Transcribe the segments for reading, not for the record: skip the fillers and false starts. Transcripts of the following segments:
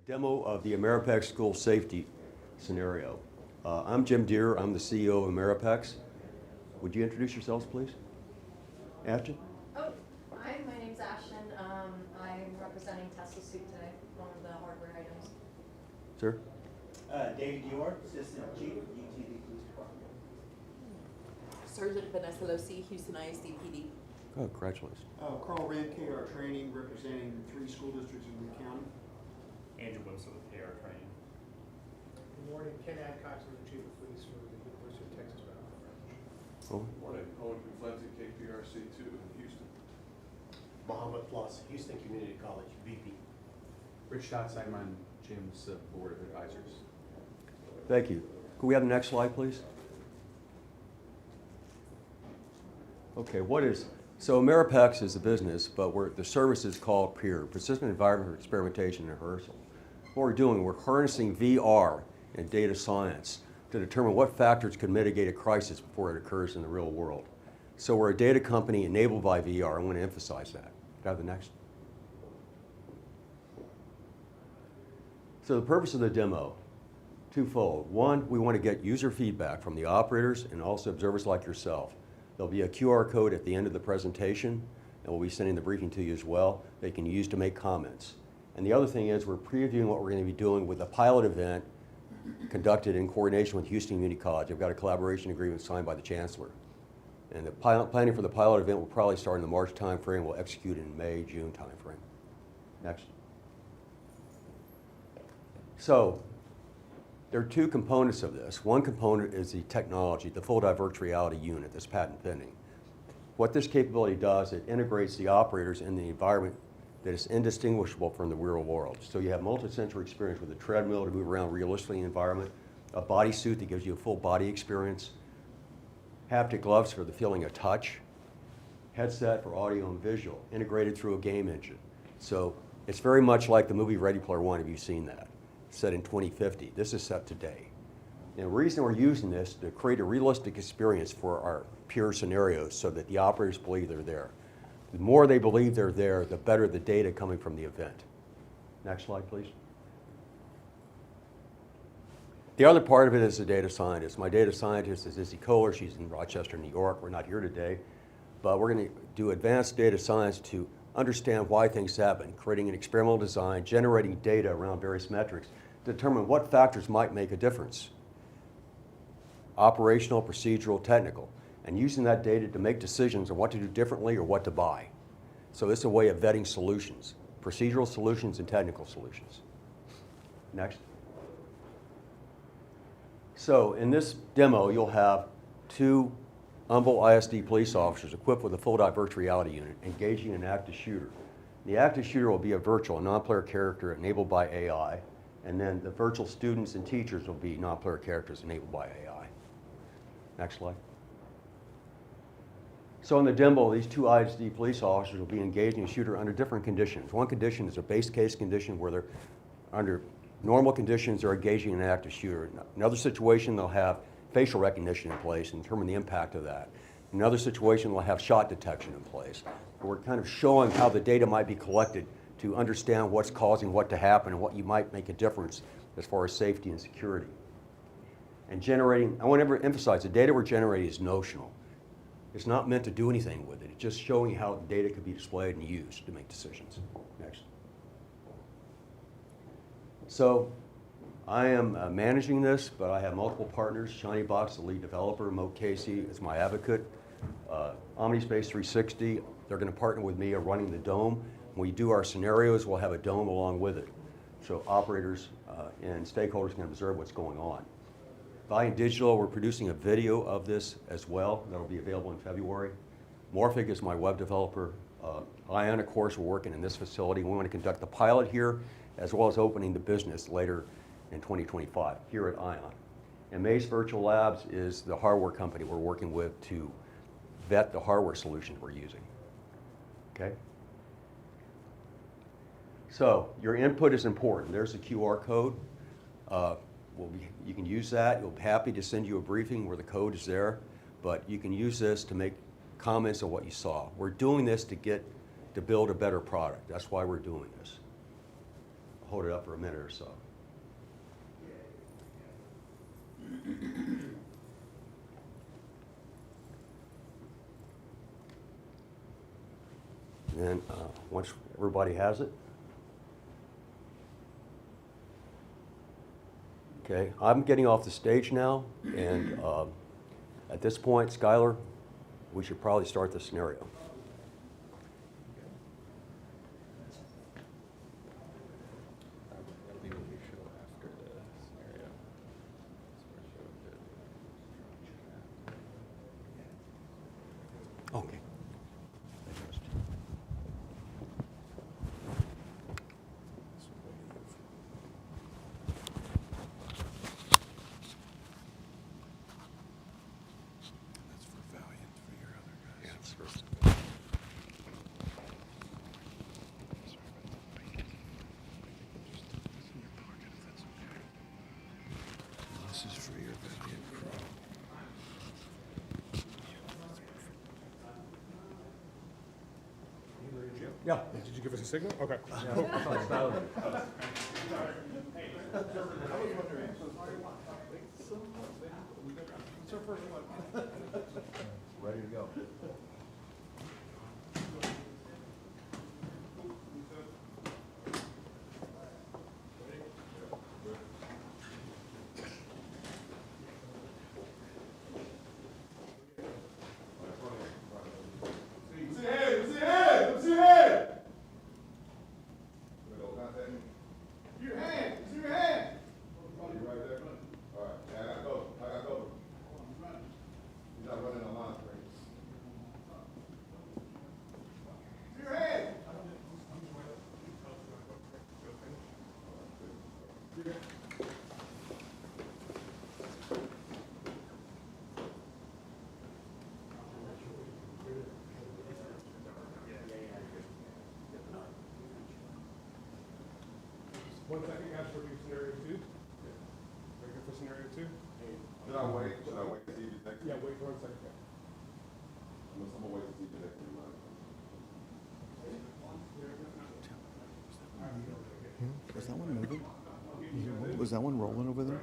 Demo of the IMEROPEX school safety scenario. I'm Jim Deere. I'm the CEO of IMEROPEX. Would you introduce yourselves, please? Ashton? Oh, hi, my name's Ashton. I'm representing Tesla Suit today, one of the hardware items. Sir? David York, Assistant Chief, UTV Police Department. Sergeant Vanessa Losi, Houston ISD PD. Oh, congratulations. Carl Ramke, our training, representing 3 school districts in Lee County. Andrew Winslow with AR Training. Good morning, Ken Adcox, I'm the Chief of Police for the University of Texas Medical. Oh. Good morning, Owen Conflenti, KPRC2 in Houston. Mohammed Plus, Houston Community College, VP. Rich Simon, Jim's Board of Advisors. Thank you. Could we have the next slide, please? Okay, so IMEROPEX is a business, but the service is called PEER, Persistent Environment for Experimentation and Rehearsal. What we're doing, we're harnessing VR and data science to determine what factors could mitigate a crisis before it occurs in the real world. So we're a data company enabled by VR. I want to emphasize that. Can I have the next? So the purpose of the demo, twofold. One, we want to get user feedback from the operators and also observers like yourself. There'll be a QR code at the end of the presentation, and we'll be sending the briefing to you as well. They can use to make comments. And the other thing is we're previewing what we're going to be doing with a pilot event conducted in coordination with Houston Community College. I've got a collaboration agreement signed by the Chancellor. And the planning for the pilot event will probably start in the March timeframe. We'll execute in May, June timeframe. Next. So there are 2 components of this. One component is the technology, the full diverse reality unit that's patent pending. What this capability does, it integrates the operators in the environment that is indistinguishable from the real world. So you have multi-sensory experience with a treadmill to move around realistically in the environment, a bodysuit that gives you a full body experience, haptic gloves for the feeling of touch, headset for audio and visual, integrated through a game engine. So it's very much like the movie Ready Player One, if you've seen that. Set in 2050. This is set today. And the reason we're using this is to create a realistic experience for our peer scenarios so that the operators believe they're there. The more they believe they're there, the better the data coming from the event. Next slide, please. The other part of it is the data scientist. My data scientist is Izzy Kohler. She's in Rochester, New York. We're not here today, but we're going to do advanced data science to understand why things happen, creating an experimental design, generating data around various metrics, determine what factors might make a difference. Operational, procedural, technical, and using that data to make decisions on what to do differently or what to buy. So it's a way of vetting solutions, procedural solutions and technical solutions. Next. So in this demo, you'll have 2 Humble ISD police officers equipped with a full diverse reality unit engaging an active shooter. The active shooter will be a virtual, non-player character enabled by AI, and then the virtual students and teachers will be non-player characters enabled by AI. Next slide. So in the demo, these 2 ISD police officers will be engaging a shooter under different conditions. One condition is a base case condition where they're under normal conditions they're engaging an active shooter. Another situation, they'll have facial recognition in place and determine the impact of that. In another situation, we'll have shot detection in place. We're kind of showing how the data might be collected to understand what's causing what to happen and what you might make a difference as far as safety and security. And generating, I want to emphasize, the data we're generating is notional. It's not meant to do anything with it. It's just showing how the data could be displayed and used to make decisions. Next. So I am managing this, but I have multiple partners. Shiny Box, the lead developer. Moat Casey is my advocate. OmniSpace 360, they're going to partner with me on running the dome. When we do our scenarios, we'll have a dome along with it. So operators and stakeholders can observe what's going on. Valiant Digital, we're producing a video of this as well. That'll be available in February. Morphic is my web developer. ION, of course, we're working in this facility. We want to conduct the pilot here, as well as opening the business later in 2025 here at ION. And Maze Virtual Labs is the hardware company we're working with to vet the hardware solutions we're using. Okay? So your input is important. There's a QR code. You can use that. We'll be happy to send you a briefing where the code is there, but you can use this to make comments on what you saw. We're doing this to build a better product. That's why we're doing this. hold it up for a minute or so. And once everybody has it, okay, I'm getting off the stage now, and at this point, Skylar, we should probably start the scenario. That'll be what we show after the scenario. Okay. That's for Valiant, for your other guys. Yeah, it's first. This is for your Valiant crew. Yeah. Did you give us a signal? Okay. Ready to go. One second, guys, for scenario 2. Ready for scenario 2? Should I wait? Should I wait to see the next? Yeah, wait for 1 second. I'm gonna wait to see the next one. Was that one moving? Was that one rolling over there?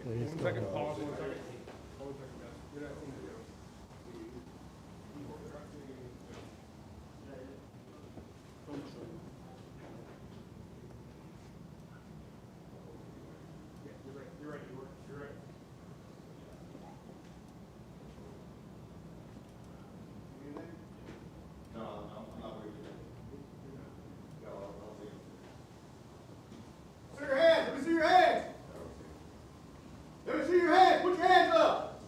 One second, pause, 1 second. 1 second, guys. You're not in the Yeah, you're right, you're right. No, I'm not waiting. No, I'll see. See your hands, let me see your hands. Let me see your hands, put your hands up.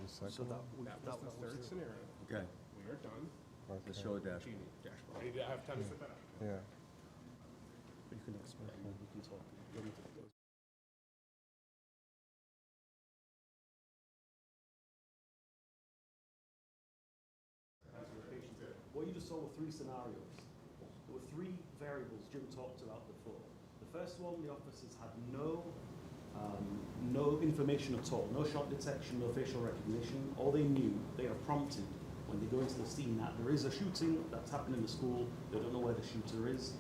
So That was the third scenario. Okay, We are done. let's show the dashboard. Dashboard. I have time to set that up. Yeah. You can explain. We can talk. What you just saw were three scenarios. There were three variables Jim talked about before. The first one, the officers had no information at all, no shot detection, no facial recognition. All they knew, they are prompted when they go into the scene that there is a shooting that's happened in the school. They don't know where the shooter is.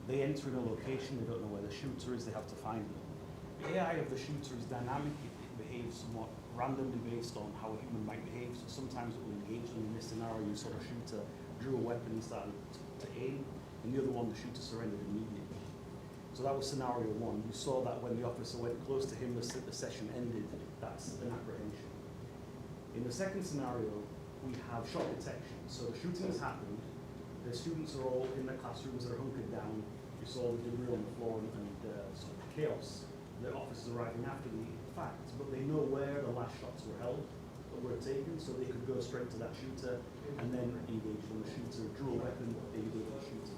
They enter in a location, they don't know where the shooter is, they have to find them. The AI of the shooter is dynamic, it behaves somewhat randomly based on how a human might behave. So sometimes it will engage them. In this scenario, you saw the shooter drew a weapon and started to aim. In the other one, the shooter surrendered immediately. So that was scenario one. You saw that when the officer went close to him, the session ended. That's an apprehension. In the second scenario, we have shot detection. So the shooting has happened. The students are all in their classrooms, they're hunkered down. You saw the debris on the floor and sort of chaos. The officers arriving after the fact, but they know where the last shots were held, that were taken, so they could go straight to that shooter and then engage when the shooter drew a weapon, they engage the shooter.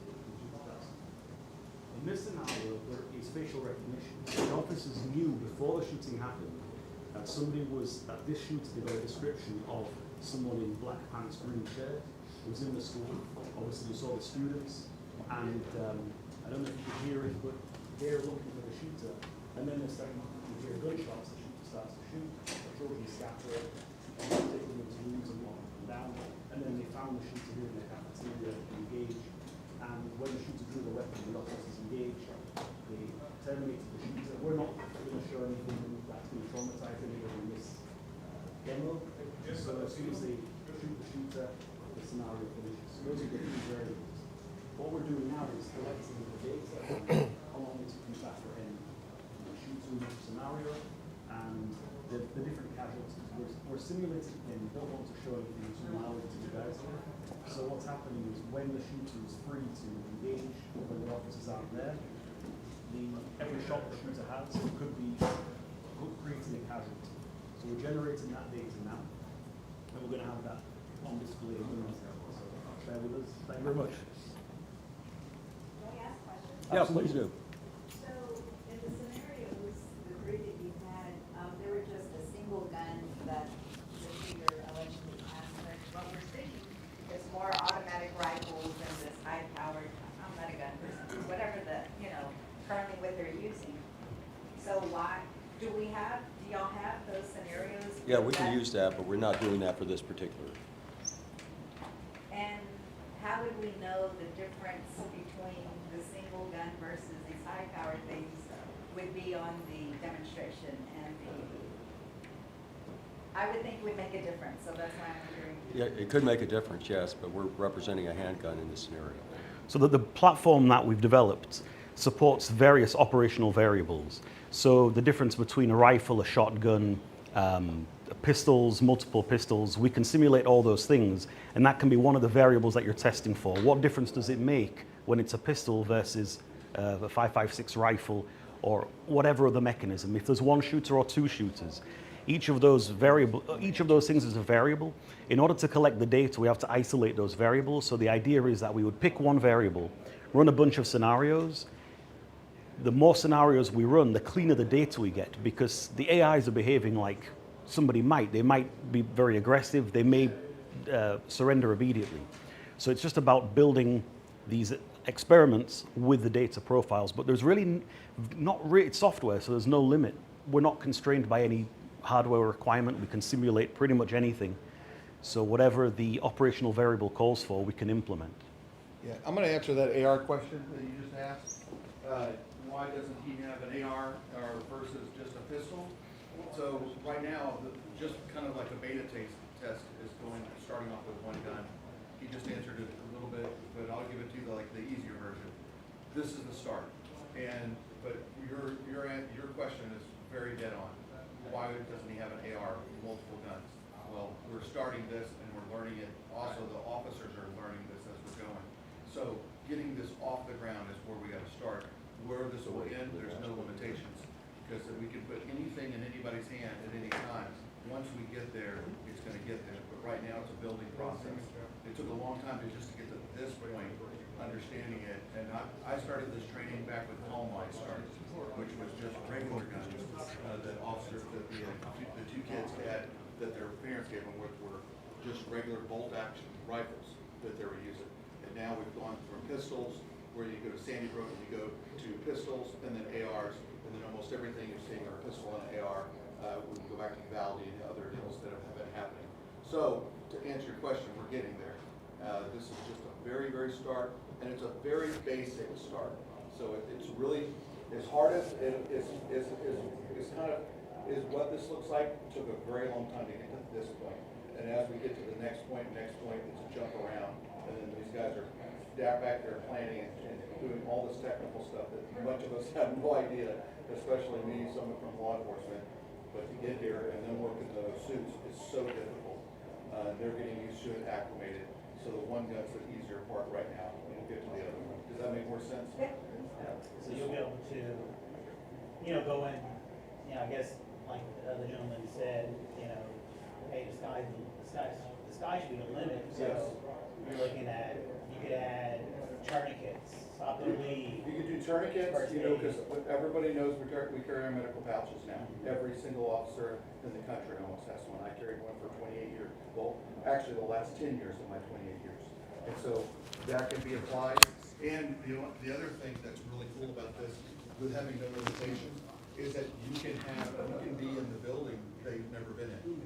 In this scenario, there is facial recognition. The officers knew before the shooting happened that that this shooter, they got a description of someone in black pants, green shirt, who was in the school. Obviously, you saw the students, and I don't know if you could hear it, but they're looking for the shooter, and then they're starting to hear gunshots. The shooter starts to shoot, the children scatter, and they take them into rooms and lock them down, and then they found the shooter in the cafeteria, engaged. And when the shooter drew the weapon, the officers engaged, they terminated the shooter. We're not going to show anything that's going to traumatize anybody in this demo. So as soon as they shoot the shooter, the scenario finishes. So those are the three variables. What we're doing now is collecting the data on how long it took you to apprehend the shooter in each scenario and the different casualties. We're simulating them. We don't want to show anything too loud to you guys. So what's happening is when the shooter is free to engage, when the officers aren't there, every shot the shooter has could be creating a casualty. So we're generating that data now, and we're going to have that on display in the so bear with us. Thank you very much. Can I ask questions? Yeah, please do. So in the scenarios, the three that you had, there were just a single gun that the shooter allegedly has. But what we're seeing is more automatic rifles and this high-powered, I'm not a gun person, whatever currently what they're using. So do y'all have those scenarios? Yeah, we can use that, but we're not doing that for this particular. And how would we know the difference between the single gun versus these high-powered things would be on the demonstration and I would think would make a difference, so that's why I'm wondering. Yeah, it could make a difference, yes, but we're representing a handgun in this scenario. So the platform that we've developed supports various operational variables. So the difference between a rifle, a shotgun, pistols, multiple pistols, we can simulate all those things, and that can be one of the variables that you're testing for. What difference does it make when it's a pistol versus a 5.56 rifle or whatever other mechanism? If there's one shooter or two shooters, each of those things is a variable. In order to collect the data, we have to isolate those variables. So the idea is that we would pick one variable, run a bunch of scenarios. The more scenarios we run, the cleaner the data we get, because the AIs are behaving like somebody might. They might be very aggressive. They may surrender immediately. So it's just about building these experiments with the data profiles. But there's really it's software, so there's no limit. We're not constrained by any hardware requirement. We can simulate pretty much anything. So whatever the operational variable calls for, we can implement. Yeah, I'm going to answer that AR question that you just asked. Why doesn't he have an AR versus just a pistol? So right now, just kind of like a beta test is starting off with one gun. He just answered it a little bit, but I'll give it to you like the easier version. This is the start, but your question is very dead on. Why doesn't he have an AR, multiple guns? Well, we're starting this and we're learning it. Also, the officers are learning this as we're going. So getting this off the ground is where we got to start. Where this will end, there's no limitations, because we can put anything in anybody's hand at any time. once we get there, it's gonna get there, but right now it's a building process. It took a long time to just get to this point, understanding it, and I started this training back when Columbine started, which was just regular guns, that officers, that the two kids had, that their parents gave them, which were just regular bolt action rifles that they were using. And now we've gone from pistols, where you go to Sandy Brook and you go to pistols, and then ARs, and then almost everything you're seeing are a pistol and an AR. We can go back to Uvalde and other deals that have been happening. So, to answer your question, we're getting there. This is just a very, very start, and it's a very basic start. So it's really, as hard as is what this looks like, it took a very long time to get to this point. And as we get to the next point, it's a jump around. And then these guys are back there planning and doing all this technical stuff that much of us have no idea, especially me, someone from law enforcement. But to get here and then work in those suits is so difficult. They're getting used to it, acclimated. So the one gun's the easier part right now, and we'll get to the other one. Does that make more sense? So you'll be able to, go in, I guess, like the gentleman said, hey, the sky should be the limit. So Yes. you're looking at, you could add tourniquets, stop and bleed. You could do tourniquets, because everybody knows we carry our medical pouches now. Every single officer in the country almost has one. I carried one for 28 years. Well, actually the last 10 years of my 28 years. And so that can be applied. And the other thing that's really cool about this, with having no limitation, is that you can be in the building they've never been in.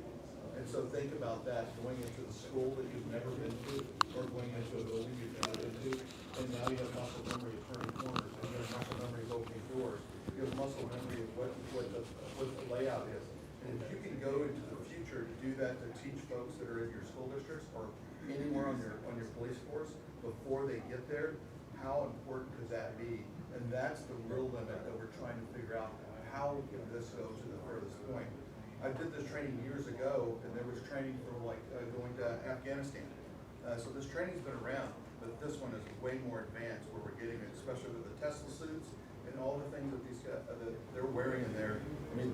And so think about that, going into the school that you've never been to, or going into a building you've never been to, and now you have muscle memory of turning corners, and you have muscle memory of opening doors, you have muscle memory of what the layout is. And if you can go into the future to do that, to teach folks that are in your school districts or anywhere on your police force before they get there, how important could that be? And that's the real limit that we're trying to figure out. How can this go to the furthest point? I did this training years ago, and there was training for going to Afghanistan. So this training's been around, but this one is way more advanced, where we're getting it, especially with the Tesla suits and all the things that these guys that they're wearing in there. I mean,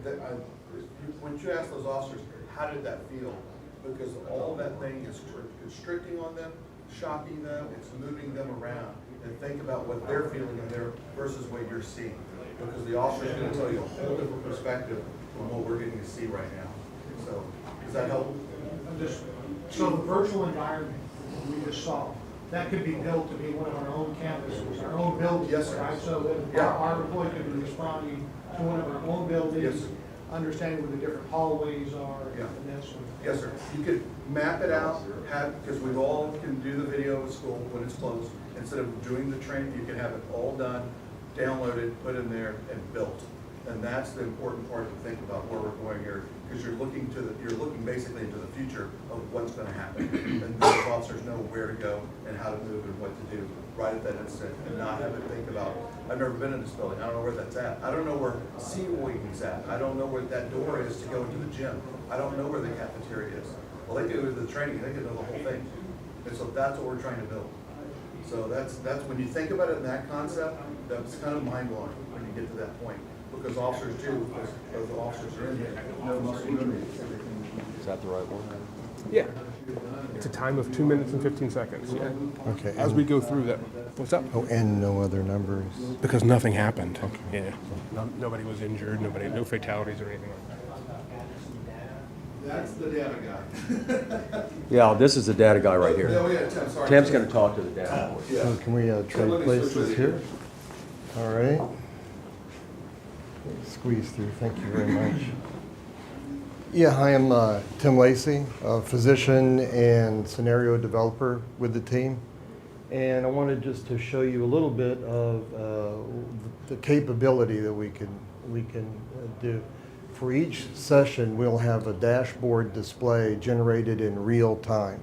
when you ask those officers, how did that feel? Because all that thing is constricting on them, shocking them, it's moving them around. And think about what they're feeling in there versus what you're seeing. Because the officer's going to tell you a whole different perspective from what we're getting to see right now. So, does that help? So the virtual environment we just saw, that could be built to be one of our own campuses, our own buildings, Yes, sir. right? So that our employee could be responding to one of our own buildings, Yes, sir. understanding where the different hallways are, Yeah. and that sort of thing. Yes, sir. You could map it out, because we all can do the video at school when it's closed. Instead of doing the training, you can have it all done, downloaded, put in there, and built. And that's the important part to think about where we're going here, because you're looking basically into the future of what's going to happen. And those officers know where to go and how to move and what to do right at that instant, and not have to think about, I've never been in this building, I don't know where that's at. I don't know where C-Wing's at. I don't know where that door is to go into the gym. I don't know where the cafeteria is. Well, they do the training, they can know the whole thing. And so that's what we're trying to build. So that's when you think about it in that concept, that's kind of mind-blowing when you get to that point. Because officers do, because the officers are in there, no muscle memory. Is that the right one? Yeah. It's a time of 2 minutes and 15 seconds. Yeah. Okay. As we go through that. What's up? Oh, and no other numbers? Because nothing happened. Okay. Yeah. Nobody was injured. No fatalities or anything like that. That's the data guy. Yeah, this is the data guy right here. Oh, yeah, Tim, sorry. Tim's going to talk to the data boy. Yeah. So can we let trade me switch places with here? you. All right. Squeeze through, thank you very much. Yeah, hi, I'm Tim Lacey, a physician and scenario developer with the team. And I wanted just to show you a little bit of the capability that we can do. For each session, we'll have a dashboard display generated in real time.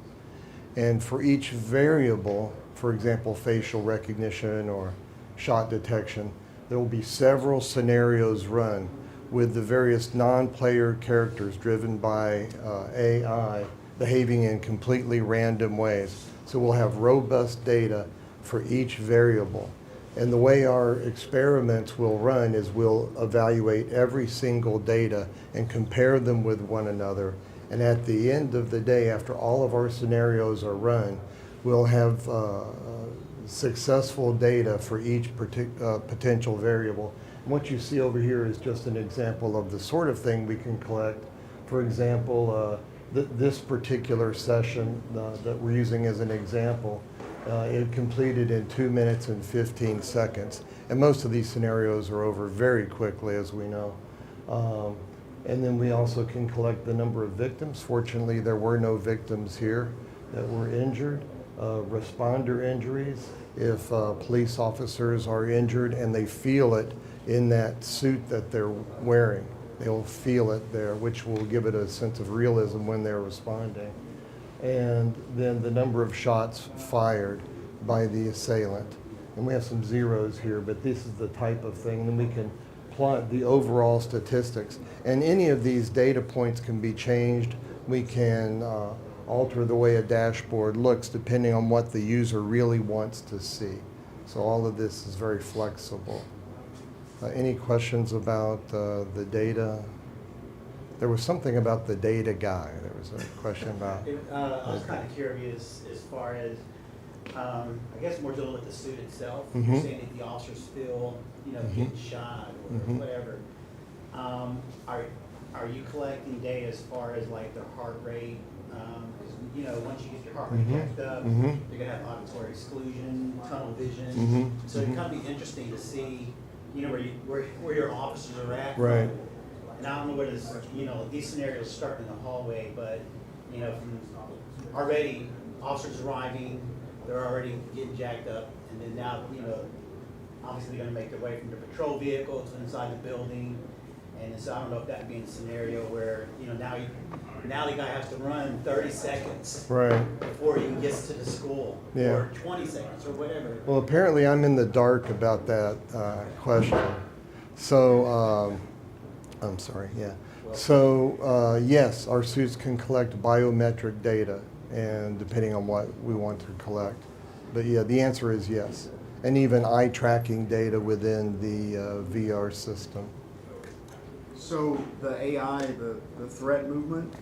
And for each variable, for example, facial recognition or shot detection, there will be several scenarios run with the various non-player characters driven by AI behaving in completely random ways. So we'll have robust data for each variable. And the way our experiments will run is we'll evaluate every single data and compare them with one another. And at the end of the day, after all of our scenarios are run, we'll have successful data for each potential variable. And what you see over here is just an example of the sort of thing we can collect. For example, this particular session that we're using as an example, it completed in 2 minutes and 15 seconds. And most of these scenarios are over very quickly, as we know. And then we also can collect the number of victims. Fortunately, there were no victims here that were injured. Responder injuries, if police officers are injured and they feel it in that suit that they're wearing, they'll feel it there, which will give it a sense of realism when they're responding. And then the number of shots fired by the assailant. And we have some zeros here, but this is the type of thing. And then we can plot the overall statistics. And any of these data points can be changed. We can alter the way a dashboard looks depending on what the user really wants to see. So all of this is very flexible. Any questions about the data? There was something about the data guy. There was a question about. I was kind of curious as far as, I guess more dealing with the suit itself. Mm-hmm. You're saying that the officers feel, getting shot or whatever. Are you collecting data as far as like their heart rate? Because once you get your heart rate checked up, you're gonna have auditory exclusion, tunnel vision. So it kind of be interesting to see, where your officers are at. Right. And I don't know where this, these scenarios start in the hallway, but, from already officers arriving, they're already getting jacked up, and then now, obviously they're gonna make their way from the patrol vehicle to inside the building. And so I don't know if that would be in a scenario where, now the guy has to run 30 seconds before he gets to the school, or 20 seconds, or whatever. Well, apparently I'm in the dark about that question. So, I'm sorry, yeah. So, yes, our suits can collect biometric data, and depending on what we want to collect. But yeah, the answer is yes. And even eye tracking data within the VR system. So the AI, the threat movement,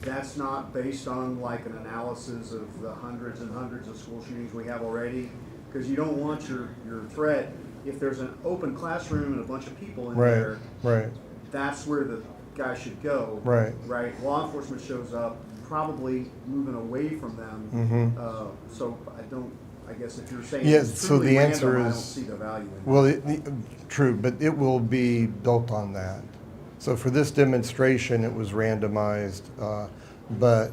that's not based on like an analysis of the hundreds and hundreds of school shootings we have already? Because you don't want your threat, if there's an open classroom and a bunch of people in there, that's where the guy should go. Right. Law enforcement shows up, probably moving away from them. So I guess if you're saying it's so truly the random, answer I don't is, see the value in well, that. true, but it will be built on that. So for this demonstration, it was randomized, but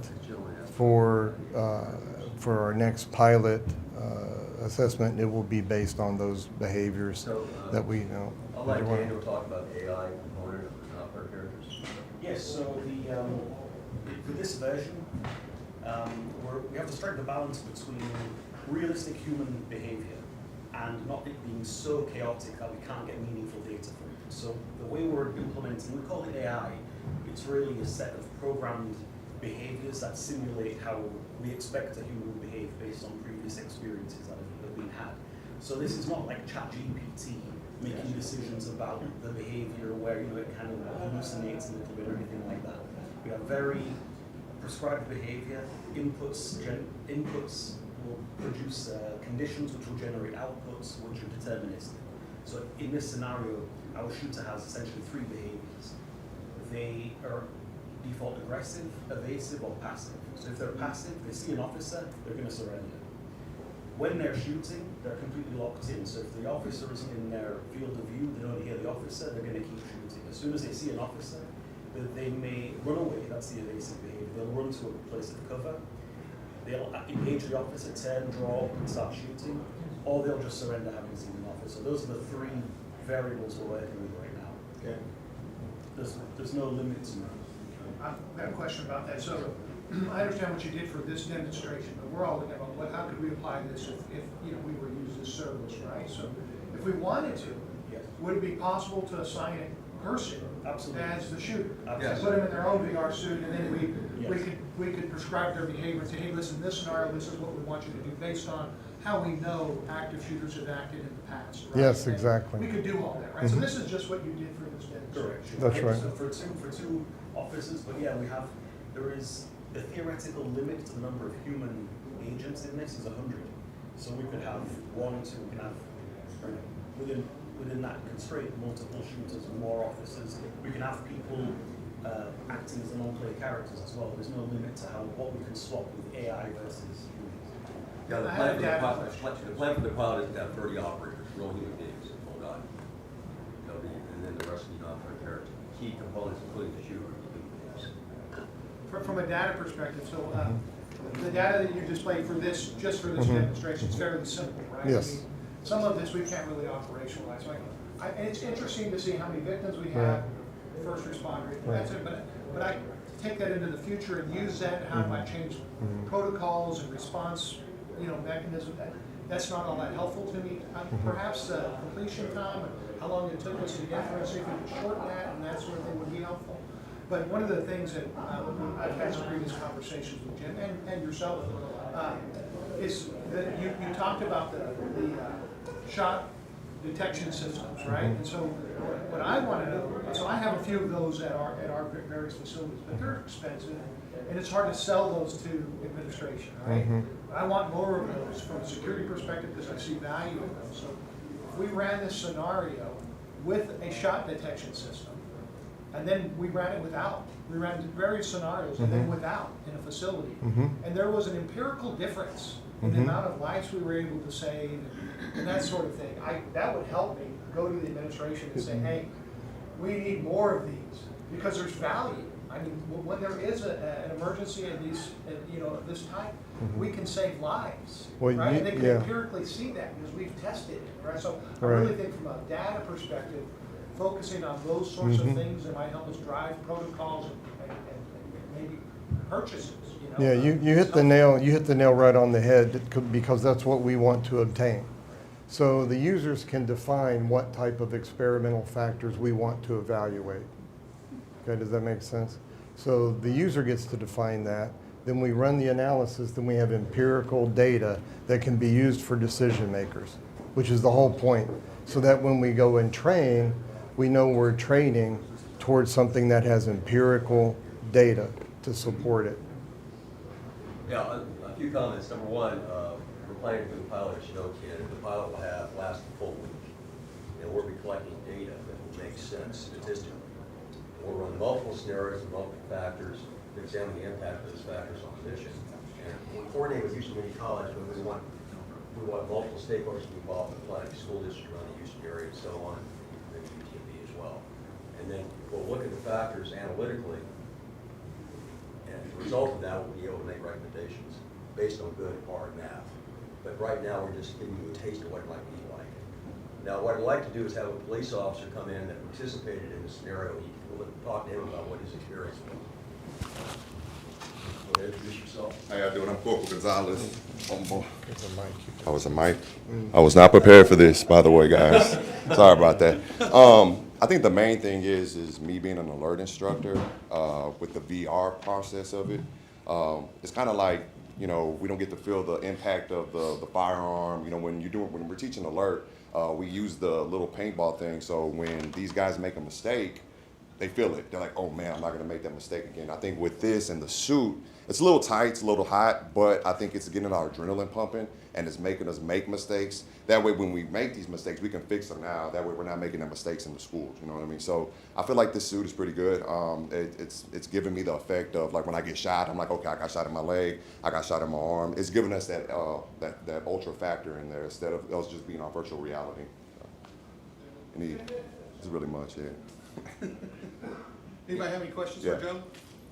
for our next pilot assessment, it will be based on those behaviors that we know. I'll let Daniel talk about the AI component of the software characters. Yes, so for this version, we have to strike the balance between realistic human behavior and not it being so chaotic that we can't get meaningful data from it. So the way we're implementing, we call it AI, it's really a set of programmed behaviors that simulate how we expect a human to behave based on previous experiences that have been had. So this is not like ChatGPT making decisions about the behavior where it kind of hallucinates a little bit or anything like that. We have very prescribed behavior, inputs will produce conditions which will generate outputs which are deterministic. So in this scenario, our shooter has essentially 3 behaviors. They are default aggressive, evasive, or passive. So if they're passive, they see an officer, they're going to surrender. When they're shooting, they're completely locked in. So if the officer is in their field of view, they don't hear the officer, they're going to keep shooting. As soon as they see an officer, they may run away, that's the evasive behavior. They'll run to a place of cover. They'll engage the officer, turn, draw, and start shooting, or they'll just surrender having seen an officer. Those are the 3 variables we're working with right now. Okay. There's no limit to that. I've got a question about that. So I understand what you did for this demonstration, but we're all looking at how could we apply this if we were to use this service, right? So if we wanted to, would it be possible to assign a person as the shooter? Yes. Put them in their own VR suit, and then we could prescribe their behavior and say, hey, listen, this scenario, this is what we want you to do based on how we know active shooters have acted in the past, right? Yes, And exactly. we could do all that, right? So this is just what you did for this demonstration. That's right. So for two officers, but yeah, there is the theoretical limit to the number of human agents in this is 100. So we could have one, two, we can have within that constraint, multiple shooters, more officers. We can have people acting as non-player characters as well. There's no limit to what we can swap with AI versus humans. Yeah, the plan for the pilot is to have 30 operators, real human beings, full guy. And then the rest of the non-player characters. Key components, including the shooter, human beings. From a data perspective, so the data that you displayed for this, just for this demonstration, is fairly simple, right? Yes. I mean, some of this we can't really operationalize. And it's interesting to see how many victims we have, first responder, that's it. But I take that into the future and use that and how it might change protocols and response, mechanism. That's not all that helpful to me. Perhaps completion time and how long it took us to get there, see if we could shorten that and that sort of thing would be helpful. But one of the things that I've had some previous conversations with Jim and yourself is that you talked about the shot detection systems, right? And so what I want to know, so I have a few of those at our various facilities, but they're expensive and it's hard to sell those to administration, right? I want more of those from a security perspective because I see value in them. So if we ran this scenario with a shot detection system, and then we ran it without. We ran various scenarios and then without in a facility. And there was an empirical difference in the amount of lives we were able to save and that sort of thing. That would help me go to the administration and say, hey, we need more of these because there's value. I mean, when there is an emergency of this type, we can save lives, Well, right? And they can empirically see that because we've tested it, right? So I really think from a data perspective, focusing on those sorts of things that might help us drive protocols and maybe purchases. Yeah, you hit the nail right on the head because that's what we want to obtain. So the users can define what type of experimental factors we want to evaluate. Okay, does that make sense? So the user gets to define that. Then we run the analysis. Then we have empirical data that can be used for decision makers, which is the whole point. So that when we go and train, we know we're training towards something that has empirical data to support it. Yeah, a few comments. Number one, we're planning to do a pilot at Snowkin, and the pilot will last a full week. And we'll be collecting data that will make sense statistically. We'll run multiple scenarios and multiple factors to examine the impact of those factors on the mission. And we'll coordinate with Houston Community College, but we want multiple stakeholders to be involved in planning, school district around the Houston area and so on, and UTMB as well. And then we'll look at the factors analytically, and as a result of that, we'll be able to make recommendations based on good hard math. But right now, we're just giving you a taste of what it might be like. Now, what I'd like to do is have a police officer come in that participated in the scenario. We'll talk to him about what his experience was. Go ahead, introduce yourself. How y'all doing? I'm Corporal Gonzalez. It's a mic. I was a mic. I was not prepared for this, by the way, guys. Sorry about that. I think the main thing is me being an alert instructor with the VR process of it. It's kind of like, we don't get to feel the impact of the firearm. When we're teaching alert, we use the little paintball thing. So when these guys make a mistake, they feel it. They're like, oh man, I'm not gonna make that mistake again. I think with this and the suit, it's a little tight, it's a little hot, but I think it's getting our adrenaline pumping and it's making us make mistakes. That way when we make these mistakes, we can fix them now. That way we're not making the mistakes in the schools, you know what I mean? So I feel like this suit is pretty good. It's giving me the effect of like when I get shot, I'm like, okay, I got shot in my leg, I got shot in my arm. It's giving us that ultra factor in there instead of us just being on virtual reality. It's really much, yeah. Anybody have any questions Yeah. for Joe?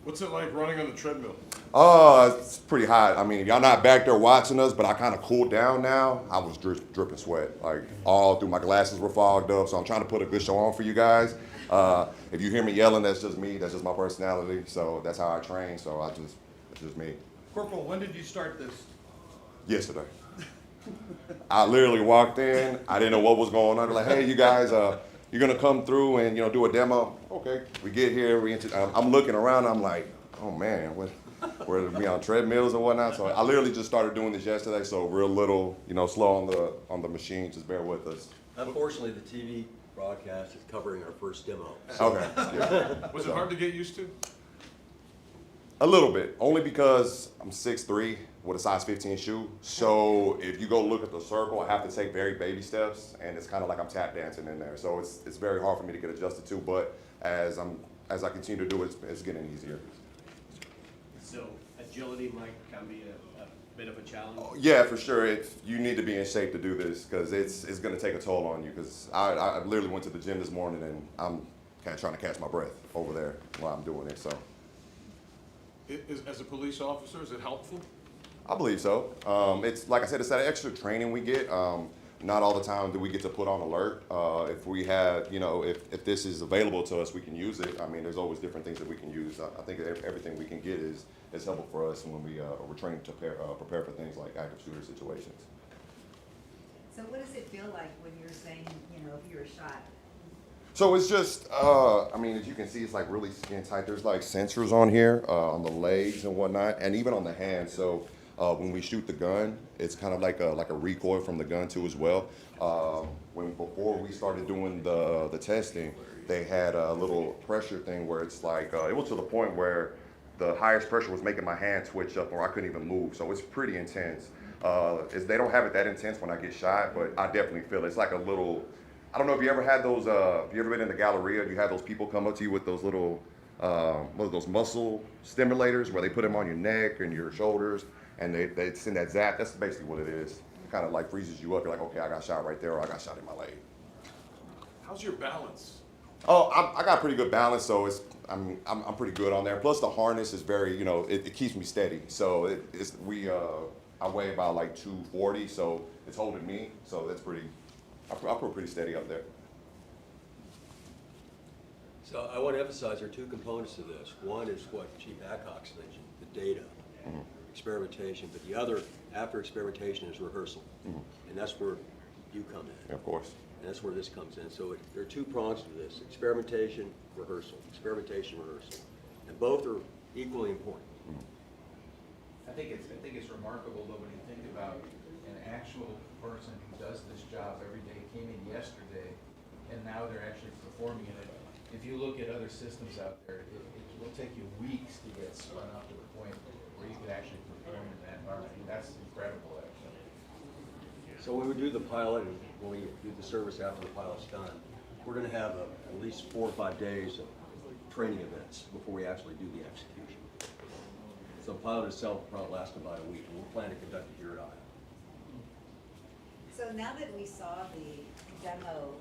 What's it like running on the treadmill? It's pretty hot. I mean, y'all not back there watching us, but I kind of cooled down now. I was dripping sweat, like all through. My glasses were fogged up, so I'm trying to put a good show on for you guys. If you hear me yelling, that's just me. That's just my personality. So that's how I train. So it's just me. Corporal, when did you start this? Yesterday. I literally walked in. I didn't know what was going on. They're like, hey, you guys, you're gonna come through and do a demo. Okay. We get here. I'm looking around. I'm like, oh man, whether it be on treadmills or whatnot. So I literally just started doing this yesterday, so real little, slow on the machine. Just bear with us. Unfortunately, the TV broadcast is covering our first demo. Okay. Yeah. Was it hard to get used to? A little bit, only because I'm 6'3" with a size 15 shoe. So if you go look at the circle, I have to take very baby steps, and it's kind of like I'm tap dancing in there. So it's very hard for me to get adjusted to. But as I continue to do it, it's getting easier. So agility might kind of be a bit of a challenge? Yeah, for sure. You need to be in shape to do this because it's going to take a toll on you. Because I literally went to the gym this morning and I'm kind of trying to catch my breath over there while I'm doing it. So. As a police officer, is it helpful? I believe so. It's like I said, it's that extra training we get. Not all the time do we get to put on alert. If we have, if this is available to us, we can use it. I mean, there's always different things that we can use. I think everything we can get is helpful for us when we're trained to prepare for things like active shooter situations. So what does it feel like when you're saying, if you were shot? So it's just, as you can see, it's like really skin tight. There's like sensors on here, on the legs and whatnot, and even on the hands. So when we shoot the gun, it's kind of like a recoil from the gun too as well. Before we started doing the testing, they had a little pressure thing where it's like, it was to the point where the highest pressure was making my hand twitch up or I couldn't even move. So it's pretty intense. They don't have it that intense when I get shot, but I definitely feel it. It's like a little, I don't know if you ever had those, have you ever been in the Galleria? You have those people come up to you with those little, those muscle stimulators where they put them on your neck and your shoulders and they send that zap. That's basically what it is. It kind of like freezes you up. You're like, okay, I got shot right there or I got shot in my leg. How's your balance? Oh, I got pretty good balance, so I'm pretty good on there. Plus the harness is very, it keeps me steady. So I weigh about like 240, so it's holding me. So that's pretty. I feel pretty steady up there. So I want to emphasize there are two components to this. One is what Chief Adcox mentioned, the data, experimentation, but the other, after experimentation, is rehearsal. And that's where you come in. Yeah, of course. And that's where this comes in. So there are two prongs to this, experimentation, rehearsal, experimentation, rehearsal. And both are equally important. I think it's remarkable though when you think about an actual person who does this job every day, came in yesterday, and now they're actually performing in it. If you look at other systems out there, it will take you weeks to get spun up to the point where you can actually perform in that environment. That's incredible, actually. So when we do the pilot and when we do the service after the pilot's done, we're going to have at least 4 or 5 days of training events before we actually do the execution. So the pilot itself will probably last about a week, and we'll plan to conduct it here at IME. So now that we saw the demo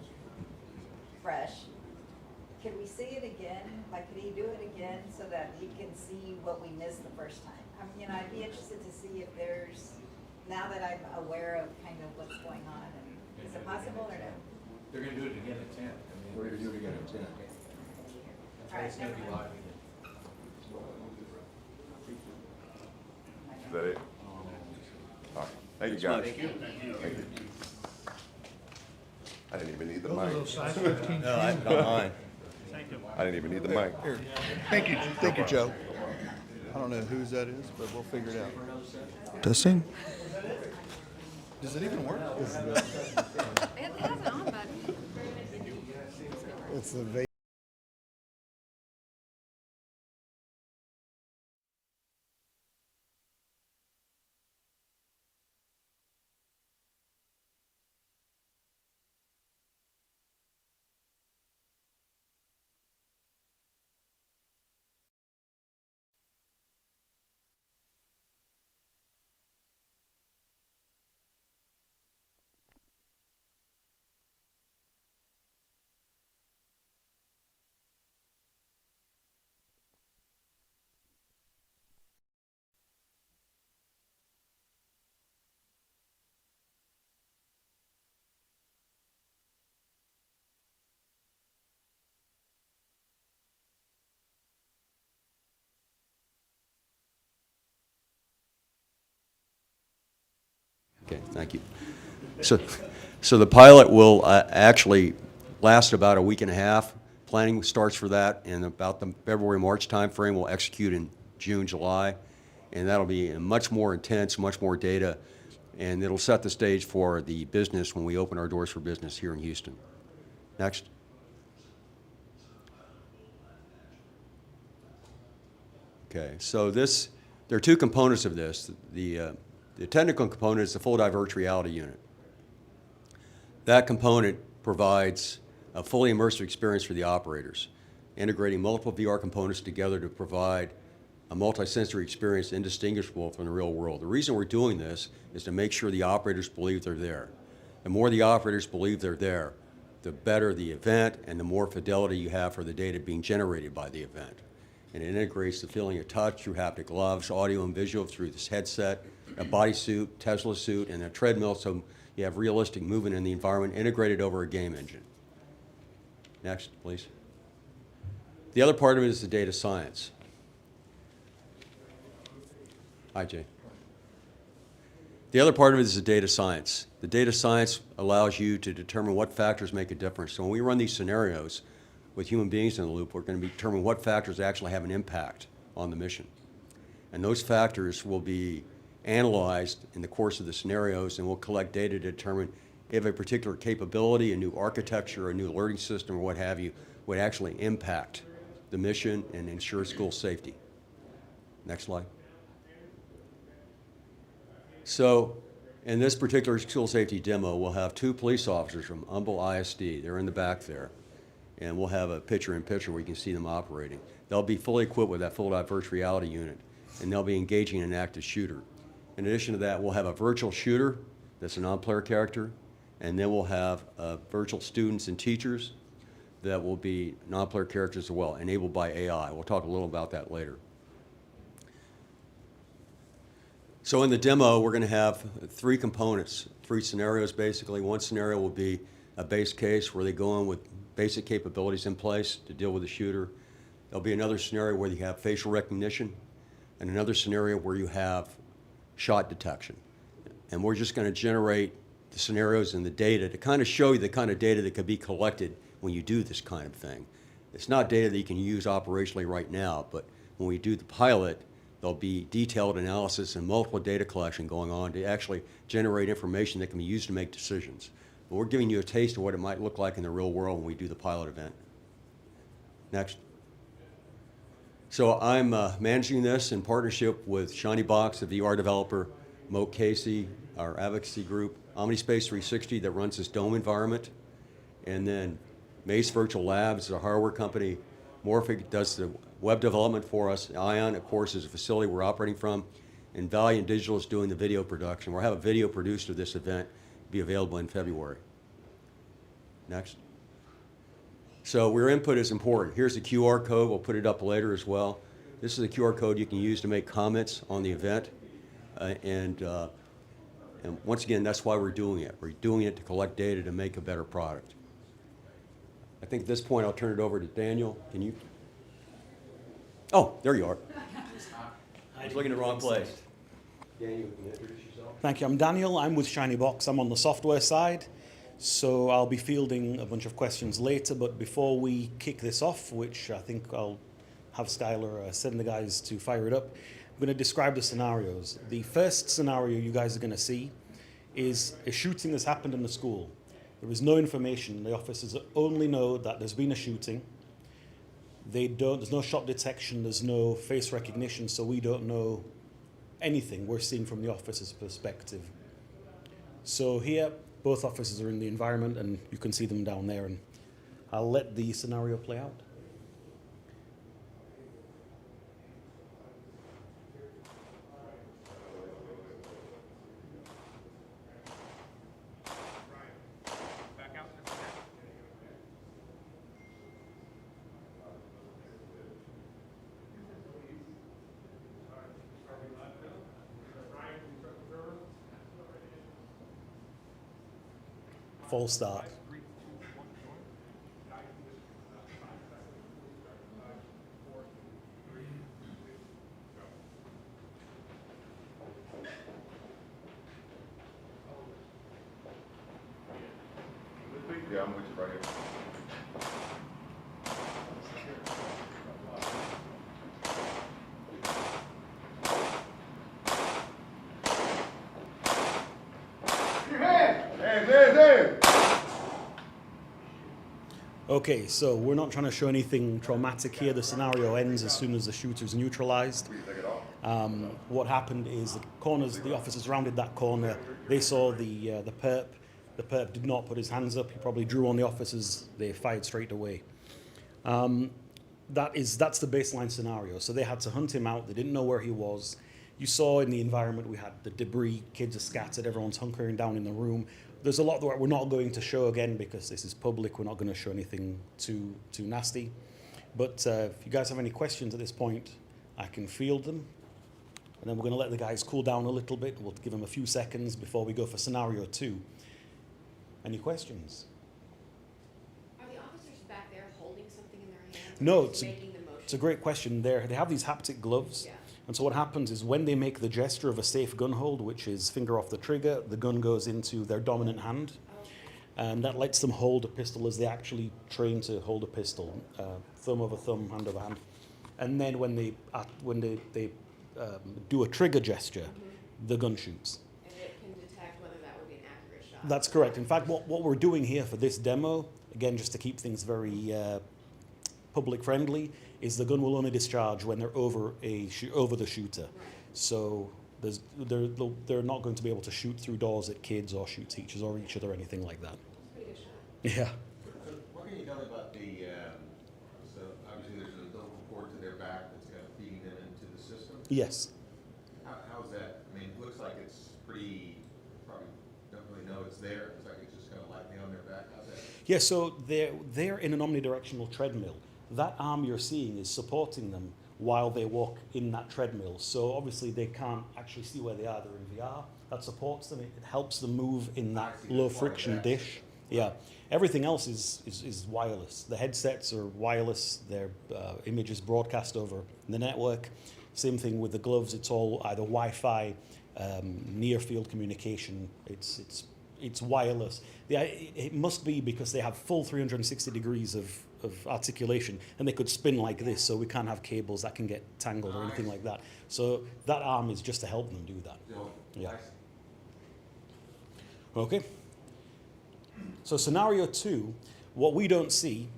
fresh, can we see it again? Like, could he do it again so that he can see what we missed the first time? I'd be interested to see if there's, now that I'm aware of kind of what's going on, and is it possible or no? They're going to do it again at 10. We're going to do it again at 10. All right, It's going to be live again. Is that it? All right. Thank you, guys. Thank you. I didn't even need the mic. Size 15. No, I'm not mine. I didn't even need the mic. Here, thank you, Joe. I don't know whose that is, but we'll figure it out. Testing? Does it even work? It has an on button. It's the Okay, thank you. So the pilot will actually last about a week and a half. Planning starts for that in about the February, March timeframe. We'll execute in June, July. and that'll be much more intense, much more data, and it'll set the stage for the business when we open our doors for business here in Houston. Next. Okay, so there are two components of this. The technical component is the full diverse reality unit. That component provides a fully immersive experience for the operators, integrating multiple VR components together to provide a multi-sensory experience indistinguishable from the real world. The reason we're doing this is to make sure the operators believe they're there. The more the operators believe they're there, the better the event and the more fidelity you have for the data being generated by the event. And it integrates the feeling of touch through haptic gloves, audio and visual through this headset, a bodysuit, Tesla suit, and a treadmill, so you have realistic movement in the environment integrated over a game engine. Next, please. The other part of it is the data science. Hi, Jay. The other part of it is the data science. The data science allows you to determine what factors make a difference. So when we run these scenarios with human beings in the loop, we're going to determine what factors actually have an impact on the mission. And those factors will be analyzed in the course of the scenarios, and we'll collect data to determine if a particular capability, a new architecture, a new alerting system, or what have you, would actually impact the mission and ensure school safety. Next slide. So in this particular school safety demo, we'll have two police officers from Humble ISD. They're in the back there. And we'll have a picture-in-picture where you can see them operating. They'll be fully equipped with that full diverse reality unit, and they'll be engaging an active shooter. In addition to that, we'll have a virtual shooter that's a non-player character, and then we'll have virtual students and teachers that will be non-player characters as well, enabled by AI. We'll talk a little about that later. So in the demo, we're going to have three components, three scenarios basically. One scenario will be a base case where they go in with basic capabilities in place to deal with the shooter. There'll be another scenario where you have facial recognition, and another scenario where you have shot detection. And we're just going to generate the scenarios and the data to kind of show you the kind of data that could be collected when you do this kind of thing. It's not data that you can use operationally right now, but when we do the pilot, there'll be detailed analysis and multiple data collection going on to actually generate information that can be used to make decisions. But we're giving you a taste of what it might look like in the real world when we do the pilot event. Next. So I'm managing this in partnership with Shiny Box, the VR developer, Moat Casey, our advocacy group, OmniSpace 360 that runs this dome environment, and then Mace Virtual Labs, the hardware company. Morphic does the web development for us. Ion, of course, is a facility we're operating from, and Valiant Digital is doing the video production. We'll have a video produced of this event, be available in February. Next. So your input is important. Here's the QR code. We'll put it up later as well. This is a QR code you can use to make comments on the event. And once again, that's why we're doing it. We're doing it to collect data to make a better product. I think at this point, I'll turn it over to Daniel. Can you? Oh, there you are. I was looking in the wrong place. Daniel, can you introduce yourself? Thank you. I'm Daniel. I'm with Shiny Box. I'm on the software side. So I'll be fielding a bunch of questions later. But before we kick this off, which I think I'll have Skylar send the guys to fire it up, I'm going to describe the scenarios. The first scenario you guys are going to see is a shooting that's happened in the school. There is no information. The officers only know that there's been a shooting. There's no shot detection, there's no face recognition, so we don't know anything. We're seeing from the officer's perspective. So here, both officers are in the environment, and you can see them down there, and I'll let the scenario play out. False start. Yeah, I'm with you right here. Okay, so we're not trying to show anything traumatic here. The scenario ends as soon as the shooter's neutralized. What happened is the officers rounded that corner. They saw the perp. The perp did not put his hands up. He probably drew on the officers. They fired straight away. That's the baseline scenario. So they had to hunt him out. They didn't know where he was. You saw in the environment we had the debris. Kids are scattered. Everyone's hunkering down in the room. There's a lot that we're not going to show again because this is public. We're not going to show anything too nasty. But if you guys have any questions at this point, I can field them. And then we're going to let the guys cool down a little bit. We'll give them a few seconds before we go for scenario 2. Any questions? Are the officers back there holding something in their hands? No, Just making the motion? it's a great question. They have these haptic gloves. Yeah. And so what happens is when they make the gesture of a safe gun hold, which is finger off the trigger, the gun goes into their dominant hand. And that lets them hold a pistol as they actually train to hold a pistol, thumb over thumb, hand over hand. And then when they do a trigger gesture, the gun shoots. And it can detect whether that would be an accurate shot. That's correct. In fact, what we're doing here for this demo, again, just to keep things very public friendly, is the gun will only discharge when they're over the shooter. Right. So they're not going to be able to shoot through doors at kids or shoot teachers or each other or anything like that. Pretty good shot. Yeah. So what can you tell me about the, so obviously there's a umbilical cord to their back that's kind of feeding them into the system? Yes. How's that? I mean, it looks like it's pretty, probably don't really know it's there. It's like it's just kind of lightly on their back. How's that? Yeah, so they're in an omnidirectional treadmill. That arm you're seeing is supporting them while they walk in that treadmill. So obviously they can't actually see where they are. They're in VR. That supports them. It helps them move in that low friction dish. Yeah. Everything else is wireless. The headsets are wireless. Their images broadcast over the network. Same thing with the gloves. It's all either Wi-Fi, near field communication. It's wireless. It must be because they have full 360 degrees of articulation, and they could spin like this, so we can't have cables that can get tangled or anything like that. So that arm is just to help them do that. Yeah. Okay. So scenario 2, what we don't see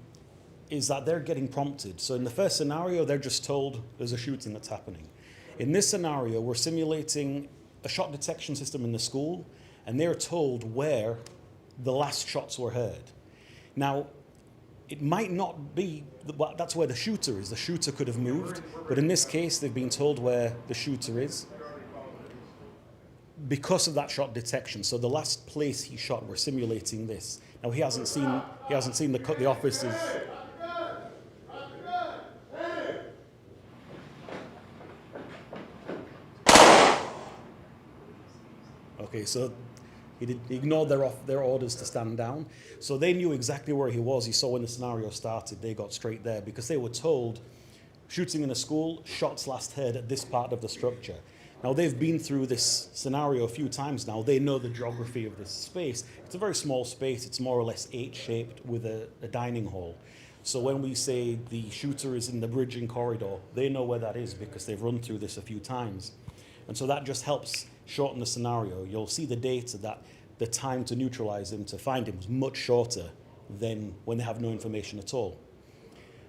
is that they're getting prompted. So in the first scenario, they're just told there's a shooting that's happening. In this scenario, we're simulating a shot detection system in the school, and they're told where the last shots were heard. Now, it might not be, that's where the shooter is. The shooter could have moved, but in this case, they've been told where the shooter is because of that shot detection. So the last place he shot, we're simulating this. Now he hasn't seen the officers. Okay, so he ignored their orders to stand down. So they knew exactly where he was. He saw when the scenario started, they got straight there because they were told, shooting in a school, shots last heard at this part of the structure. Now they've been through this scenario a few times now. They know the geography of this space. It's a very small space. It's more or less H-shaped with a dining hall. So when we say the shooter is in the bridging corridor, they know where that is because they've run through this a few times. And so that just helps shorten the scenario. You'll see the data that the time to neutralize him, to find him, was much shorter than when they have no information at all.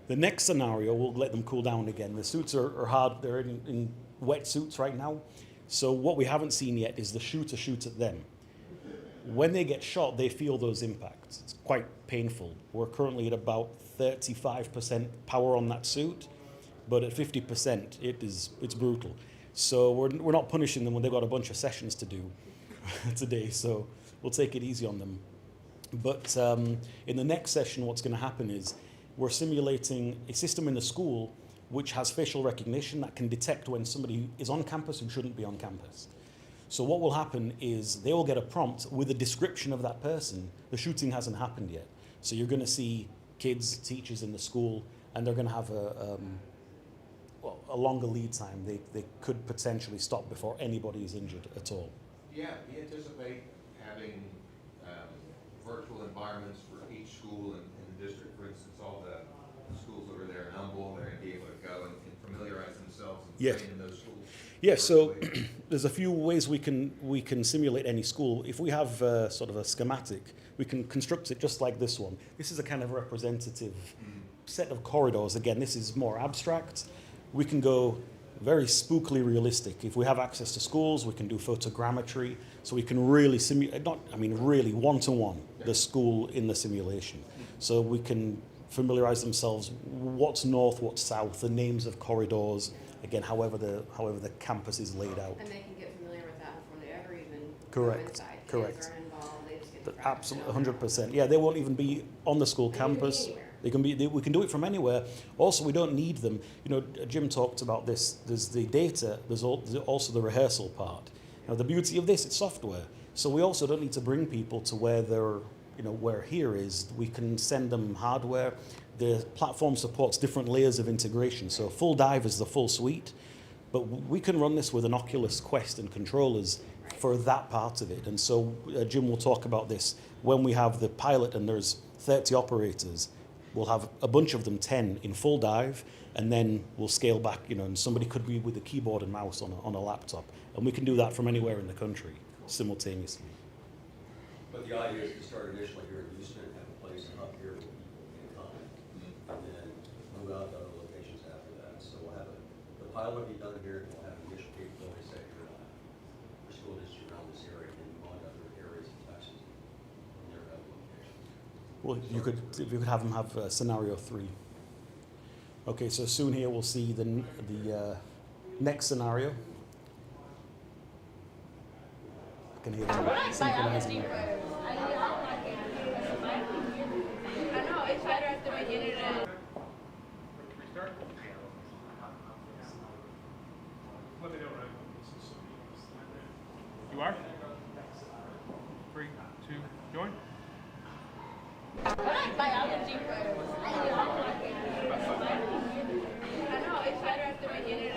The next scenario, we'll let them cool down again. The suits are hard. They're in wet suits right now. So what we haven't seen yet is the shooter shoot at them. When they get shot, they feel those impacts. It's quite painful. We're currently at about 35% power on that suit, but at 50%, it's brutal. So we're not punishing them when they've got a bunch of sessions to do today, so we'll take it easy on them. But in the next session, what's going to happen is we're simulating a system in the school which has facial recognition that can detect when somebody is on campus who shouldn't be on campus. So what will happen is they will get a prompt with a description of that person. The shooting hasn't happened yet. So you're going to see kids, teachers in the school, and they're going to have a longer lead time. They could potentially stop before anybody is injured at all. Do you anticipate having virtual environments for each school in the district? For instance, all the schools that are there in Humboldt, they're going to be able to go and familiarize themselves and train in those schools? Yeah, so there's a few ways we can simulate any school. If we have sort of a schematic, we can construct it just like this one. This is a kind of representative set of corridors. Again, this is more abstract. We can go very spookily realistic. If we have access to schools, we can do photogrammetry, so we can really simulate, really one-to-one the school in the simulation. So we can familiarize themselves what's north, what's south, the names of corridors, again, however the campus is laid out. And they can get familiar with that before they ever even Correct, go inside. correct. Kids are involved, they just get to practice. Absolutely, 100%. Yeah, they won't even be on the school campus. We can do it from anywhere. Also, we don't need them. You know, Jim talked about this. There's the data. There's also the rehearsal part. Now, the beauty of this, it's software. So we also don't need to bring people to where where here is. We can send them hardware. The platform supports different layers of integration. So full dive is the full suite, but we can run this with an Oculus Quest and controllers for that part of it. And so Jim will talk about this when we have the pilot and there's 30 operators. We'll have a bunch of them, 10 in full dive, and then we'll scale back, and somebody could be with a keyboard and mouse on a laptop. And we can do that from anywhere in the country simultaneously. But the idea is to start initially here in Houston and have a place up here in time, and then move out to other locations after that. So we'll have the pilot will be done here, and we'll have initial capability set here for school districts around this area, and move on to other areas of Texas and their other locations. Well, you could have them have scenario 3. Okay, so soon here we'll see the next scenario. I can hear them synchronizing. You are? 3, 2, join. Biology first. I know, it's better at the beginning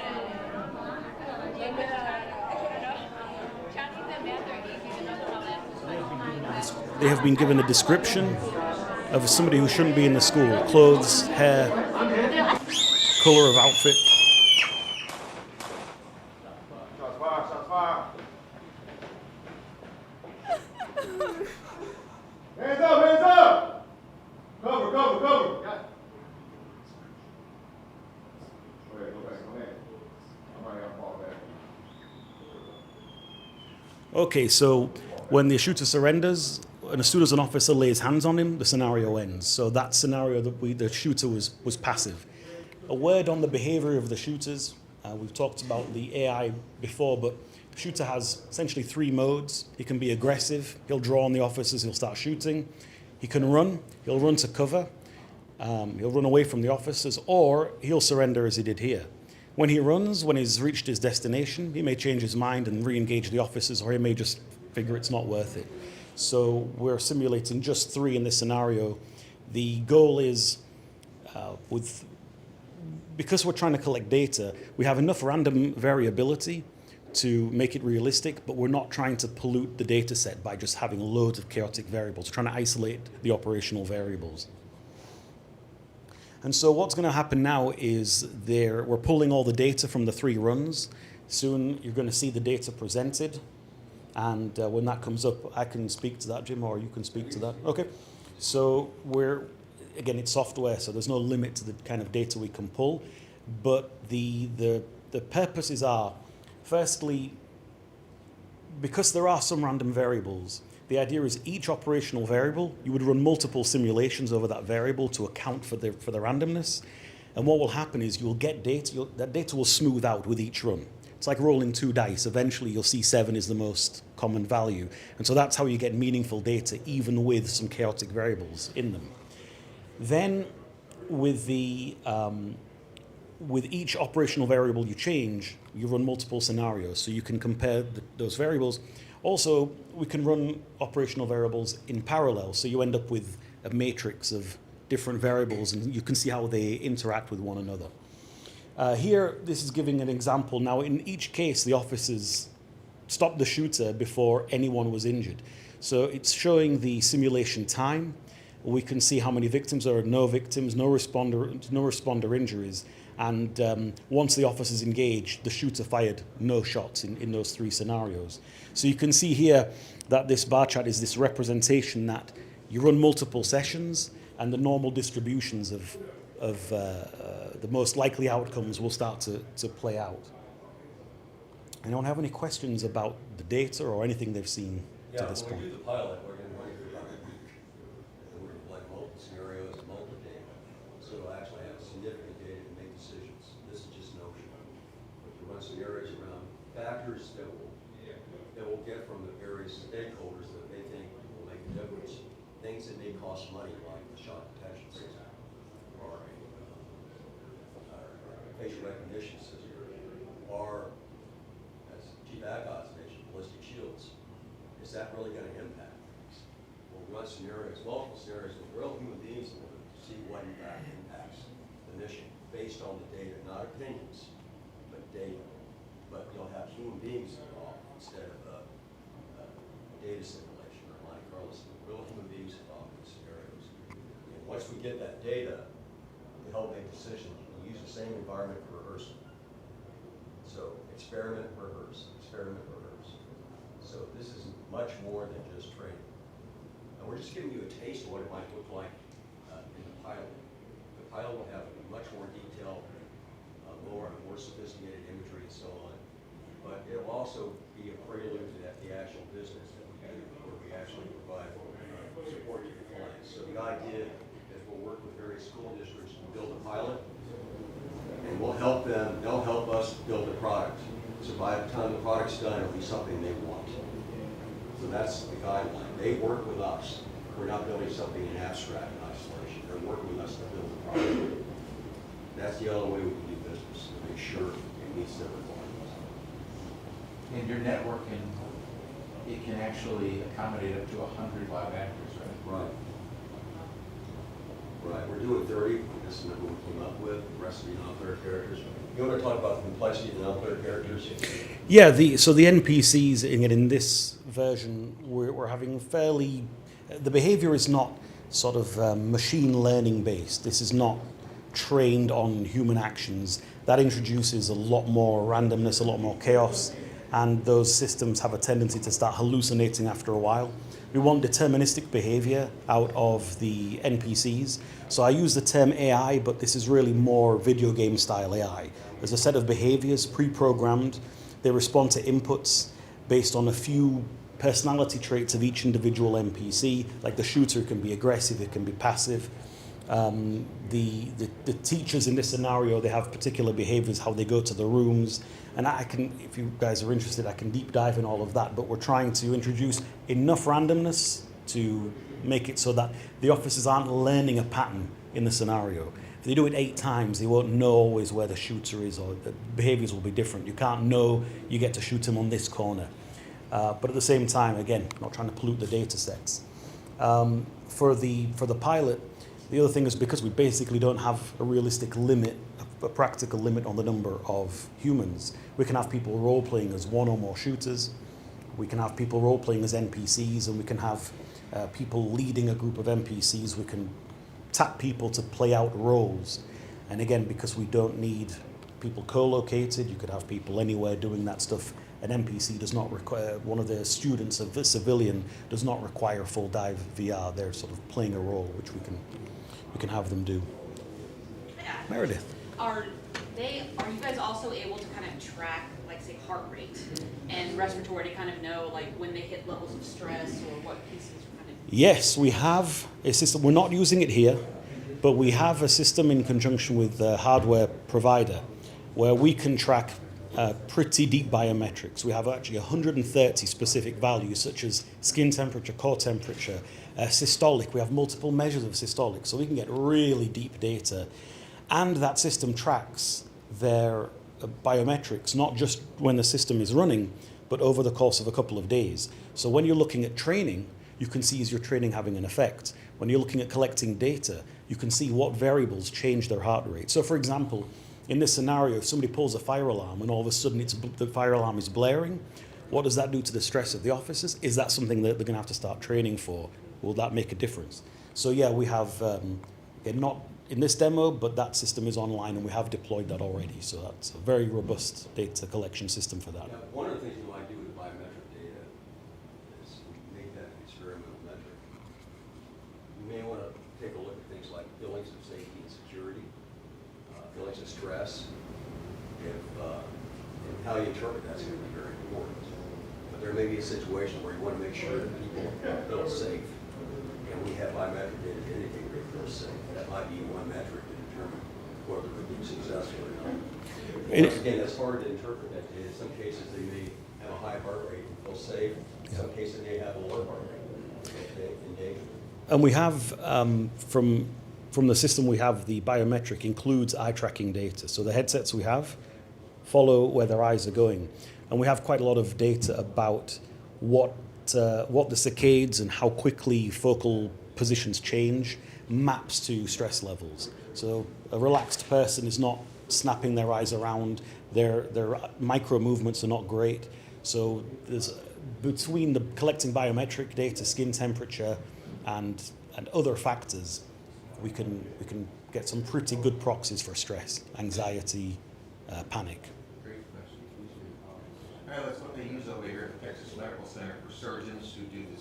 Chinese and math are easy to know. They have been given a description of somebody who shouldn't be in the school. Clothes, hair, color of outfit. Shots fired. Hands up! Cover. Go ahead. Okay, so when the shooter surrenders, and as soon as an officer lays hands on him, the scenario ends. So that scenario that the shooter was passive. A word on the behavior of the shooters. We've talked about the AI before, but the shooter has essentially 3 modes. He can be aggressive. He'll draw on the officers. He'll start shooting. He can run. He'll run to cover. He'll run away from the officers, or he'll surrender as he did here. When he runs, when he's reached his destination, he may change his mind and re-engage the officers, or he may just figure it's not worth it. So we're simulating just 3 in this scenario. The goal is, because we're trying to collect data, we have enough random variability to make it realistic, but we're not trying to pollute the data set by just having loads of chaotic variables. We're trying to isolate the operational variables. And so what's going to happen now is we're pulling all the data from the 3 runs. Soon you're going to see the data presented. And when that comes up, I can speak to that, Jim, or you can speak to that. Okay. So again, it's software, so there's no limit to the kind of data we can pull. But the purposes are, firstly, because there are some random variables, the idea is each operational variable, you would run multiple simulations over that variable to account for the randomness. And what will happen is you'll get data, that data will smooth out with each run. It's like rolling 2 dice. Eventually you'll see 7 is the most common value. And so that's how you get meaningful data, even with some chaotic variables in them. Then with each operational variable you change, you run multiple scenarios. So you can compare those variables. Also, we can run operational variables in parallel. So you end up with a matrix of different variables, and you can see how they interact with one another. Here, this is giving an example. Now, in each case, the officers stopped the shooter before anyone was injured. So it's showing the simulation time. We can see how many victims there are, no victims, no responder injuries. And once the officer's engaged, the shooter fired no shots in those 3 scenarios. So you can see here that this bar chart is this representation that you run multiple sessions and the normal distributions of the most likely outcomes will start to play out. Anyone have any questions about the data or anything they've seen to this point? When we do the pilot, we're going to run it for about a week. And we're going to collect multiple scenarios and multiple data. So we'll actually have significant data to make decisions. This is just notion. But to run scenarios around factors that we'll get from the various stakeholders that they think will make a difference. Things that may cost money, like the shot detection system or facial recognition system, or as Chief Agos mentioned, ballistic shields. Is that really going to impact things? We'll run scenarios, multiple scenarios with real human beings in order to see what in fact impacts the mission based on the data, not opinions, but data. But you'll have human beings involved instead of data simulation or Monte Carlo, real human beings involved in the scenarios. And once we get that data to help make decisions, we use the same environment for rehearsal. So experiment, rehearse, experiment, rehearse. So this is much more than just training. And we're just giving you a taste of what it might look like in the pilot. The pilot will have much more detailed, more sophisticated imagery and so on. But it will also be a prelude to the actual business that we do, where we actually provide support to the clients. So the idea is we'll work with various school districts to build a pilot, and we'll help them, they'll help us build a product. So by the time the product's done, it'll be something they want. So that's the guideline. They work with us. We're not building something in abstract in isolation. They're working with us to build a product. That's the other way we can do business, to make sure it meets their requirements. In your networking, it can actually accommodate up to 100 live actors, right? Right. Right, we're doing 30, this is what we came up with, the rest of the non-player characters. You want to talk about the complexity of the non-player characters? Yeah, so the NPCs in this version, we're having the behavior is not sort of machine learning based. This is not trained on human actions. That introduces a lot more randomness, a lot more chaos, and those systems have a tendency to start hallucinating after a while. We want deterministic behavior out of the NPCs. So I use the term AI, but this is really more video game style AI. There's a set of behaviors pre-programmed. They respond to inputs based on a few personality traits of each individual NPC. Like the shooter can be aggressive, it can be passive. The teachers in this scenario, they have particular behaviors, how they go to the rooms. And I can, if you guys are interested, I can deep dive in all of that. But we're trying to introduce enough randomness to make it so that the officers aren't learning a pattern in the scenario. If they do it 8 times, they won't know always where the shooter is, or the behaviors will be different. You can't know you get to shoot him on this corner. But at the same time, again, not trying to pollute the data sets. For the pilot, the other thing is because we basically don't have a realistic limit, a practical limit on the number of humans, we can have people role-playing as one or more shooters, we can have people role-playing as NPCs, and we can have people leading a group of NPCs. We can tap people to play out roles. And again, because we don't need people co-located, you could have people anywhere doing that stuff. An NPC does not require, one of the students of the civilian does not require full dive VR. They're sort of playing a role, which we can have them do. Meredith. Are you guys also able to kind of track, like, say, heart rate and respiratory to kind of know, like, when they hit levels of stress or what pieces are kind of... Yes, we have a system. We're not using it here, but we have a system in conjunction with the hardware provider where we can track pretty deep biometrics. We have actually 130 specific values, such as skin temperature, core temperature, systolic. We have multiple measures of systolic, so we can get really deep data. And that system tracks their biometrics, not just when the system is running, but over the course of a couple of days. So when you're looking at training, you can see is your training having an effect. When you're looking at collecting data, you can see what variables change their heart rate. So for example, in this scenario, if somebody pulls a fire alarm and all of a sudden the fire alarm is blaring, what does that do to the stress of the officers? Is that something that they're going to have to start training for? Will that make a difference? So yeah, we have, again, not in this demo, but that system is online and we have deployed that already. So that's a very robust data collection system for that. Now, one of the things you might do with biometric data is make that an experimental metric. You may want to take a look at things like feelings of safety and security, feelings of stress, and how you interpret that's going to be very important. But there may be a situation where you want to make sure that people feel safe, and we have biometric data to indicate they feel safe. That might be one metric to determine whether they're being successful or not. Once again, that's hard to interpret that data. In some cases, they may have a high heart rate and feel safe. In some cases, they have a low heart rate and danger. And we have, from the system we have, the biometric includes eye tracking data. So the headsets we have follow where their eyes are going. And we have quite a lot of data about what the saccades and how quickly focal positions change maps to stress levels. So a relaxed person is not snapping their eyes around, their micro movements are not great. So there's, between the collecting biometric data, skin temperature, and other factors, we can get some pretty good proxies for stress, anxiety, panic. That's what they use over here at the Texas Medical Center for surgeons who do these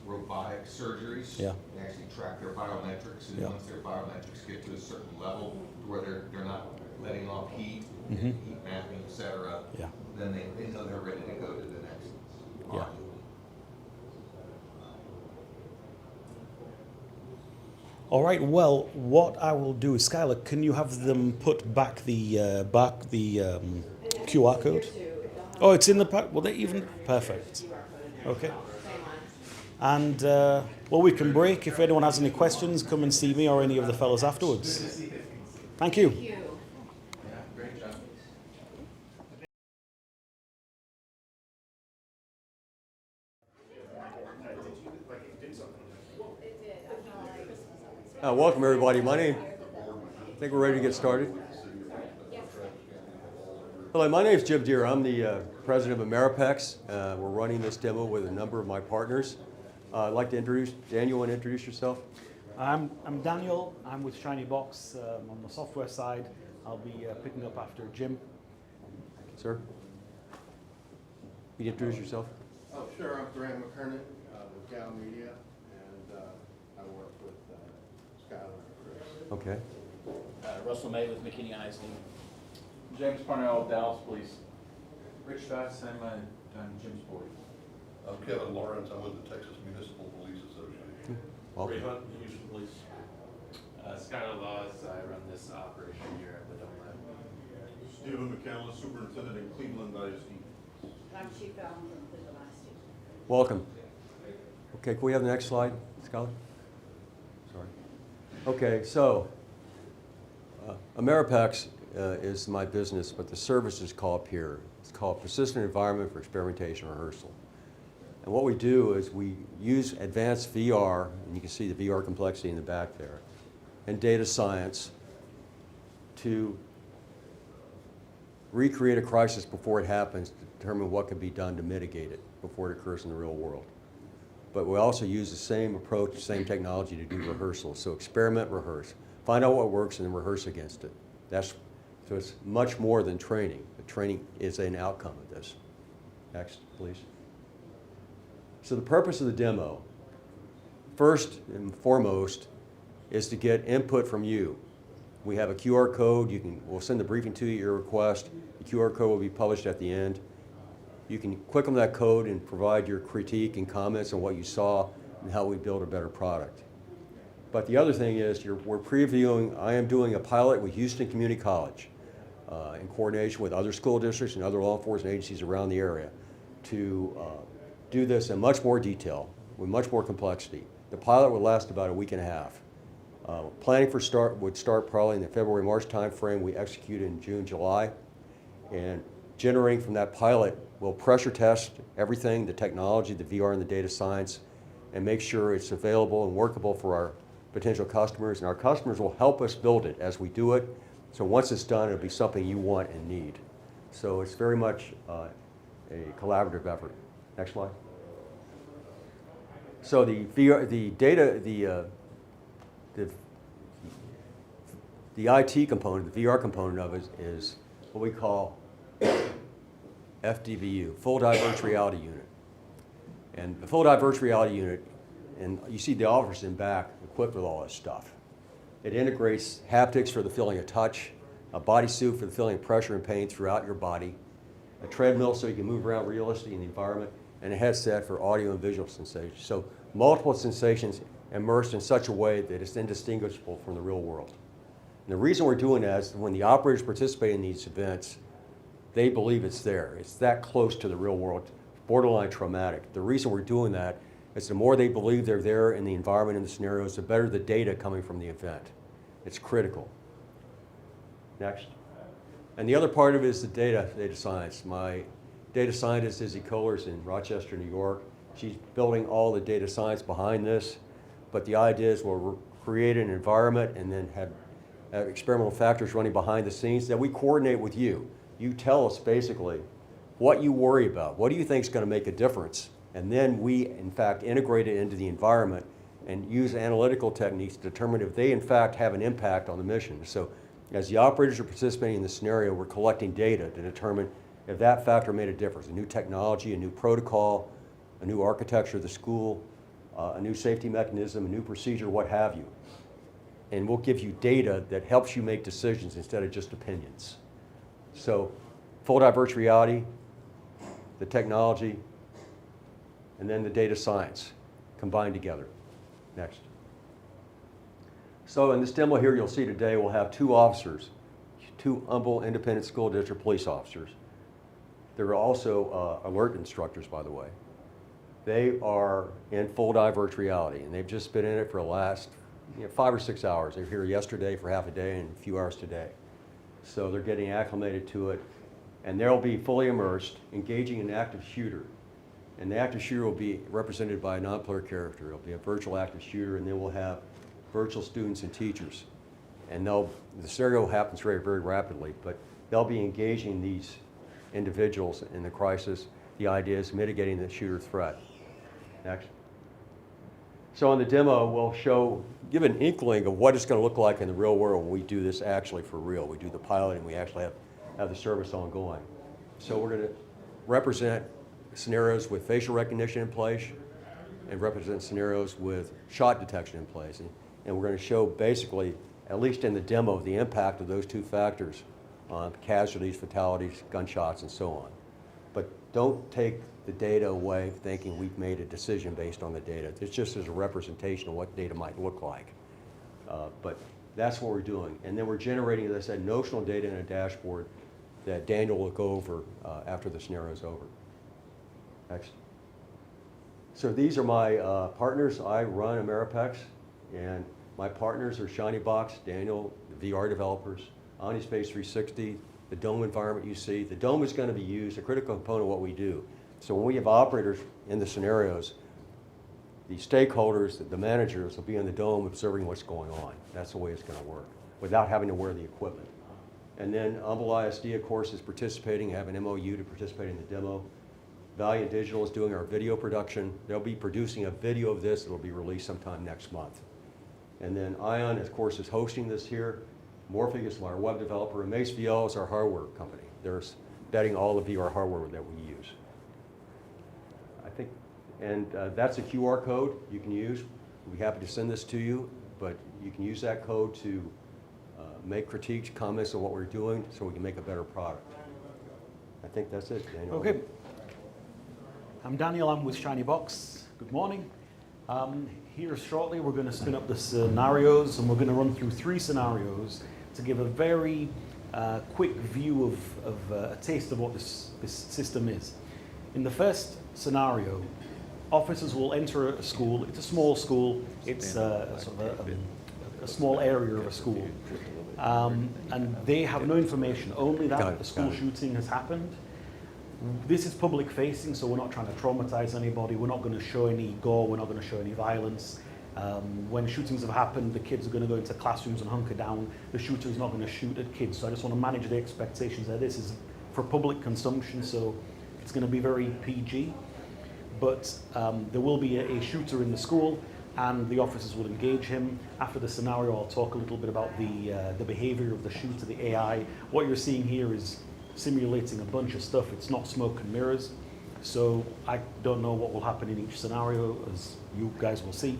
robotic surgeries. Yeah. They actually track their biometrics, and Yeah. once their biometrics get to a certain level where they're not letting off heat, Mhm. heat mapping, et cetera, Yeah. then they know they're ready to go to the next Yeah. module. All right. Well, what I will do is, Skylar, can you have them put back the QR code? Oh, it's in the pack. Well, they even perfect. Okay. And well, we can break. If anyone has any questions, come and see me or any of the fellows afterwards. Thank you. Yeah, great job. Welcome, everybody. I think we're ready to get started. Hello, my name is Jim Deere. I'm the president of IMEROPEX. We're running this demo with a number of my partners. I'd like to introduce, Daniel, you want to introduce yourself? I'm Daniel. I'm with Shiny Box on the software side. I'll be picking up after Jim. Sir? Can you introduce yourself? Oh, sure, I'm Graham McKernan with Gow Media, and I work with Skylar and Chris. Okay. Russell May with McKinney Ising. James Parnell, Dallas Police. Rich Stotts, I'm Jim's board. I'm Kevin Lawrence, I'm with the Texas Municipal Police Association. Welcome. Ray Hunt, Houston Police. Skylar Laws, I run this operation here at the Dome Lab. Stephen McCallum, Superintendent in Cleveland ISD. I'm Chief Allen from Cleveland ISD. Welcome. Okay, can we have the next slide, Skylar? Sorry. Okay, so IMEROPEX is my business, but the service is called PEER. It's called Persistent Environment for Experimentation and Rehearsal. And what we do is we use advanced VR, and you can see the VR complexity in the back there, and data science to recreate a crisis before it happens to determine what can be done to mitigate it before it occurs in the real world. But we also use the same approach, the same technology to do rehearsals. So experiment, rehearse. Find out what works and then rehearse against it. So it's much more than training. The training is an outcome of this. Next, please. So the purpose of the demo, first and foremost, is to get input from you. We have a QR code. We'll send the briefing to you, your request. The QR code will be published at the end. You can click on that code and provide your critique and comments on what you saw and how we build a better product. But the other thing is we're previewing, I am doing a pilot with Houston Community College in coordination with other school districts and other law enforcement agencies around the area to do this in much more detail, with much more complexity. The pilot would last about a week and a half. Planning would start probably in the February-March timeframe. We execute in June, July. And generating from that pilot, we'll pressure test everything, the technology, the VR and the data science, and make sure it's available and workable for our potential customers. And our customers will help us build it as we do it. So once it's done, it'll be something you want and need. So it's very much a collaborative effort. Next slide. So the VR, the data, the IT component, the VR component of it is what we call FDVU, Full Diverse Reality Unit. And the Full Diverse Reality Unit, and you see the officers in back equipped with all this stuff. It integrates haptics for the feeling of touch, a bodysuit for the feeling of pressure and pain throughout your body, a treadmill so you can move around realistically in the environment, and a headset for audio and visual sensations. So multiple sensations immersed in such a way that it's indistinguishable from the real world. And the reason we're doing that is when the operators participate in these events, they believe it's there. It's that close to the real world, borderline traumatic. The reason we're doing that is the more they believe they're there in the environment and the scenarios, the better the data coming from the event. It's critical. Next. And the other part of it is the data science. My data scientist, Izzy Kohler's in Rochester, New York. She's building all the data science behind this. But the idea is we'll create an environment and then have experimental factors running behind the scenes that we coordinate with you. You tell us basically what you worry about. What do you think is going to make a difference? And then we, in fact, integrate it into the environment and use analytical techniques to determine if they, in fact, have an impact on the mission. So as the operators are participating in the scenario, we're collecting data to determine if that factor made a difference. A new technology, a new protocol, a new architecture of the school, a new safety mechanism, a new procedure, what have you. And we'll give you data that helps you make decisions instead of just opinions. So full diverse reality, the technology, and then the data science combined together. Next. So in this demo here you'll see today we'll have two officers, two Humble Independent School District police officers. They're also alert instructors, by the way. They are in full diverse reality, and they've just been in it for the last 5 or 6 hours. They were here yesterday for half a day and a few hours today. So they're getting acclimated to it, and they'll be fully immersed, engaging an active shooter. And the active shooter will be represented by a non-player character. It'll be a virtual active shooter, and then we'll have virtual students and teachers. And the scenario happens very, very rapidly, but they'll be engaging these individuals in the crisis. The idea is mitigating the shooter threat. Next. So in the demo, we'll give an inkling of what it's going to look like in the real world when we do this actually for real. We do the pilot and we actually have the service ongoing. So we're going to represent scenarios with facial recognition in place and represent scenarios with shot detection in place. And we're going to show basically, at least in the demo, the impact of those two factors on casualties, fatalities, gunshots, and so on. But don't take the data away thinking we've made a decision based on the data. It's just as a representation of what data might look like. But that's what we're doing. And then we're generating, as I said, notional data in a dashboard that Daniel will go over after the scenario is over. Next. So these are my partners. I run IMEROPEX, and my partners are ShinyBox, Daniel, the VR developers, OmniSpace 360, the Dome environment you see. The Dome is going to be used, a critical component of what we do. So when we have operators in the scenarios, the stakeholders, the managers will be in the Dome observing what's going on. That's the way it's going to work, without having to wear the equipment. And then Humble ISD, of course, is participating, have an MOU to participate in the demo. Valiant Digital is doing our video production. They'll be producing a video of this that will be released sometime next month. And then Ion, of course, is hosting this here. Morphic is our web developer, and Mace VL is our hardware company. They're betting all the VR hardware that we use. I think, and that's a QR code you can use. We'll be happy to send this to you, but you can use that code to make critiques, comments on what we're doing so we can make a better product. I think that's it, Daniel. Okay. I'm Daniel, I'm with ShinyBox. Good morning. Here shortly we're going to spin up the scenarios, and we're going to run through 3 scenarios to give a very quick view of a taste of what this system is. In the first scenario, officers will enter a school. It's a small school. It's sort of a small area of a school. And they have no information, only that the school shooting has happened. This is public facing, so we're not trying to traumatize anybody. We're not going to show any gore. We're not going to show any violence. When shootings have happened, the kids are going to go into classrooms and hunker down. The shooter is not going to shoot at kids. So I just want to manage the expectations that this is for public consumption, so it's going to be very PG. but there will be a shooter in the school, and the officers will engage him. After the scenario, I'll talk a little bit about the behavior of the shooter, the AI. What you're seeing here is simulating a bunch of stuff. It's not smoke and mirrors, so I don't know what will happen in each scenario, as you guys will see.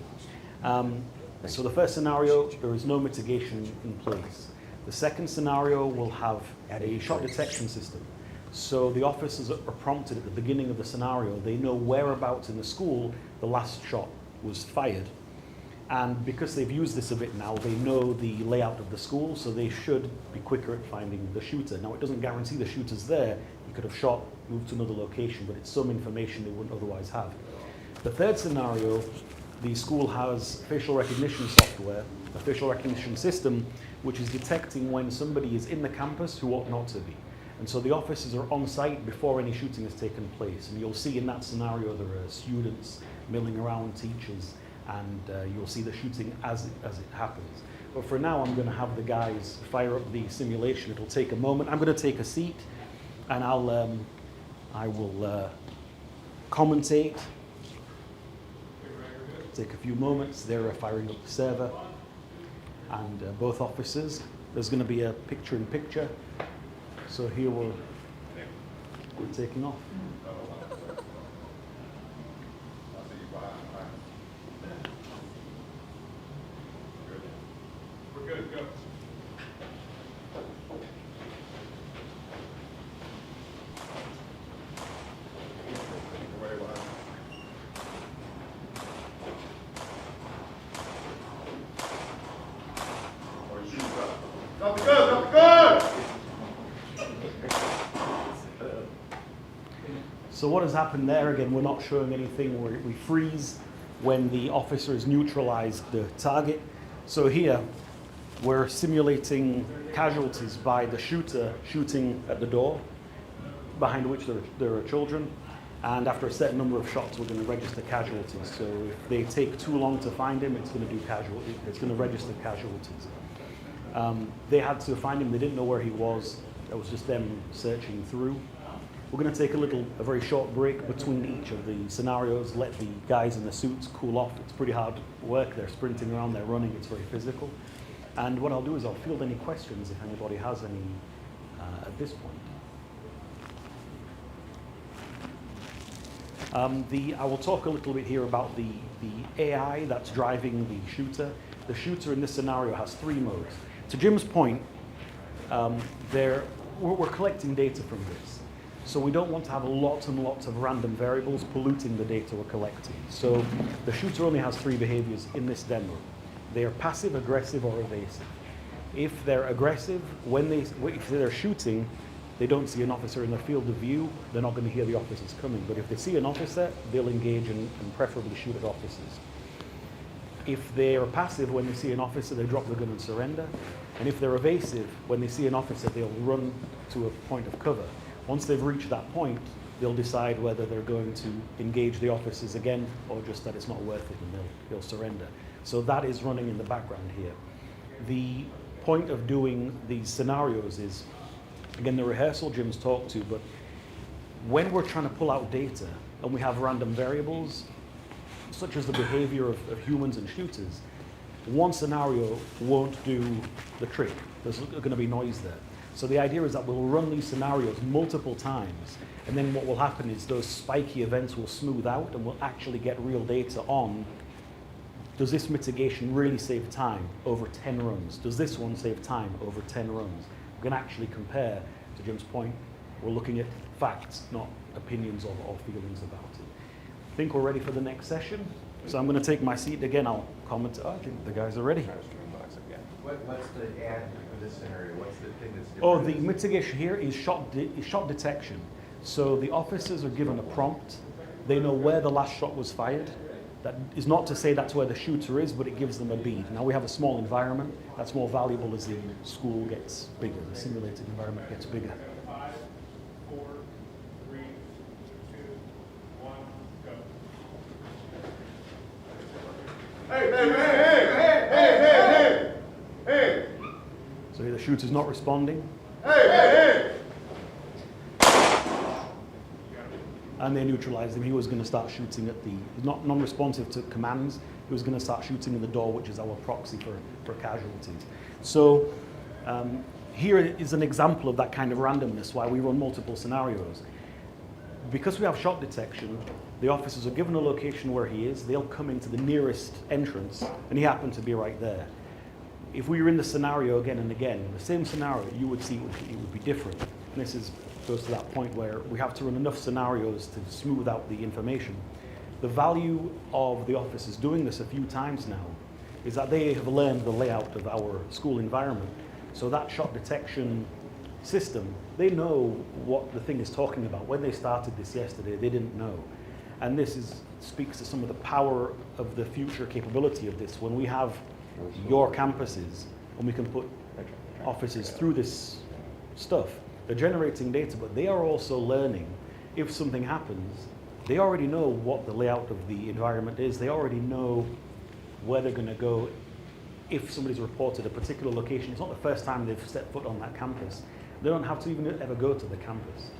So the first scenario, there is no mitigation in place. The second scenario will have a shot detection system. So the officers are prompted at the beginning of the scenario. They know whereabouts in the school the last shot was fired. And because they've used this a bit now, they know the layout of the school, so they should be quicker at finding the shooter. Now, it doesn't guarantee the shooter's there. He could have shot, moved to another location, but it's some information they wouldn't otherwise have. The third scenario, the school has facial recognition software, a facial recognition system, which is detecting when somebody is in the campus who ought not to be. And so the officers are on site before any shooting has taken place. And you'll see in that scenario there are students milling around, teachers, and you'll see the shooting as it happens. But for now, I'm going to have the guys fire up the simulation. It'll take a moment. I'm going to take a seat, and I will commentate. Take a few moments. They're firing up the server, and both officers. There's going to be a picture-in-picture. So here we're taking off. We're good, go. So what has happened there, again, we're not showing anything where we freeze when the officer has neutralized the target. So here, we're simulating casualties by the shooter shooting at the door, behind which there are children. And after a certain number of shots, we're going to register casualties. So if they take too long to find him, it's going to do it's going to register casualties. They had to find him. They didn't know where he was. It was just them searching through. We're going to take a very short break between each of the scenarios, let the guys in the suits cool off. It's pretty hard work. They're sprinting around, they're running, it's very physical. And what I'll do is I'll field any questions if anybody has any at this point. I will talk a little bit here about the AI that's driving the shooter. The shooter in this scenario has 3 modes. To Jim's point, we're collecting data from this. So we don't want to have lots and lots of random variables polluting the data we're collecting. So the shooter only has 3 behaviors in this demo. They are passive, aggressive, or evasive. If they're aggressive, if they're shooting, they don't see an officer in their field of view, they're not going to hear the officers coming. But if they see an officer, they'll engage and preferably shoot at officers. If they're passive, when they see an officer, they drop the gun and surrender. And if they're evasive, when they see an officer, they'll run to a point of cover. Once they've reached that point, they'll decide whether they're going to engage the officers again or just that it's not worth it and they'll surrender. So that is running in the background here. The point of doing these scenarios is, again, the rehearsal Jim's talked to, but when we're trying to pull out data and we have random variables, such as the behavior of humans and shooters, one scenario won't do the trick. There's going to be noise there. So the idea is that we'll run these scenarios multiple times, and then what will happen is those spiky events will smooth out and we'll actually get real data on, does this mitigation really save time over 10 runs? Does this one save time over 10 runs? We can actually compare, to Jim's point, we're looking at facts, not opinions or feelings about it. I think we're ready for the next session. So I'm going to take my seat again. I'll comment. I think the guys are ready. What's the ad for this scenario? What's the thing that's different? Oh, the mitigation here is shot detection. So the officers are given a prompt. They know where the last shot was fired. That is not to say that's where the shooter is, but it gives them a bead. Now we have a small environment. That's more valuable as the school gets bigger, the simulated environment gets bigger. 5, 4, 3, 2, 1, go. Hey! So here the shooter's not responding. Hey! and they neutralized him. He was going to start shooting at the, non-responsive to commands, he was going to start shooting in the door, which is our proxy for casualties. So here is an example of that kind of randomness, why we run multiple scenarios. Because we have shot detection, the officers are given a location where he is, they'll come into the nearest entrance, and he happened to be right there. If we were in the scenario again and again, the same scenario, you would see it would be different. And this goes to that point where we have to run enough scenarios to smooth out the information. The value of the officers doing this a few times now is that they have learned the layout of our school environment. So that shot detection system, they know what the thing is talking about. When they started this yesterday, they didn't know. And this speaks to some of the power of the future capability of this. When we have your campuses and we can put officers through this stuff, they're generating data, but they are also learning. If something happens, they already know what the layout of the environment is. They already know where they're going to go. If somebody's reported a particular location, it's not the first time they've stepped foot on that campus. They don't have to even ever go to the campus.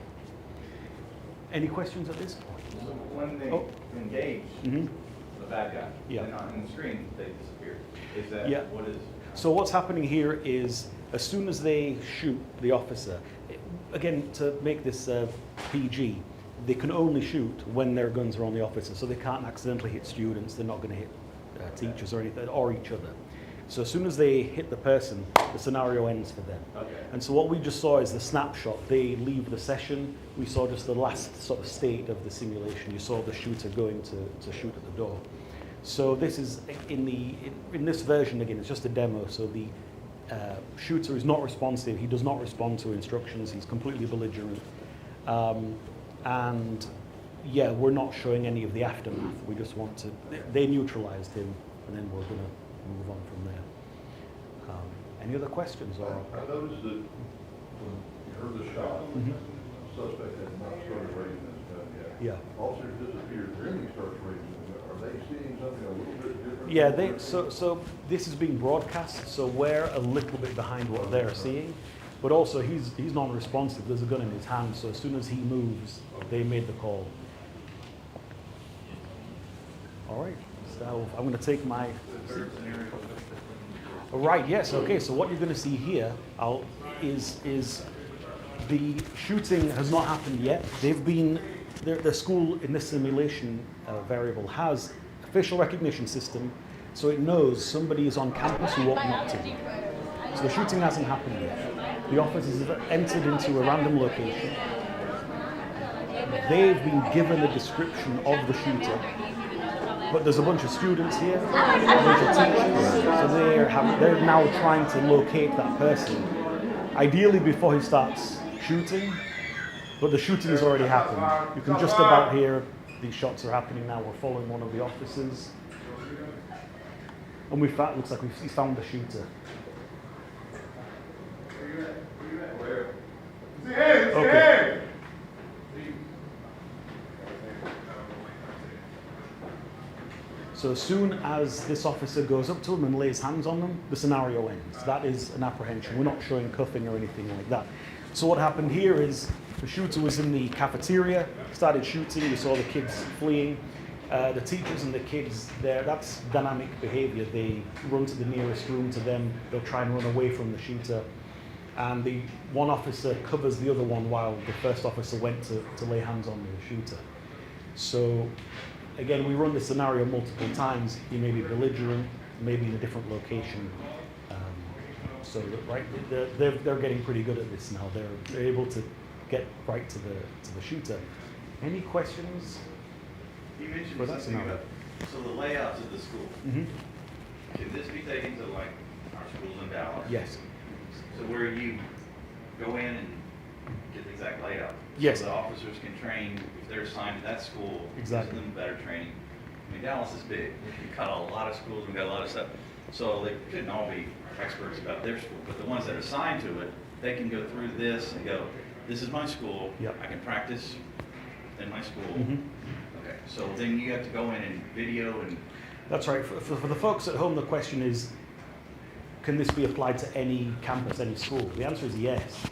Any questions at this point? So when they engage the bad guy, then on the screen they disappear. Is that what is? So what's happening here is, as soon as they shoot the officer, again, to make this PG, they can only shoot when their guns are on the officer, so they can't accidentally hit students, they're not going to hit teachers or anything, or each other. So as soon as they hit the person, the scenario ends for them. Okay. And so what we just saw is the snapshot. They leave the session. We saw just the last sort of state of the simulation. You saw the shooter going to shoot at the door. So this is, in this version, again, it's just a demo. So the shooter is not responsive. He does not respond to instructions. He's completely belligerent. And yeah, we're not showing any of the aftermath. We just want to, they neutralized him, and then we're going to move on from there. Any other questions? Or? I noticed that when you heard the shot, suspect had not started raising his gun yet. Yeah. Officers disappeared, then he starts raising his gun. Are they seeing something a little bit different? Yeah, so this is being broadcast, so we're a little bit behind what they're seeing. But also, he's non-responsive. There's a gun in his hand, so as soon as he moves, they made the call. All right, so I'm going to take my... Right, yes, okay, so what you're going to see here is the shooting has not happened yet. They've been, the school in this simulation variable has a facial recognition system, so it knows somebody is on campus who ought not to be. So the shooting hasn't happened yet. The officers have entered into a random location. They've been given a description of the shooter. But there's a bunch of students here, a bunch of teachers, so they're now trying to locate that person. Ideally before he starts shooting, but the shooting has already happened. You can just about hear these shots are happening now. We're following one of the officers. And looks like we found the shooter. Okay. So as soon as this officer goes up to them and lays hands on them, the scenario ends. That is an apprehension. We're not showing cuffing or anything like that. So what happened here is the shooter was in the cafeteria, started shooting, we saw the kids fleeing. The teachers and the kids there, that's dynamic behavior. They run to the nearest room to them, they'll try and run away from the shooter. And the one officer covers the other one while the first officer went to lay hands on the shooter. So again, we run this scenario multiple times. He may be belligerent, maybe in a different location. So right, they're getting pretty good at this now. They're able to get right to the shooter. Any questions? You mentioned for that something scenario? about, so the layouts of the school. Can this be taken to like our schools in Dallas? Yes. So where you go in and get the exact layout. Yes. So the officers can train, if they're assigned to that school, Exactly. gives them better training. I mean, Dallas is big. We've got a lot of schools, we've got a lot of stuff. So they couldn't all be experts about their school, but the ones that are assigned to it, they can go through this and go, this is my school, I can practice in my school. Okay, so then you have to go in and video and... That's right. For the folks at home, the question is, can this be applied to any campus, any school? The answer is yes.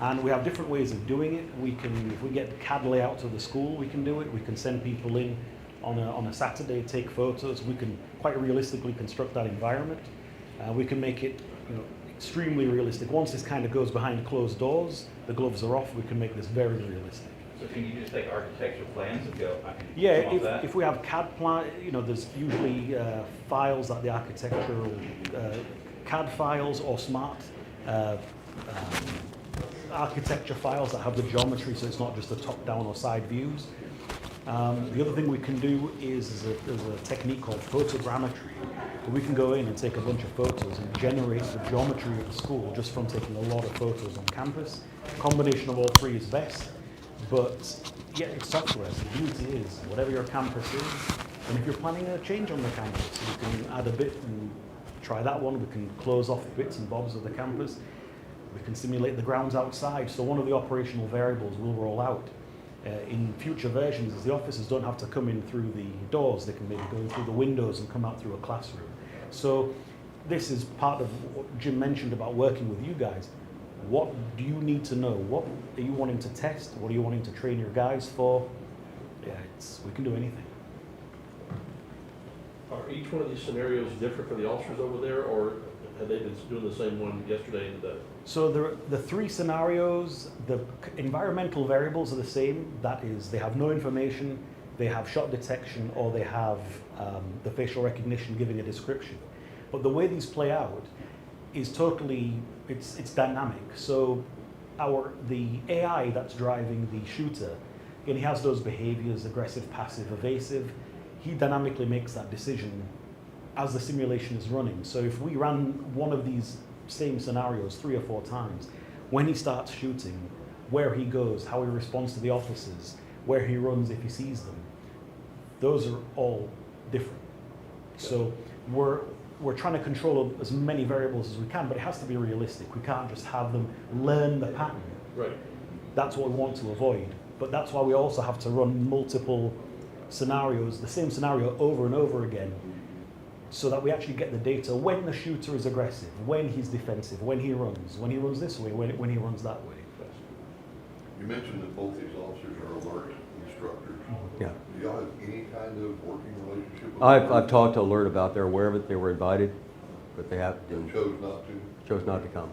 And we have different ways of doing it. We can, if we get CAD layouts of the school, we can do it. We can send people in on a Saturday, take photos. We can quite realistically construct that environment. We can make it, extremely realistic. Once this kind of goes behind closed doors, the gloves are off, we can make this very realistic. So can you just take architectural plans and go, I can Yeah, come off that? if we have CAD plan, there's usually files that the architectural CAD files or smart architecture files that have the geometry, so it's not just the top-down or side views. The other thing we can do is there's a technique called photogrammetry. We can go in and take a bunch of photos and generate the geometry of the school just from taking a lot of photos on campus. A combination of all three is best, but yeah, it's software. So the beauty is, whatever your campus is, and if you're planning a change on the campus, you can add a bit and try that one. We can close off bits and bobs of the campus. We can simulate the grounds outside. So one of the operational variables will roll out in future versions is the officers don't have to come in through the doors. They can maybe go in through the windows and come out through a classroom. So this is part of what Jim mentioned about working with you guys. What do you need to know? What are you wanting to test? What are you wanting to train your guys for? Yeah, we can do anything. Are each one of these scenarios different for the officers over there, or have they been doing the same one yesterday and today? So the three scenarios, the environmental variables are the same. That is, they have no information, they have shot detection, or they have the facial recognition giving a description. But the way these play out is totally, it's dynamic. So the AI that's driving the shooter, and he has those behaviors, aggressive, passive, evasive. He dynamically makes that decision as the simulation is running. So if we ran one of these same scenarios 3 or 4 times, when he starts shooting, where he goes, how he responds to the officers, where he runs if he sees them, those are all different. So we're trying to control as many variables as we can, but it has to be realistic. We can't just have them learn the pattern. Right. That's what we want to avoid. But that's why we also have to run multiple scenarios, the same scenario over and over again, so that we actually get the data when the shooter is aggressive, when he's defensive, when he runs this way, when he runs that way. You mentioned that both these officers are alert instructors. Yeah. Do y'all have any kind of working relationship with I've talked to Alert about they're aware of it. They were invited, but they chose not to? Chose not to come.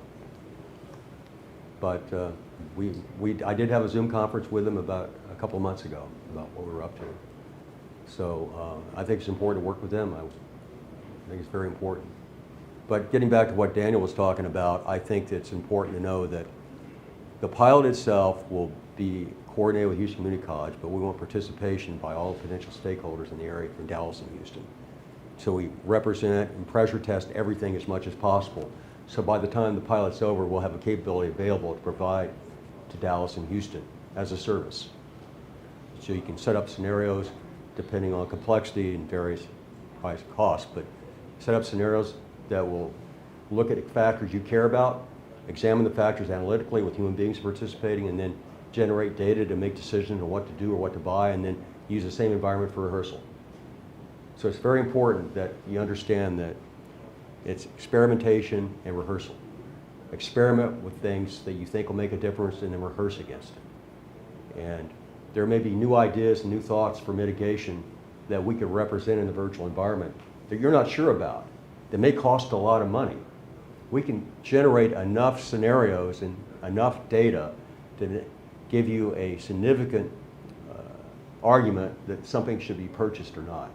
But I did have a Zoom conference with them about a couple of months ago about what we were up to. So I think it's important to work with them. I think it's very important. But getting back to what Daniel was talking about, I think it's important to know that the pilot itself will be coordinated with Houston Community College, but we want participation by all potential stakeholders in the area from Dallas and Houston. So we represent and pressure test everything as much as possible. So by the time the pilot's over, we'll have a capability available to provide to Dallas and Houston as a service. So you can set up scenarios depending on complexity and various price costs, but set up scenarios that will look at factors you care about, examine the factors analytically with human beings participating, and then generate data to make decisions on what to do or what to buy, and then use the same environment for rehearsal. So it's very important that you understand that it's experimentation and rehearsal. Experiment with things that you think will make a difference and then rehearse against it. And there may be new ideas and new thoughts for mitigation that we could represent in the virtual environment that you're not sure about, that may cost a lot of money. We can generate enough scenarios and enough data to give you a significant argument that something should be purchased or not.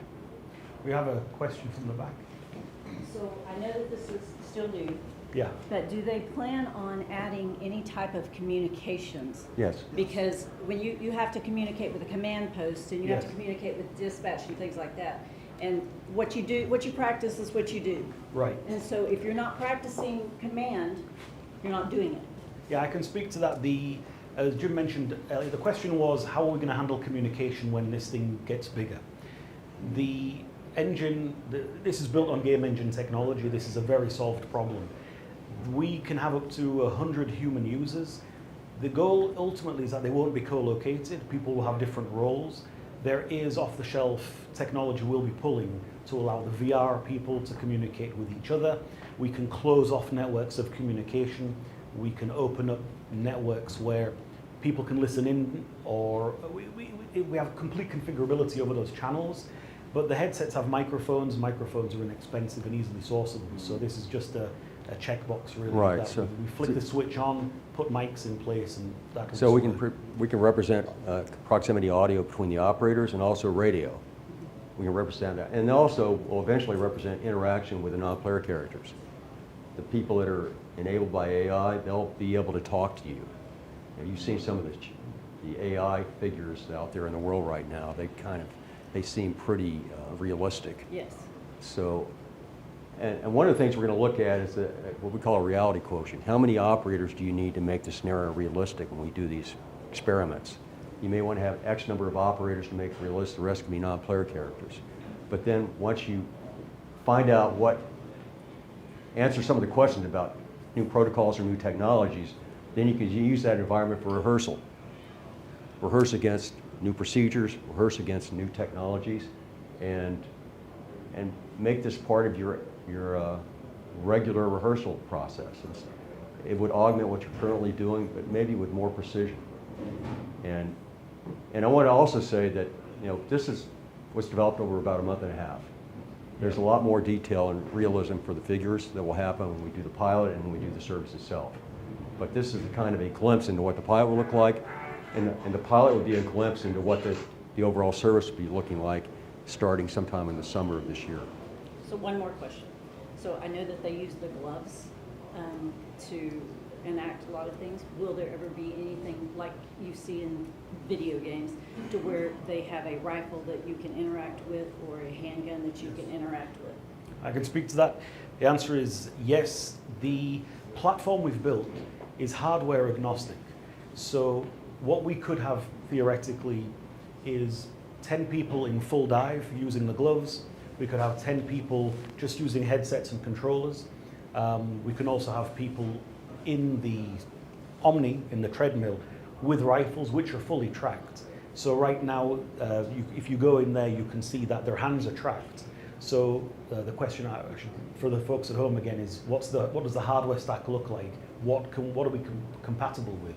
We have a question from the back. So I know that this is still new. Yeah. But do they plan on adding any type of communications? Yes. Because when you have to communicate with a command post and you have Yes. to communicate with dispatch and things like that. And what you practice is what you do. Right. And so if you're not practicing command, you're not doing it. Yeah, I can speak to that. As Jim mentioned earlier, the question was, how are we going to handle communication when this thing gets bigger? The engine, this is built on game engine technology. This is a very solved problem. We can have up to 100 human users. The goal ultimately is that they won't be co-located. People will have different roles. there is off-the-shelf technology we'll be pulling to allow the VR people to communicate with each other. We can close off networks of communication. We can open up networks where people can listen in, or we have complete configurability over those channels. But the headsets have microphones. Microphones are inexpensive and easily sourceable. So this is just a checkbox, really. Right. That So we flick the switch on, put mics in place, and that can So we can represent proximity audio between the operators and also radio. We can represent that. And also will eventually represent interaction with the non-player characters. The people that are enabled by AI, they'll be able to talk to you. And you've seen some of the AI figures out there in the world right now. They seem pretty realistic. Yes. So, and one of the things we're going to look at is what we call a reality quotient. How many operators do you need to make the scenario realistic when we do these experiments? You may want to have X number of operators to make it realistic. The rest can be non-player characters. But then once you find out answer some of the questions about new protocols or new technologies, then you can use that environment for rehearsal. Rehearse against new procedures, rehearse against new technologies, and make this part of your regular rehearsal process. It would augment what you're currently doing, but maybe with more precision. And I want to also say that this was developed over about a month and a half. There's a lot more detail and realism for the figures that will happen when we do the pilot and when we do the service itself. But this is kind of a glimpse into what the pilot will look like, and the pilot would be a glimpse into what the overall service would be looking like starting sometime in the summer of this year. So one more question. So I know that they use the gloves to enact a lot of things. Will there ever be anything like you see in video games to where they have a rifle that you can interact with or a handgun that you can interact with? I can speak to that. The answer is yes. The platform we've built is hardware agnostic. So what we could have theoretically is 10 people in full dive using the gloves. We could have 10 people just using headsets and controllers. We can also have people in the Omni, in the treadmill, with rifles which are fully tracked. So right now, if you go in there, you can see that their hands are tracked. So the question for the folks at home again is, what does the hardware stack look like? What are we compatible with?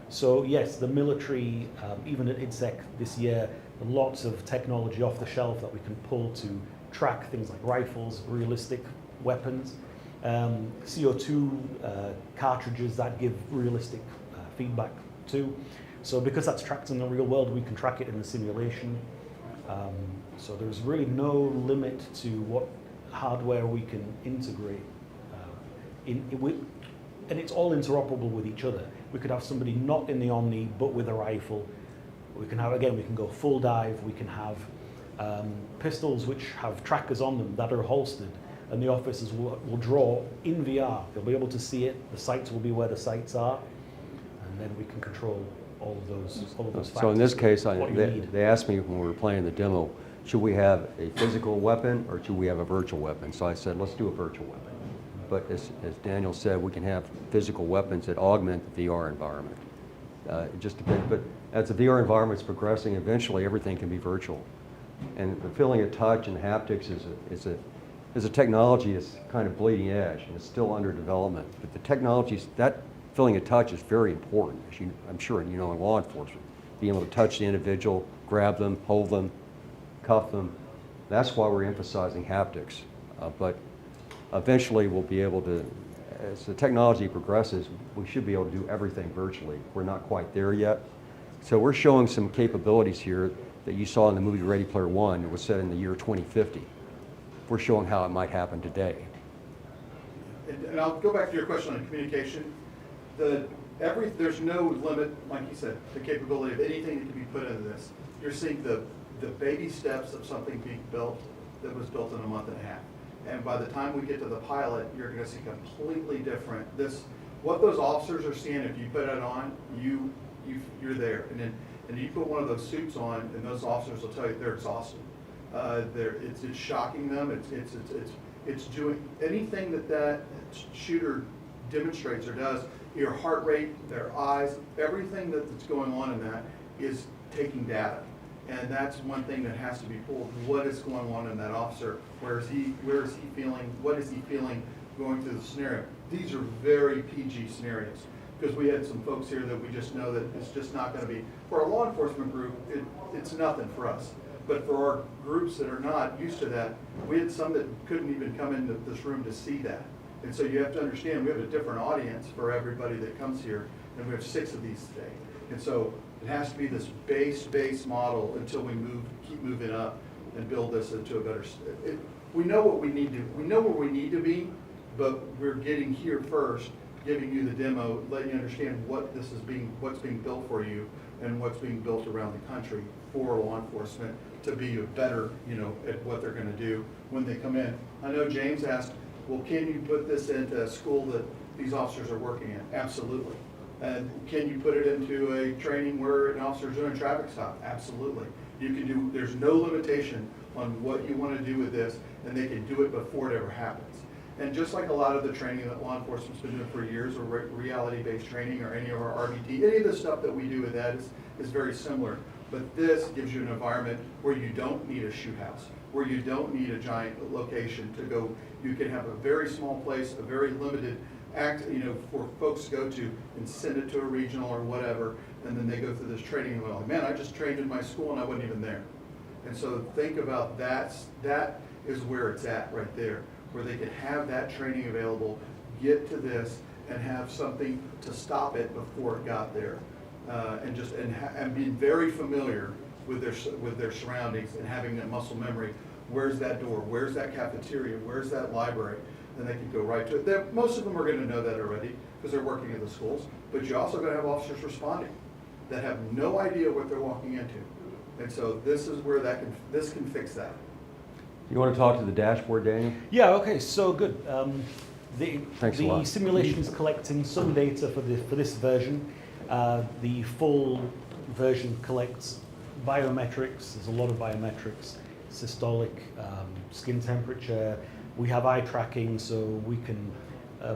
So yes, the military, even at IDSEC this year, lots of technology off the shelf that we can pull to track things like rifles, realistic weapons, CO2 cartridges that give realistic feedback too. So because that's tracked in the real world, we can track it in the simulation. So there's really no limit to what hardware we can integrate. And it's all interoperable with each other. We could have somebody not in the Omni, but with a rifle. We can go full dive. We can have pistols which have trackers on them that are holstered, and the officers will draw in VR. They'll be able to see it. The sights will be where the sights are, and then we can control all of those factors. So in this case, what you need. they asked me when we were playing the demo, should we have a physical weapon or should we have a virtual weapon? So I said, let's do a virtual weapon. But as Daniel said, we can have physical weapons that augment the VR environment. It just depends. But as the VR environment is progressing, eventually everything can be virtual. And the feeling of touch and haptics is a technology that's kind of bleeding edge and it's still under development. But the technologies, that feeling of touch is very important, as I'm sure you know in law enforcement. Being able to touch the individual, grab them, hold them, cuff them. That's why we're emphasizing haptics. But eventually we'll be able to, as the technology progresses, we should be able to do everything virtually. We're not quite there yet. So we're showing some capabilities here that you saw in the movie Ready Player One. It was set in the year 2050. We're showing how it might happen today. And I'll go back to your question on communication. There's no limit, like you said, the capability of anything that can be put into this. You're seeing the baby steps of something being built that was built in a month and a half. And by the time we get to the pilot, you're going to see completely different. What those officers are seeing, if you put it on, you're there. And you put one of those suits on, and those officers will tell you they're exhausted. It's shocking them. It's doing anything that shooter demonstrates or does. Your heart rate, their eyes, everything that's going on in that is taking data. And that's one thing that has to be pulled. What is going on in that officer? Where is he feeling? What is he feeling going through the scenario? These are very PG scenarios, because we had some folks here that we just know that it's just not going to be, for a law enforcement group, it's nothing for us. But for our groups that are not used to that, we had some that couldn't even come into this room to see that. And so you have to understand, we have a different audience for everybody that comes here, and we have 6 of these today. And so it has to be this base model until we keep moving up and build this into a better. We know what we need to. We know where we need to be, but we're getting here first, giving you the demo, letting you understand what's being built for you, and what's being built around the country for law enforcement to be better, at what they're going to do when they come in. I know James asked, well, can you put this into a school that these officers are working in? Absolutely. And can you put it into a training where an officer's doing a traffic stop? Absolutely. You can do, there's no limitation on what you want to do with this, and they can do it before it ever happens. And just like a lot of the training that law enforcement's been doing for years, or reality-based training, or any of our RBT, any of the stuff that we do with that is very similar. But this gives you an environment where you don't need a shoot house, where you don't need a giant location to go. You can have a very small place, a very limited for folks to go to and send it to a regional or whatever, and then they go through this training and they're like, man, I just trained in my school and I wasn't even there. And so think about that is where it's at right there, where they can have that training available, get to this, and have something to stop it before it got there, and being very familiar with their surroundings and having that muscle memory. Where's that door? Where's that cafeteria? Where's that library? Then they can go right to it. Most of them are going to know that already because they're working in the schools, but you're also going to have officers responding that have no idea what they're walking into. And so this is where this can fix that. You want to talk to the dashboard, Daniel? Yeah, okay, so good. Thanks a lot. The simulation is collecting some data for this version. The full version collects biometrics. There's a lot of biometrics, systolic, skin temperature. We have eye tracking, so we can,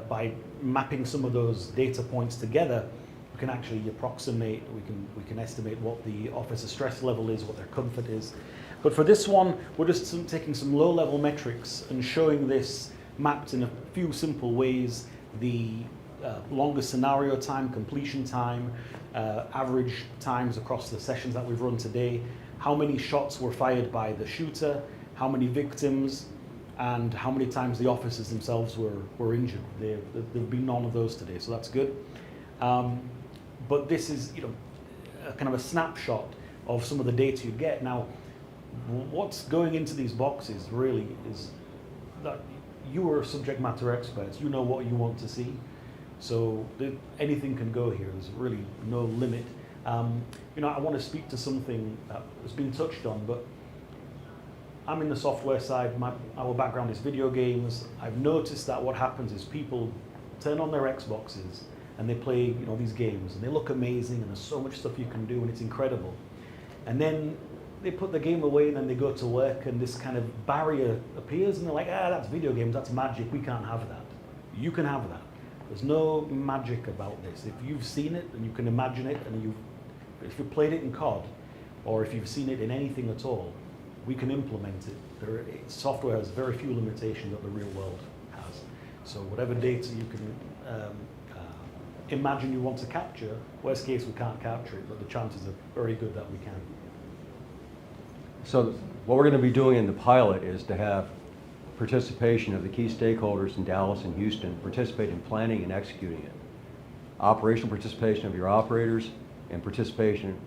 by mapping some of those data points together, we can actually approximate, we can estimate what the officer stress level is, what their comfort is. But for this one, we're just taking some low-level metrics and showing this mapped in a few simple ways. The longest scenario time, completion time, average times across the sessions that we've run today, how many shots were fired by the shooter, how many victims, and how many times the officers themselves were injured. There've been none of those today, so that's good. But this is, a kind of a snapshot of some of the data you get. Now, what's going into these boxes really is that you are subject matter experts. You know what you want to see. So anything can go here. There's really no limit. I want to speak to something that has been touched on, but I'm in the software side. Our background is video games. I've noticed that what happens is people turn on their Xboxes and they play, these games, and they look amazing, and there's so much stuff you can do, and it's incredible. And then they put the game away, and then they go to work, and this kind of barrier appears, and they're like, that's video games, that's magic, we can't have that. You can have that. There's no magic about this. If you've seen it, and you can imagine it, and if you've played it in COD, or if you've seen it in anything at all, we can implement it. Software has very few limitations that the real world has. So whatever data you can imagine you want to capture, worst case we can't capture it, but the chances are very good that we can. So what we're going to be doing in the pilot is to have participation of the key stakeholders in Dallas and Houston participate in planning and executing it. Operational participation of your operators and participation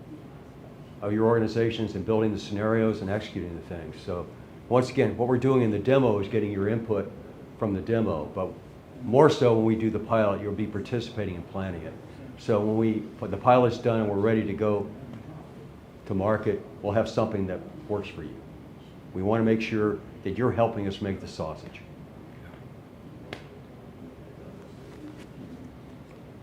of your organizations in building the scenarios and executing the things. So once again, what we're doing in the demo is getting your input from the demo, but more so when we do the pilot, you'll be participating in planning it. So when the pilot's done and we're ready to go to market, we'll have something that works for you. We want to make sure that you're helping us make the sausage.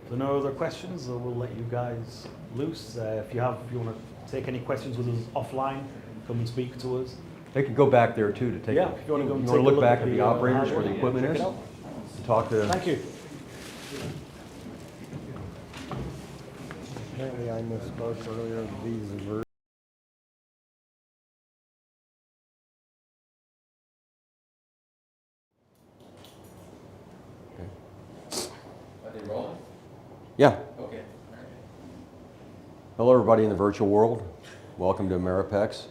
So no other questions, so we'll let you guys loose. If you want to take any questions with us offline, come and speak to us. They can go back there too to take if you want to go and you want to take a look back at the hardware, operators where the equipment is, check to talk to them. Thank you. Apparently I misspoke earlier. These are Hello, everybody in the virtual world. Welcome to IMEROPEX.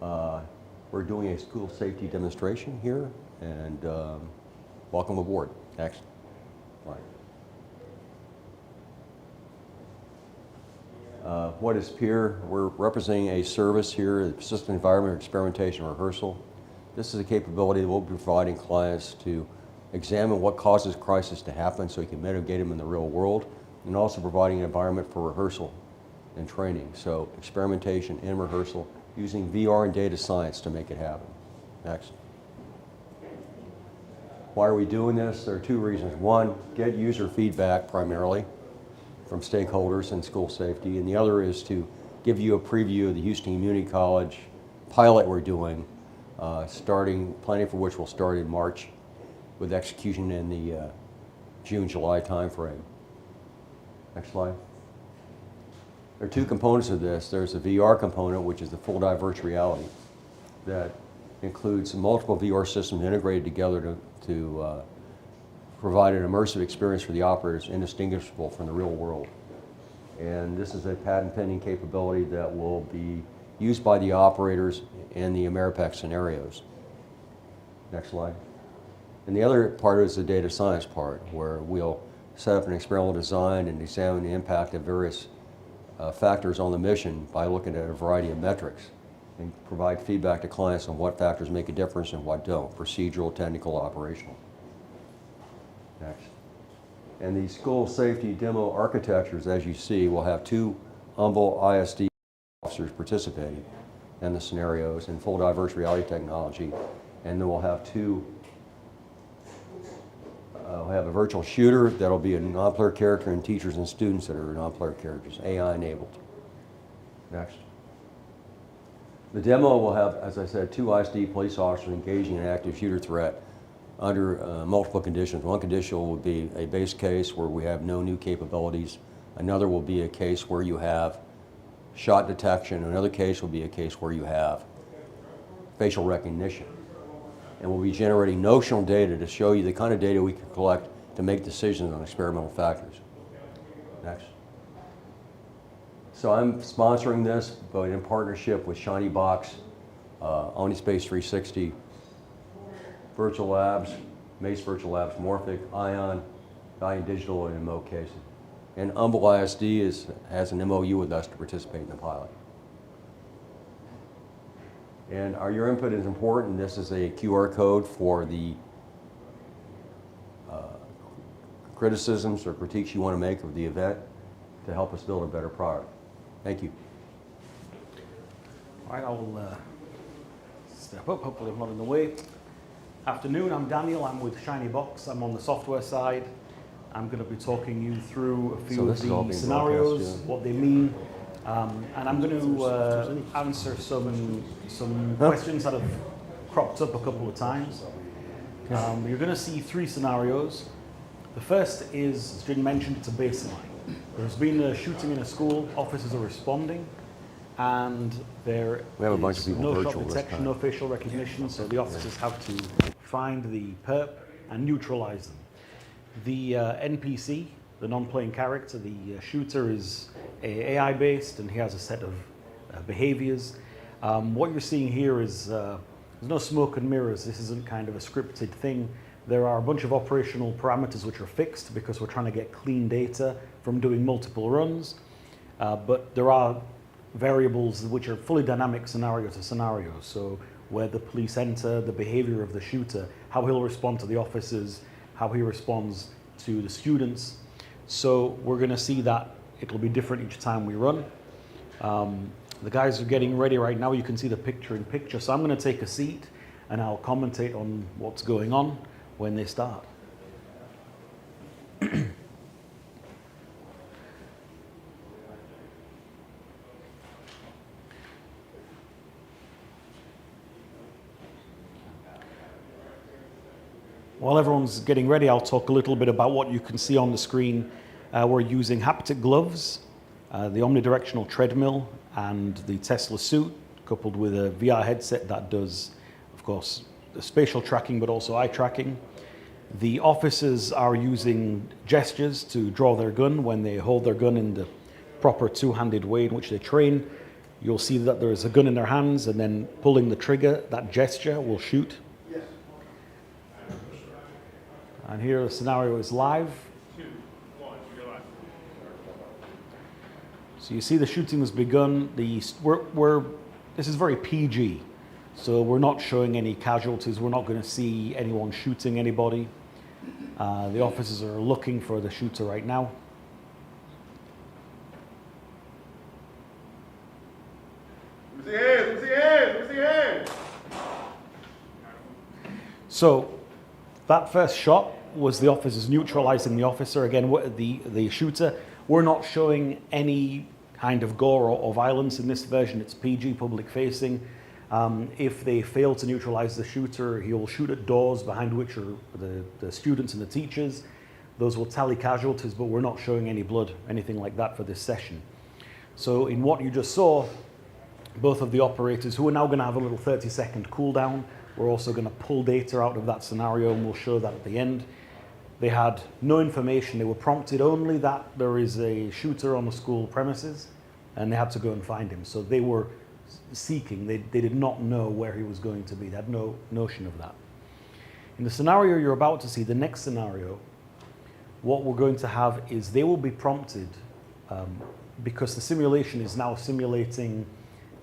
We're doing a school safety demonstration here, and welcome aboard. Next. Right. What is PEER? We're representing a service here, Assistant Environment Experimentation Rehearsal. This is a capability that we'll be providing clients to examine what causes crisis to happen so you can mitigate them in the real world, and also providing an environment for rehearsal and training. So experimentation and rehearsal using VR and data science to make it happen. Next. Why are we doing this? There are two reasons. One, get user feedback primarily from stakeholders in school safety, and the other is to give you a preview of the Houston Community College pilot we're doing, planning for which will start in March with execution in the June-July timeframe. Next slide. There are two components of this. There's the VR component, which is the full virtual reality, that includes multiple VR systems integrated together to provide an immersive experience for the operators indistinguishable from the real world. And this is a patent pending capability that will be used by the operators in the IMEROPEX scenarios. Next slide. And the other part is the data science part, where we'll set up an experimental design and examine the impact of various factors on the mission by looking at a variety of metrics and provide feedback to clients on what factors make a difference and what don't, procedural, technical, operational. Next. And the school safety demo architectures, as you see, will have two Humble ISD officers participating in the scenarios in full virtual reality technology, and then we'll have we'll have a virtual shooter that'll be a non-player character and teachers and students that are non-player characters, AI enabled. Next. The demo will have, as I said, two ISD police officers engaging in an active shooter threat under multiple conditions. One condition will be a base case where we have no new capabilities. Another will be a case where you have shot detection. Another case will be a case where you have facial recognition. And we'll be generating notional data to show you the kind of data we can collect to make decisions on experimental factors. Next. So I'm sponsoring this, but in partnership with Shiny Box, OmniSpace 360, Virtual Labs, Mace Virtual Labs, Morphic, Ion, Valiant Digital, and MO Casing. And Humble ISD has an MOU with us to participate in the pilot. And your input is important. This is a QR code for the criticisms or critiques you want to make of the event to help us build a better product. Thank you. All right, I'll step up. Hopefully I'm not in the way. Afternoon, I'm Daniel. I'm with Shiny Box. I'm on the software side. I'm going to be talking you through a few of the scenarios, what they mean, and I'm going to answer some questions that have cropped up a couple of times. You're going to see three scenarios. The first is, as Jim mentioned, it's a baseline. There's been a shooting in a school, officers are responding, and there is no shot detection, no facial recognition, so the officers have to find the perp and neutralize them. The NPC, the non-playing character, the shooter, is AI-based, and he has a set of behaviors. What you're seeing here is there's no smoke and mirrors. This isn't kind of a scripted thing. There are a bunch of operational parameters which are fixed because we're trying to get clean data from doing multiple runs, but there are variables which are fully dynamic scenario to scenario. So where the police enter, the behavior of the shooter, how he'll respond to the officers, how he responds to the students. So we're going to see that it'll be different each time we run. The guys are getting ready right now. You can see the picture in picture. So I'm going to take a seat and I'll commentate on what's going on when they start. While everyone's getting ready, I'll talk a little bit about what you can see on the screen. We're using haptic gloves, the omnidirectional treadmill, and the Tesla suit, coupled with a VR headset that does, of course, the spatial tracking, but also eye tracking. The officers are using gestures to draw their gun when they hold their gun in the proper two-handed way in which they train. You'll see that there is a gun in their hands, and then pulling the trigger, that gesture will shoot. And here the scenario is live. 2, 1, you're live. So you see the shooting has begun. This is very PG, so we're not showing any casualties. We're not going to see anyone shooting anybody. The officers are looking for the shooter right now. So that first shot was the officers neutralizing the officer. Again, the shooter. We're not showing any kind of gore or violence in this version. It's PG, public facing. If they fail to neutralize the shooter, he will shoot at doors behind which are the students and the teachers. Those will tally casualties, but we're not showing any blood, anything like that for this session. So in what you just saw, both of the operators, who are now going to have a little 30-second cooldown, we're also going to pull data out of that scenario, and we'll show that at the end. They had no information. They were prompted only that there is a shooter on the school premises, and they had to go and find him. So they were seeking. They did not know where he was going to be. They had no notion of that. In the scenario you're about to see, the next scenario, what we're going to have is they will be prompted, because the simulation is now simulating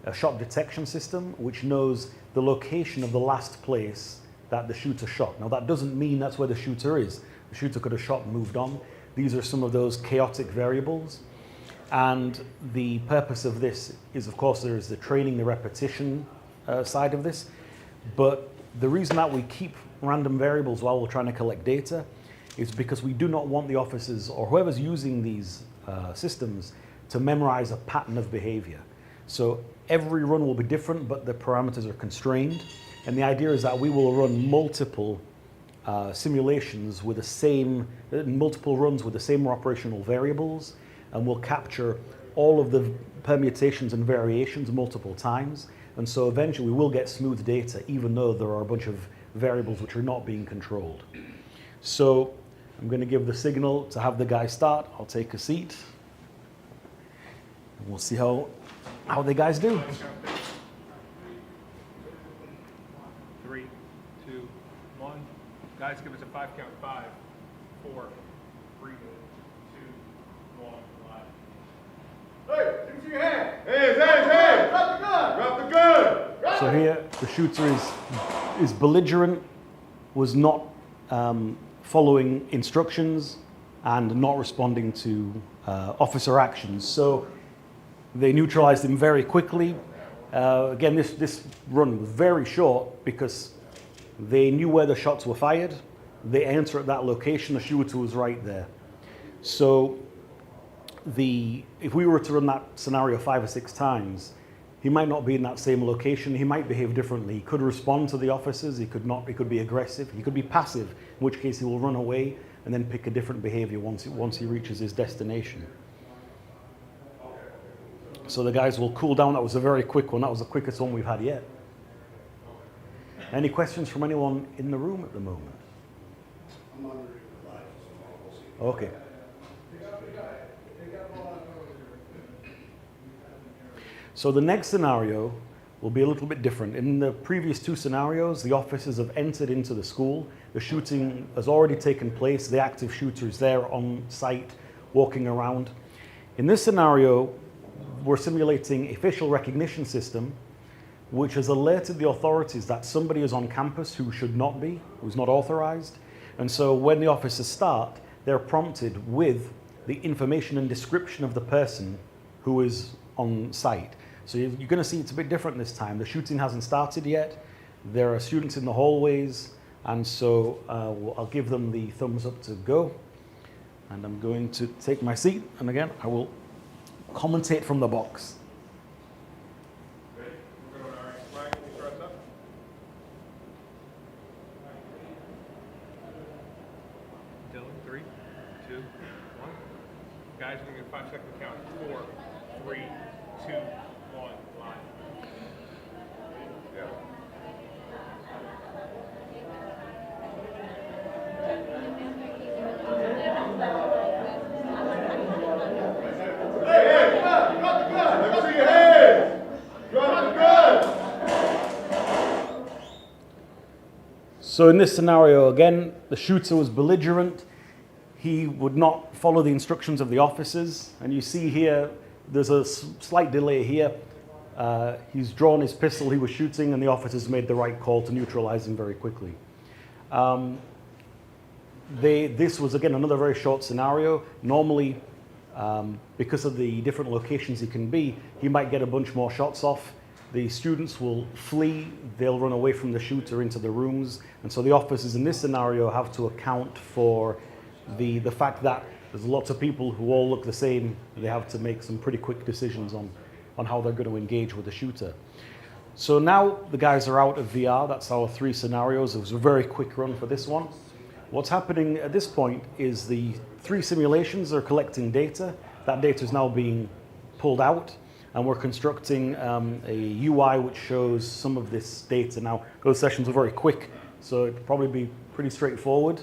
a shot detection system which knows the location of the last place that the shooter shot. Now that doesn't mean that's where the shooter is. The shooter could have shot and moved on. These are some of those chaotic variables. And the purpose of this is, of course, there is the training, the repetition side of this. But the reason that we keep random variables while we're trying to collect data is because we do not want the officers or whoever's using these systems to memorize a pattern of behavior. So every run will be different, but the parameters are constrained. And the idea is that we will run multiple simulations with the same, multiple runs with the same operational variables, and we'll capture all of the permutations and variations multiple times. And so eventually we will get smooth data, even though there are a bunch of variables which are not being controlled. So I'm going to give the signal to have the guy start. I'll take a seat. And we'll see how the guys do. 3, 2, 1. Guys, give us a 5 count. 5, 4, 3, 2, 1. Hey, give me your hand. Hey. Drop the gun. Drop the gun. So here, the shooter is belligerent, was not following instructions, and not responding to officer actions. So they neutralized him very quickly. Again, this run was very short because they knew where the shots were fired. They entered at that location. The shooter was right there. So if we were to run that scenario 5 or 6 times, he might not be in that same location. He might behave differently. He could respond to the officers. He could not. He could be aggressive. He could be passive, in which case he will run away and then pick a different behavior once he reaches his destination. So the guys will cool down. That was a very quick one. That was the quickest one we've had yet. Any questions from anyone in the room at the moment? Okay. So the next scenario will be a little bit different. In the previous 2 scenarios, the officers have entered into the school. The shooting has already taken place. The active shooter is there on site, walking around. In this scenario, we're simulating a facial recognition system which has alerted the authorities that somebody is on campus who should not be, who's not authorized. And so when the officers start, they're prompted with the information and description of the person who is on site. So you're going to see it's a bit different this time. The shooting hasn't started yet. There are students in the hallways, and so I'll give them the thumbs up to go. And I'm going to take my seat, and again, I will commentate from the box. Ready? We're going, all right. Ryan, can you start us up? Dylan, 3, 2, 1. Guys, we're going to get a 5-second count. 4, 3, 2, 1, live. Yeah. Hey, So in this scenario, again, the shooter was belligerent. He would not follow the instructions of the officers. And you see here, there's a slight delay here. He's drawn his pistol, he was shooting, and the officers made the right call to neutralize him very quickly. This was, again, another very short scenario. Normally, because of the different locations he can be, he might get a bunch more shots off. The students will flee, they'll run away from the shooter into the rooms, and so the officers in this scenario have to account for the fact that there's lots of people who all look the same. They have to make some pretty quick decisions on how they're going to engage with the shooter. So now the guys are out of VR. That's our 3 scenarios. It was a very quick run for this one. What's happening at this point is the 3 simulations are collecting data. That data is now being pulled out, and we're constructing a UI which shows some of this data. Now, those sessions are very quick, so it'll probably be pretty straightforward.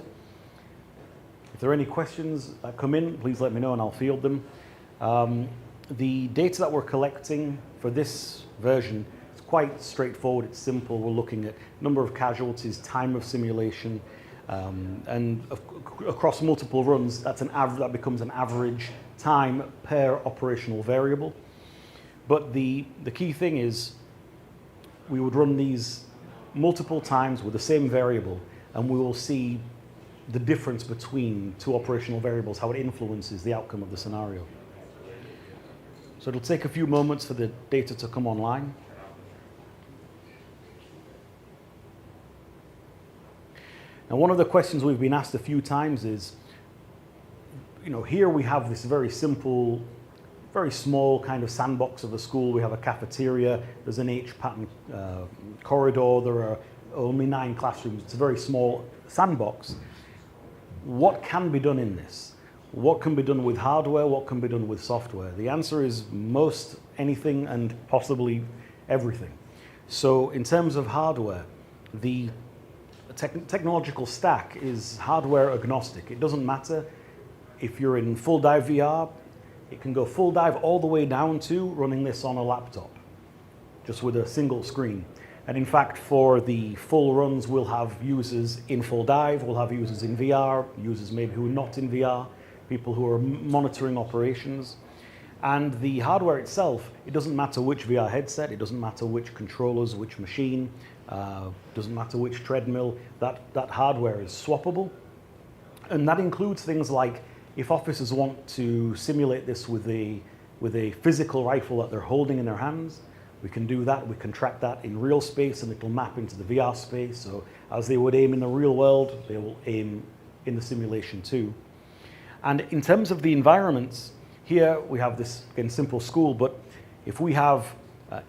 If there are any questions that come in, please let me know and I'll field them. The data that we're collecting for this version is quite straightforward. It's simple. We're looking at number of casualties, time of simulation, and across multiple runs, that becomes an average time per operational variable. But the key thing is we would run these multiple times with the same variable, and we will see the difference between 2 operational variables, how it influences the outcome of the scenario. So it'll take a few moments for the data to come online. Now, one of the questions we've been asked a few times is, here we have this very simple, very small kind of sandbox of a school. We have a cafeteria, there's an H-pattern corridor, there are only 9 classrooms. It's a very small sandbox. What can be done in this? What can be done with hardware? What can be done with software? The answer is most anything and possibly everything. So in terms of hardware, the technological stack is hardware agnostic. It doesn't matter if you're in full dive VR, it can go full dive all the way down to running this on a laptop, just with a single screen. And in fact, for the full runs, we'll have users in full dive, we'll have users in VR, users maybe who are not in VR, people who are monitoring operations. And the hardware itself, it doesn't matter which VR headset, it doesn't matter which controllers, which machine, doesn't matter which treadmill, that hardware is swappable. And that includes things like if officers want to simulate this with a physical rifle that they're holding in their hands, we can do that. We can track that in real space and it'll map into the VR space. So as they would aim in the real world, they will aim in the simulation too. And in terms of the environments, here we have this, again, simple school, but if we have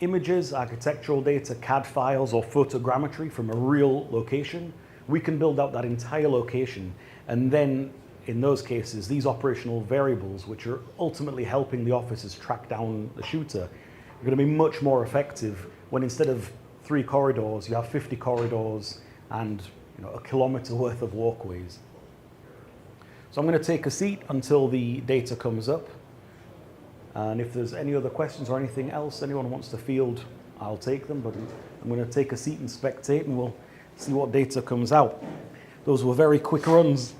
images, architectural data, CAD files, or photogrammetry from a real location, we can build out that entire location. And then in those cases, these operational variables, which are ultimately helping the officers track down the shooter, are going to be much more effective when instead of 3 corridors, you have 50 corridors and a kilometer worth of walkways. So I'm going to take a seat until the data comes up. And if there's any other questions or anything else anyone wants to field, I'll take them. But I'm going to take a seat and spectate, and we'll see what data comes out. Those were very quick runs.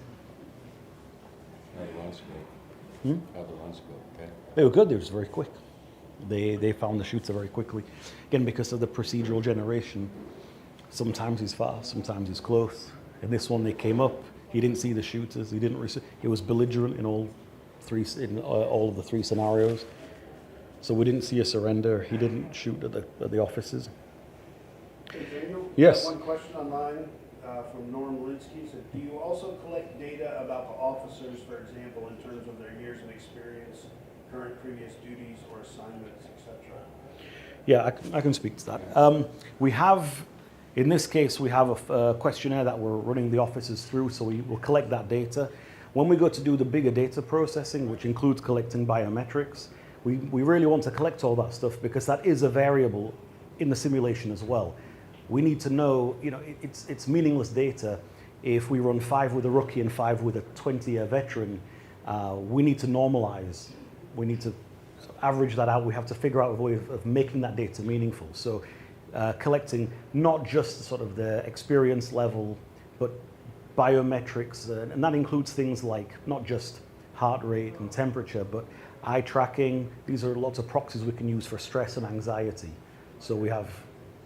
How the runs go? Okay. They were good. They were just very quick. They found the shooter very quickly. Again, because of the procedural generation. Sometimes he's far, sometimes he's close. In this one, they came up. He didn't see the shooters. He was belligerent in all of the 3 scenarios. So we didn't see a surrender. He didn't shoot at the officers. Hey, Daniel? Yes. One question online from Norm Linsky. Said, do you also collect data about the officers, for example, in terms of their years of experience, current previous duties or assignments, etc.? Yeah, I can speak to that. We have, in this case, we have a questionnaire that we're running the officers through, so we will collect that data. When we go to do the bigger data processing, which includes collecting biometrics, we really want to collect all that stuff because that is a variable in the simulation as well. We need to know, it's meaningless data if we run 5 with a rookie and 5 with a 20-year veteran. We need to normalize. We need to average that out. We have to figure out a way of making that data meaningful. So collecting not just sort of the experience level but biometrics, and that includes things like not just heart rate and temperature, but eye tracking. These are lots of proxies we can use for stress and anxiety. So we have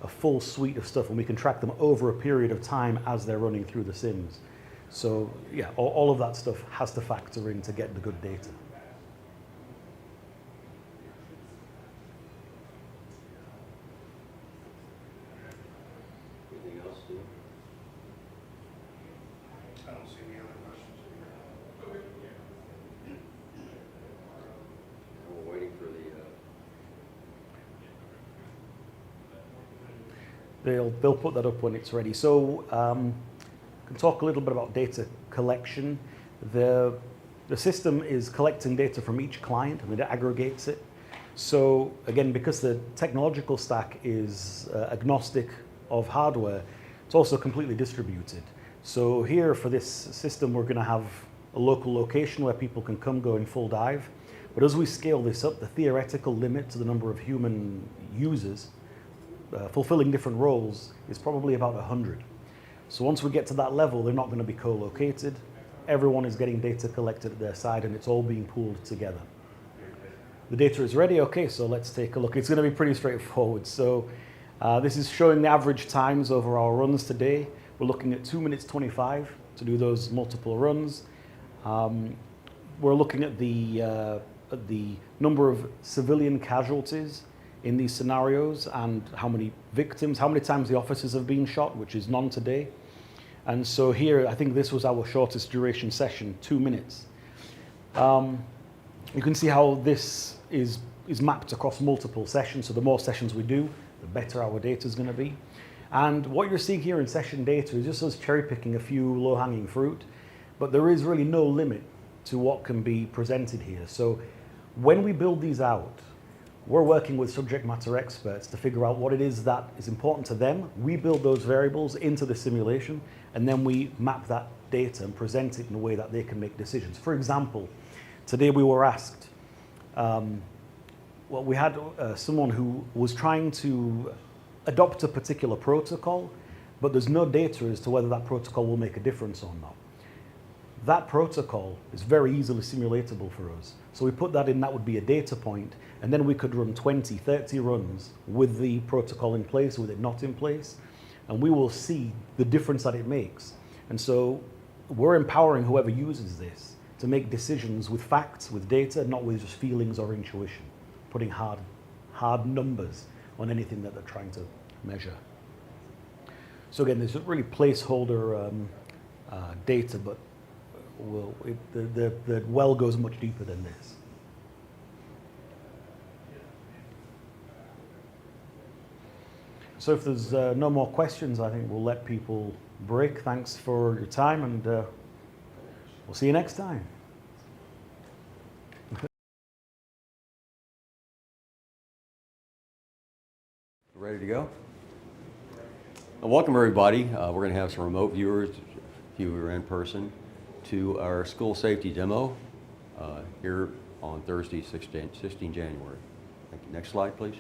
a full suite of stuff, and we can track them over a period of time as they're running through the sims. So yeah, all of that stuff has to factor in to get the good data. Anything else, Steve? I don't see any other questions. We're waiting for the. They'll put that up when it's ready. So I can talk a little bit about data collection. The system is collecting data from each client and it aggregates it. So again, because the technological stack is agnostic of hardware, it's also completely distributed. So here for this system, we're going to have a local location where people can come, go in full dive. But as we scale this up, the theoretical limit to the number of human users fulfilling different roles is probably about 100. So once we get to that level, they're not going to be co-located. Everyone is getting data collected at their side, and it's all being pooled together. The data is ready. Okay, so let's take a look. It's going to be pretty straightforward. So this is showing the average times over our runs today. We're looking at 2 minutes 25 to do those multiple runs. We're looking at the number of civilian casualties in these scenarios and how many victims, how many times the officers have been shot, which is none today. And so here, I think this was our shortest duration session, 2 minutes. You can see how this is mapped across multiple sessions. So the more sessions we do, the better our data is going to be. And what you're seeing here in session data is just us cherry picking a few low-hanging fruit, but there is really no limit to what can be presented here. So when we build these out, we're working with subject matter experts to figure out what it is that is important to them. We build those variables into the simulation, and then we map that data and present it in a way that they can make decisions. For example, today we were asked, we had someone who was trying to adopt a particular protocol, but there's no data as to whether that protocol will make a difference or not. That protocol is very easily simulatable for us. So we put that in, that would be a data point, and then we could run 20, 30 runs with the protocol in place, with it not in place, and we will see the difference that it makes. And so we're empowering whoever uses this to make decisions with facts, with data, not with just feelings or intuition, putting hard numbers on anything that they're trying to measure. So again, there's really placeholder data, but the well goes much deeper than this. So if there's no more questions, I think we'll let people break. Thanks for your time, and we'll see you next time. Ready to go? Well, welcome everybody. We're going to have some remote viewers, a few who are in person, to our school safety demo here on Thursday, 16 January. Thank you. Next slide, please.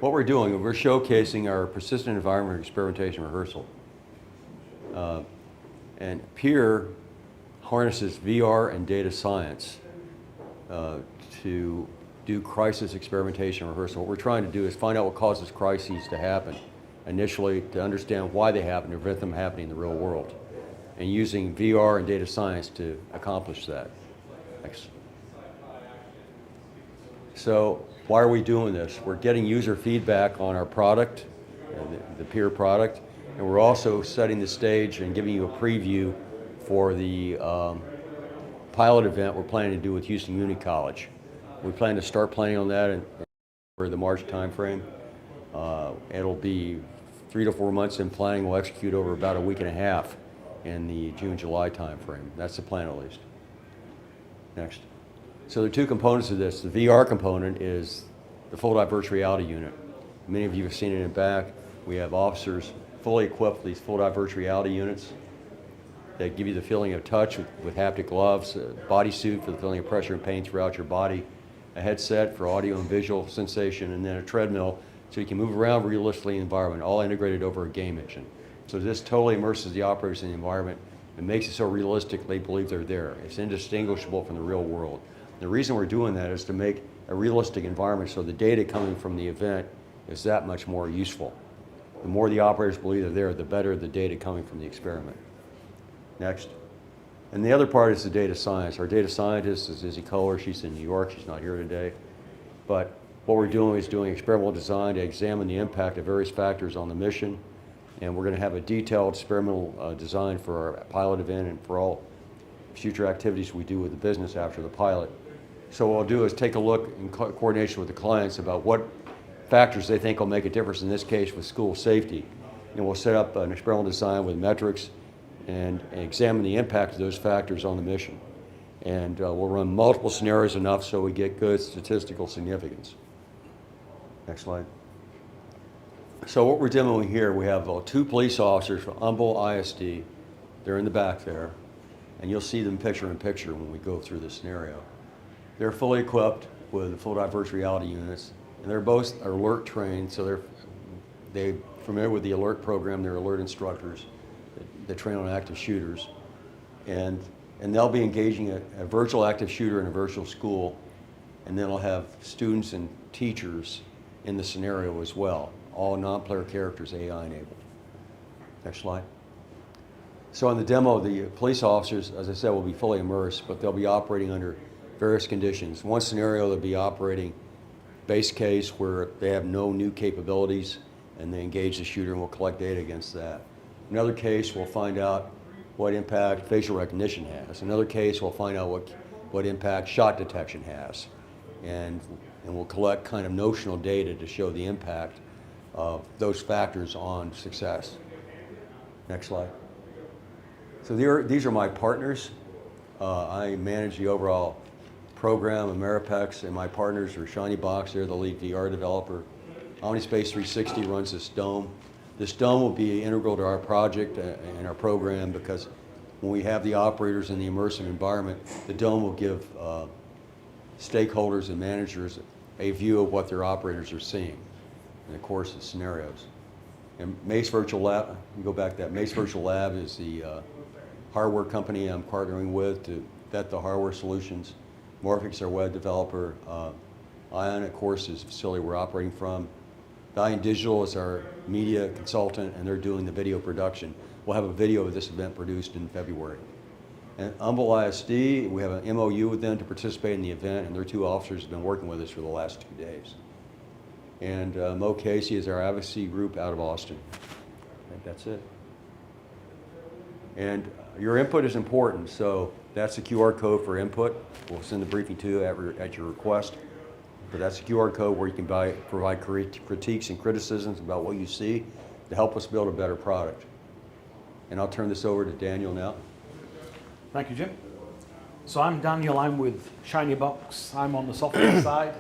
What we're doing, we're showcasing our persistent environment experimentation rehearsal. And PEER harnesses VR and data science to do crisis experimentation rehearsal. What we're trying to do is find out what causes crises to happen initially, to understand why they happen, to prevent them happening in the real world, and using VR and data science to accomplish that. Thanks. So why are we doing this? We're getting user feedback on our product, the PEER product, and we're also setting the stage and giving you a preview for the pilot event we're planning to do with Houston Community College. We plan to start planning on that for the March timeframe. It'll be 3 to 4 months in planning. We'll execute over about a week and a half in the June-July timeframe. That's the plan, at least. Next. So there are two components of this. The VR component is the full diverse reality unit. Many of you have seen it in back. We have officers fully equipped with these full diverse reality units that give you the feeling of touch with haptic gloves, a bodysuit for the feeling of pressure and pain throughout your body, a headset for audio and visual sensation, and then a treadmill So you can move around realistically in the environment, all integrated over a game engine. So this totally immerses the operators in the environment and makes it so realistic they believe they're there. It's indistinguishable from the real world. The reason we're doing that is to make a realistic environment so the data coming from the event is that much more useful. The more the operators believe they're there, the better the data coming from the experiment. Next. And the other part is the data science. Our data scientist is Izzy Kohler. She's in New York. She's not here today. But what we're doing is doing experimental design to examine the impact of various factors on the mission. And we're going to have a detailed experimental design for our pilot event and for all future activities we do with the business after the pilot. So what we'll do is take a look in coordination with the clients about what factors they think will make a difference, in this case with school safety. And we'll set up an experimental design with metrics and examine the impact of those factors on the mission. And we'll run multiple scenarios enough so we get good statistical significance. Next slide. So what we're demoing here, we have 2 police officers from Humboldt ISD. They're in the back there. And you'll see them picture in picture when we go through the scenario. They're fully equipped with full diverse reality units. And they're both alert trained, so they're familiar with the alert program. They're alert instructors that train on active shooters. And they'll be engaging a virtual active shooter in a virtual school. And then they'll have students and teachers in the scenario as well. All non-player characters AI enabled. Next slide. So on the demo, the police officers, as I said, will be fully immersed, but they'll be operating under various conditions. One scenario, they'll be operating base case where they have no new capabilities and they engage the shooter and will collect data against that. Another case, we'll find out what impact facial recognition has. Another case, we'll find out what impact shot detection has. And we'll collect kind of notional data to show the impact of those factors on success. Next slide. So these are my partners. I manage the overall program, IMEROPEX, and my partners are Shiny Box, they're the lead VR developer. OmniSpace 360 runs this dome. This dome will be integral to our project and our program because when we have the operators in the immersive environment, the dome will give stakeholders and managers a view of what their operators are seeing in the course of scenarios. And Mace Virtual Lab, you go back to that, Mace Virtual Lab is the hardware company I'm partnering with to vet the hardware solutions. Morphix, our web developer. Ion, of course, is the facility we're operating from. Valiant Digital is our media consultant, and they're doing the video production. We'll have a video of this event produced in February. And Humboldt ISD, we have an MOU with them to participate in the event, and their 2 officers have been working with us for the last 2 days. And Mo Casey is our advocacy group out of Austin. I think that's it. And your input is important, so that's the QR code for input. We'll send the briefing to you at your request. But that's the QR code where you can provide critiques and criticisms about what you see to help us build a better product. And I'll turn this over to Daniel now. Thank you, Jim. So I'm Daniel, I'm with Shiny Box. I'm on the software side.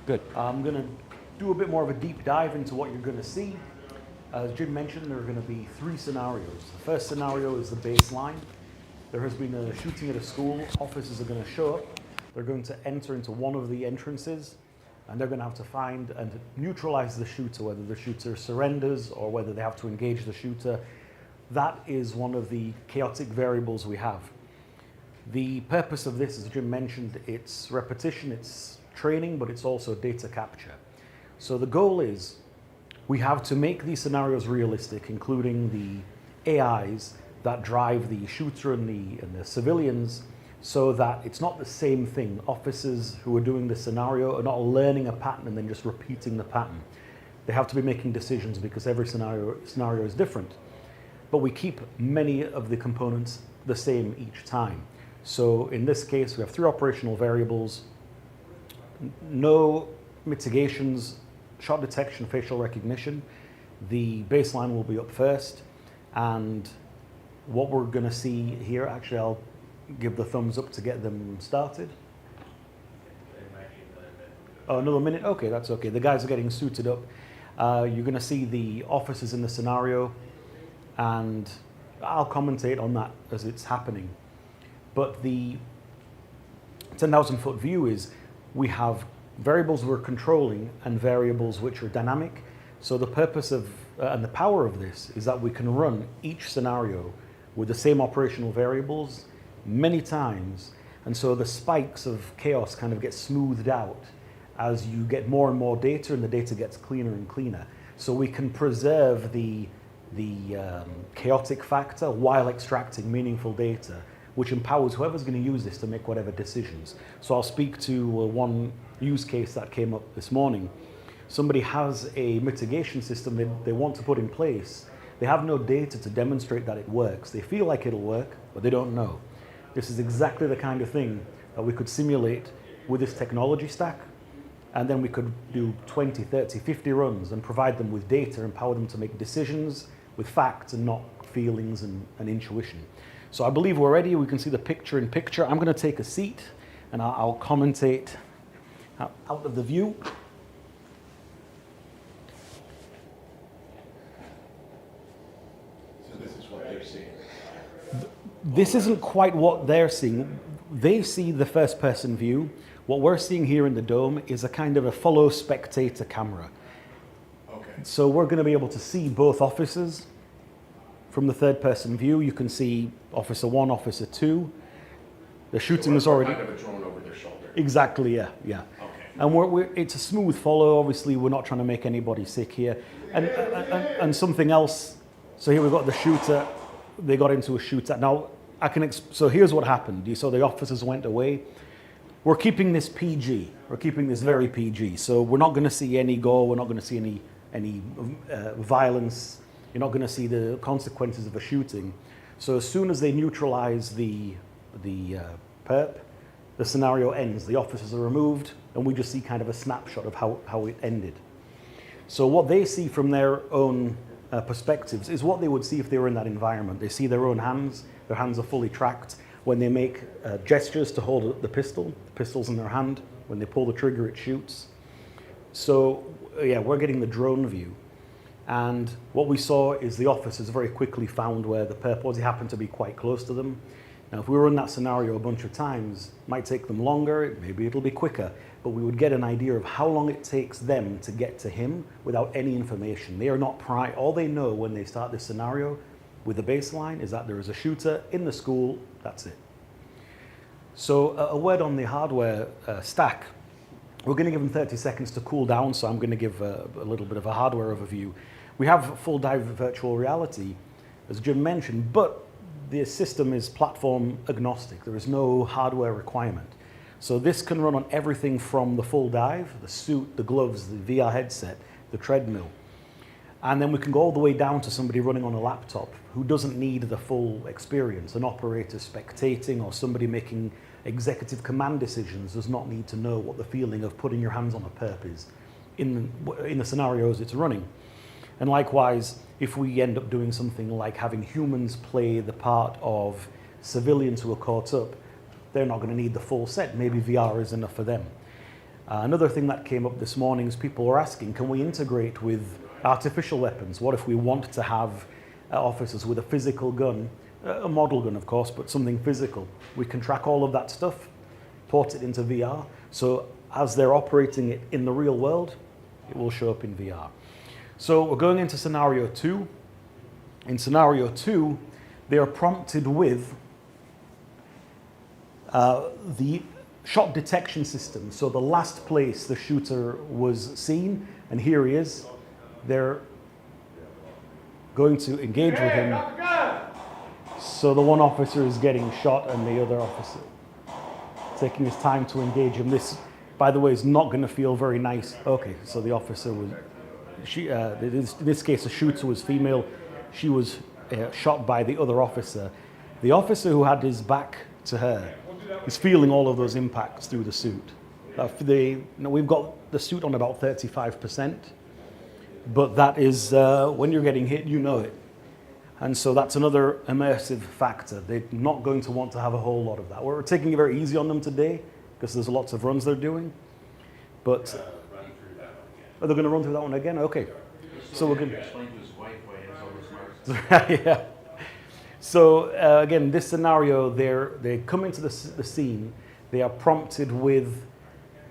Good. I'm going to do a bit more of a deep dive into what you're going to see. As Jim mentioned, there are going to be 3 scenarios. The first scenario is the baseline. There has been a shooting at a school. Officers are going to show up. They're going to enter into one of the entrances, and they're going to have to find and neutralize the shooter, whether the shooter surrenders or whether they have to engage the shooter. That is one of the chaotic variables we have. The purpose of this, as Jim mentioned, it's repetition, it's training, but it's also data capture. So the goal is we have to make these scenarios realistic, including the AIs that drive the shooter and the civilians, so that it's not the same thing. Officers who are doing the scenario are not learning a pattern and then just repeating the pattern. They have to be making decisions because every scenario is different. But we keep many of the components the same each time. So in this case, we have 3 operational variables, no mitigations, shot detection, facial recognition. The baseline will be up first, and what we're going to see here, actually I'll give the thumbs up to get them started. Oh, another minute? Okay, that's okay. The guys are getting suited up. You're going to see the officers in the scenario, and I'll commentate on that as it's happening. But the 10,000 foot view is we have variables we're controlling and variables which are dynamic. So the purpose of, and the power of this is that we can run each scenario with the same operational variables many times. And so the spikes of chaos kind of get smoothed out as you get more and more data and the data gets cleaner and cleaner. So we can preserve the chaotic factor while extracting meaningful data, which empowers whoever's going to use this to make whatever decisions. So I'll speak to one use case that came up this morning. Somebody has a mitigation system they want to put in place. They have no data to demonstrate that it works. They feel like it'll work, but they don't know. This is exactly the kind of thing that we could simulate with this technology stack, and then we could do 20, 30, 50 runs and provide them with data, empower them to make decisions with facts and not feelings and intuition. So I believe we're ready. We can see the picture in picture. I'm going to take a seat and I'll commentate out of the view. So this is what they're seeing. This isn't quite what they're seeing. They see the first person view. What we're seeing here in the dome is a kind of a follow spectator camera. Okay. So we're going to be able to see both officers from the third person view. You can see Officer 1, Officer 2. The shooting is already... kind of a drone over their shoulder. Exactly, yeah. Okay. And it's a smooth follow. Obviously, we're not trying to make anybody sick here. And something else. So here we've got the shooter. They got into a shootout. Now, so here's what happened. You saw the officers went away. We're keeping this PG. We're keeping this very PG. So we're not going to see any gore. We're not going to see any violence. You're not going to see the consequences of a shooting. So as soon as they neutralize the perp, the scenario ends. The officers are removed, and we just see kind of a snapshot of how it ended. So what they see from their own perspectives is what they would see if they were in that environment. They see their own hands. Their hands are fully tracked. When they make gestures to hold the pistol's in their hand. When they pull the trigger, it shoots. So yeah, we're getting the drone view. And what we saw is the officers very quickly found where the perp was. He happened to be quite close to them. Now, if we were in that scenario a bunch of times, it might take them longer, maybe it'll be quicker, but we would get an idea of how long it takes them to get to him without any information. They are not all they know when they start this scenario with the baseline is that there is a shooter in the school, that's it. So a word on the hardware stack. We're going to give them 30 seconds to cool down, so I'm going to give a little bit of a hardware overview. We have full dive virtual reality, as Jim mentioned, but the system is platform agnostic. There is no hardware requirement. So this can run on everything from the full dive, the suit, the gloves, the VR headset, the treadmill. And then we can go all the way down to somebody running on a laptop who doesn't need the full experience. An operator spectating or somebody making executive command decisions does not need to know what the feeling of putting your hands on a perp is in the scenarios it's running. And likewise, if we end up doing something like having humans play the part of civilians who are caught up, they're not going to need the full set. Maybe VR is enough for them. Another thing that came up this morning is people were asking, can we integrate with artificial weapons? What if we want to have officers with a physical gun, a model gun of course, but something physical? We can track all of that stuff, port it into VR, so as they're operating it in the real world, it will show up in VR. So we're going into scenario 2. In scenario 2, they are prompted with the shot detection system. So the last place the shooter was seen, and here he is. They're going to engage with him. So the one officer is getting shot and the other officer taking his time to engage him. This, by the way, is not going to feel very nice. Okay, so the officer was, in this case, the shooter was female. She was shot by the other officer. The officer who had his back to her is feeling all of those impacts through the suit. We've got the suit on about 35%, but that is, when you're getting hit, you know it. And so that's another immersive factor. They're not going to want to have a whole lot of that. We're taking it very easy on them today because there's lots of runs they're doing. But are they going to run through that one again? Okay. So we're going to explain to his wife why he has all this marks. yeah. So again, this scenario, they come into the scene. They are prompted with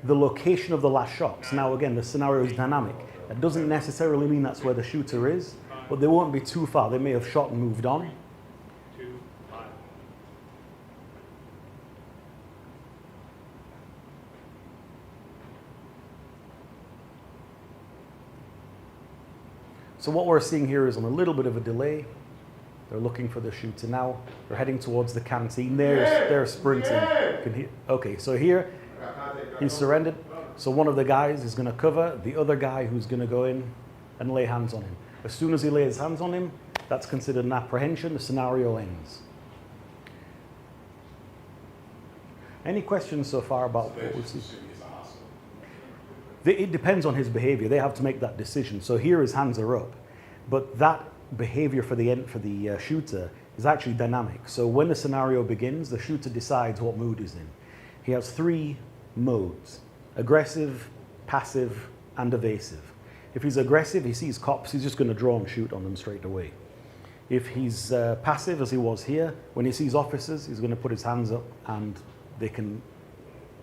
the location of the last shots. Now again, the scenario is dynamic. That doesn't necessarily mean that's where the shooter is, but they won't be too far. They may have shot and moved on. 2, 5. So what we're seeing here is on a little bit of a delay. They're looking for the shooter now. They're heading towards the canteen. They're sprinting. Okay, so here he's surrendered. So one of the guys is going to cover the other guy who's going to go in and lay hands on him. As soon as he lays hands on him, that's considered an apprehension. The scenario ends. Any questions so far about what we've seen? It depends on his behavior. They have to make that decision. So here his hands are up, but that behavior for the shooter is actually dynamic. So when the scenario begins, the shooter decides what mood he's in. He has 3 modes: aggressive, passive, and evasive. If he's aggressive, he sees cops, he's just going to draw and shoot on them straight away. If he's passive, as he was here, when he sees officers, he's going to put his hands up and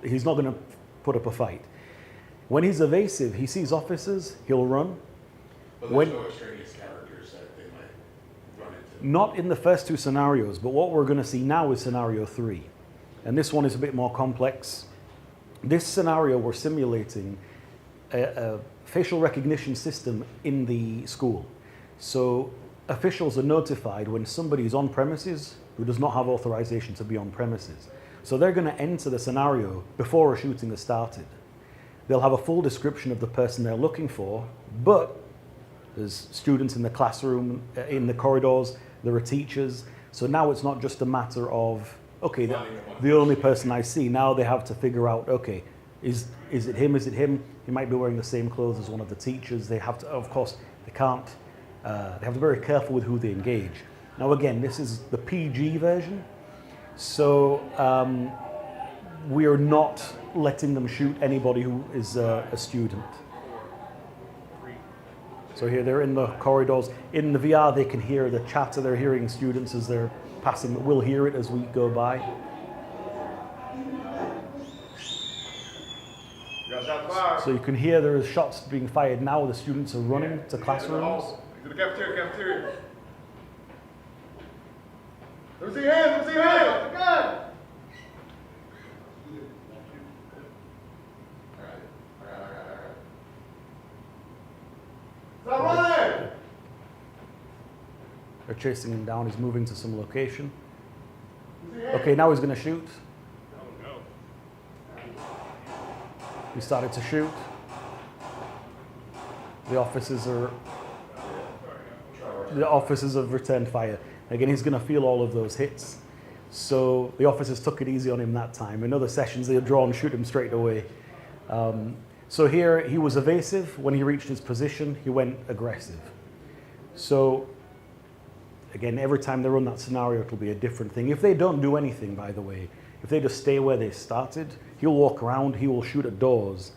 he's not going to put up a fight. When he's evasive, he sees officers, he'll run. But there's no extraneous characters that they might run into. Not in the first 2 scenarios, but what we're going to see now is scenario 3. And this one is a bit more complex. This scenario, we're simulating a facial recognition system in the school. So officials are notified when somebody is on premises who does not have authorization to be on premises. So they're going to enter the scenario before a shooting has started. They'll have a full description of the person they're looking for, but there's students in the classroom, in the corridors, there are teachers. So now it's not just a matter of, okay, the only person I see. Now they have to figure out, okay, is it him, is it him? He might be wearing the same clothes as one of the teachers. They have to, of course, they can't, they have to be very careful with who they engage. Now again, this is the PG version. So we are not letting them shoot anybody who is a student. So here they're in the corridors. In the VR, they can hear the chatter. They're hearing students as they're passing. We'll hear it as we go by. So you can hear there are shots being fired now. The students are running to classrooms. To the cafeteria. Let me see your hands, Good. Stop running! They're chasing him down. He's moving to some location. Okay, now he's going to shoot. He started to shoot. The officers have returned fire. Again, he's going to feel all of those hits. So the officers took it easy on him that time. In other sessions, they'll draw and shoot him straight away. So here, he was evasive. When he reached his position, he went aggressive. So again, every time they run that scenario, it'll be a different thing. If they don't do anything, by the way, if they just stay where they started, he'll walk around, he will shoot at doors.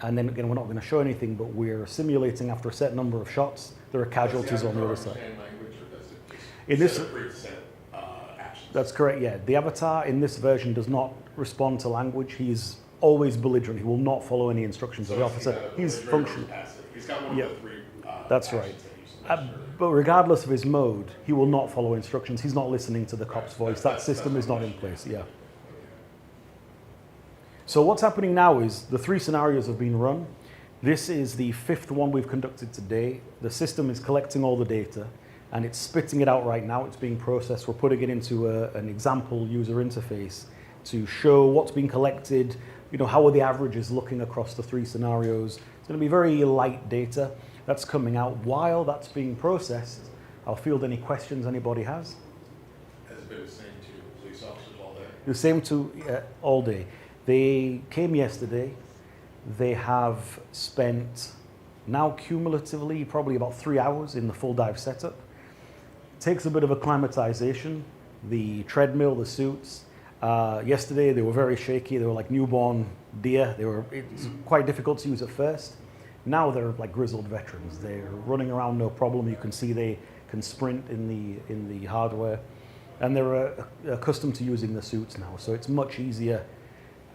And then again, we're not going to show anything, but we're simulating after a set number of shots, there are casualties on the other side. In this, that's correct, yeah. The avatar in this version does not respond to language. He's always belligerent. He will not follow any instructions of the officer. He's functional. He's got one of the 3 that's right. But regardless of his mode, he will not follow instructions. He's not listening to the cop's voice. That system is not in place, yeah. So what's happening now is the 3 scenarios have been run. This is the 5th one we've conducted today. The system is collecting all the data and it's spitting it out right now. It's being processed. We're putting it into an example user interface to show what's being collected, how are the averages looking across the 3 scenarios. It's going to be very light data that's coming out. While that's being processed, I'll field any questions anybody has. Has it been the same to police officers all day? The same to all day. They came yesterday. They have spent now cumulatively probably about 3 hours in the full dive setup. Takes a bit of acclimatization. The treadmill, the suits. Yesterday they were very shaky. They were like newborn deer. It's quite difficult to use at first. Now they're like grizzled veterans. They're running around no problem. You can see they can sprint in the hardware, and they're accustomed to using the suits now. So it's much easier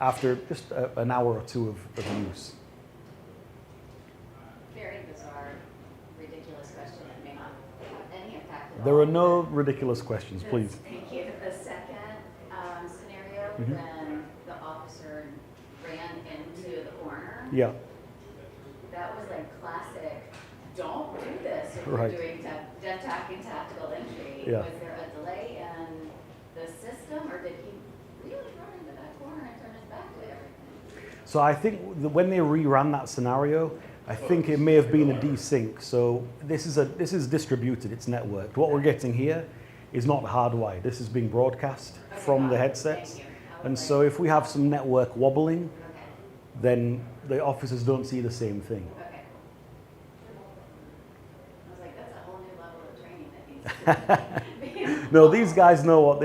after just an hour or 2 of use. Barry, the There are no ridiculous questions, please. Thank you. The second scenario, Mhm. when the officer ran into the corner, Yeah. that was like classic, don't do this if Right. you're doing attacking tactical entry. Yeah. Was there a delay in the system, or did he really run into that corner and turn his back to everything? So I think that when they reran that scenario, I think it may have been a desync. So this is distributed, it's networked. What we're getting here is not hardwired. This is being broadcast from the headsets. And so if we have some network wobbling, then the officers don't see the same thing. Okay. I was like, that's a whole new level of training that needs to be No, these guys know what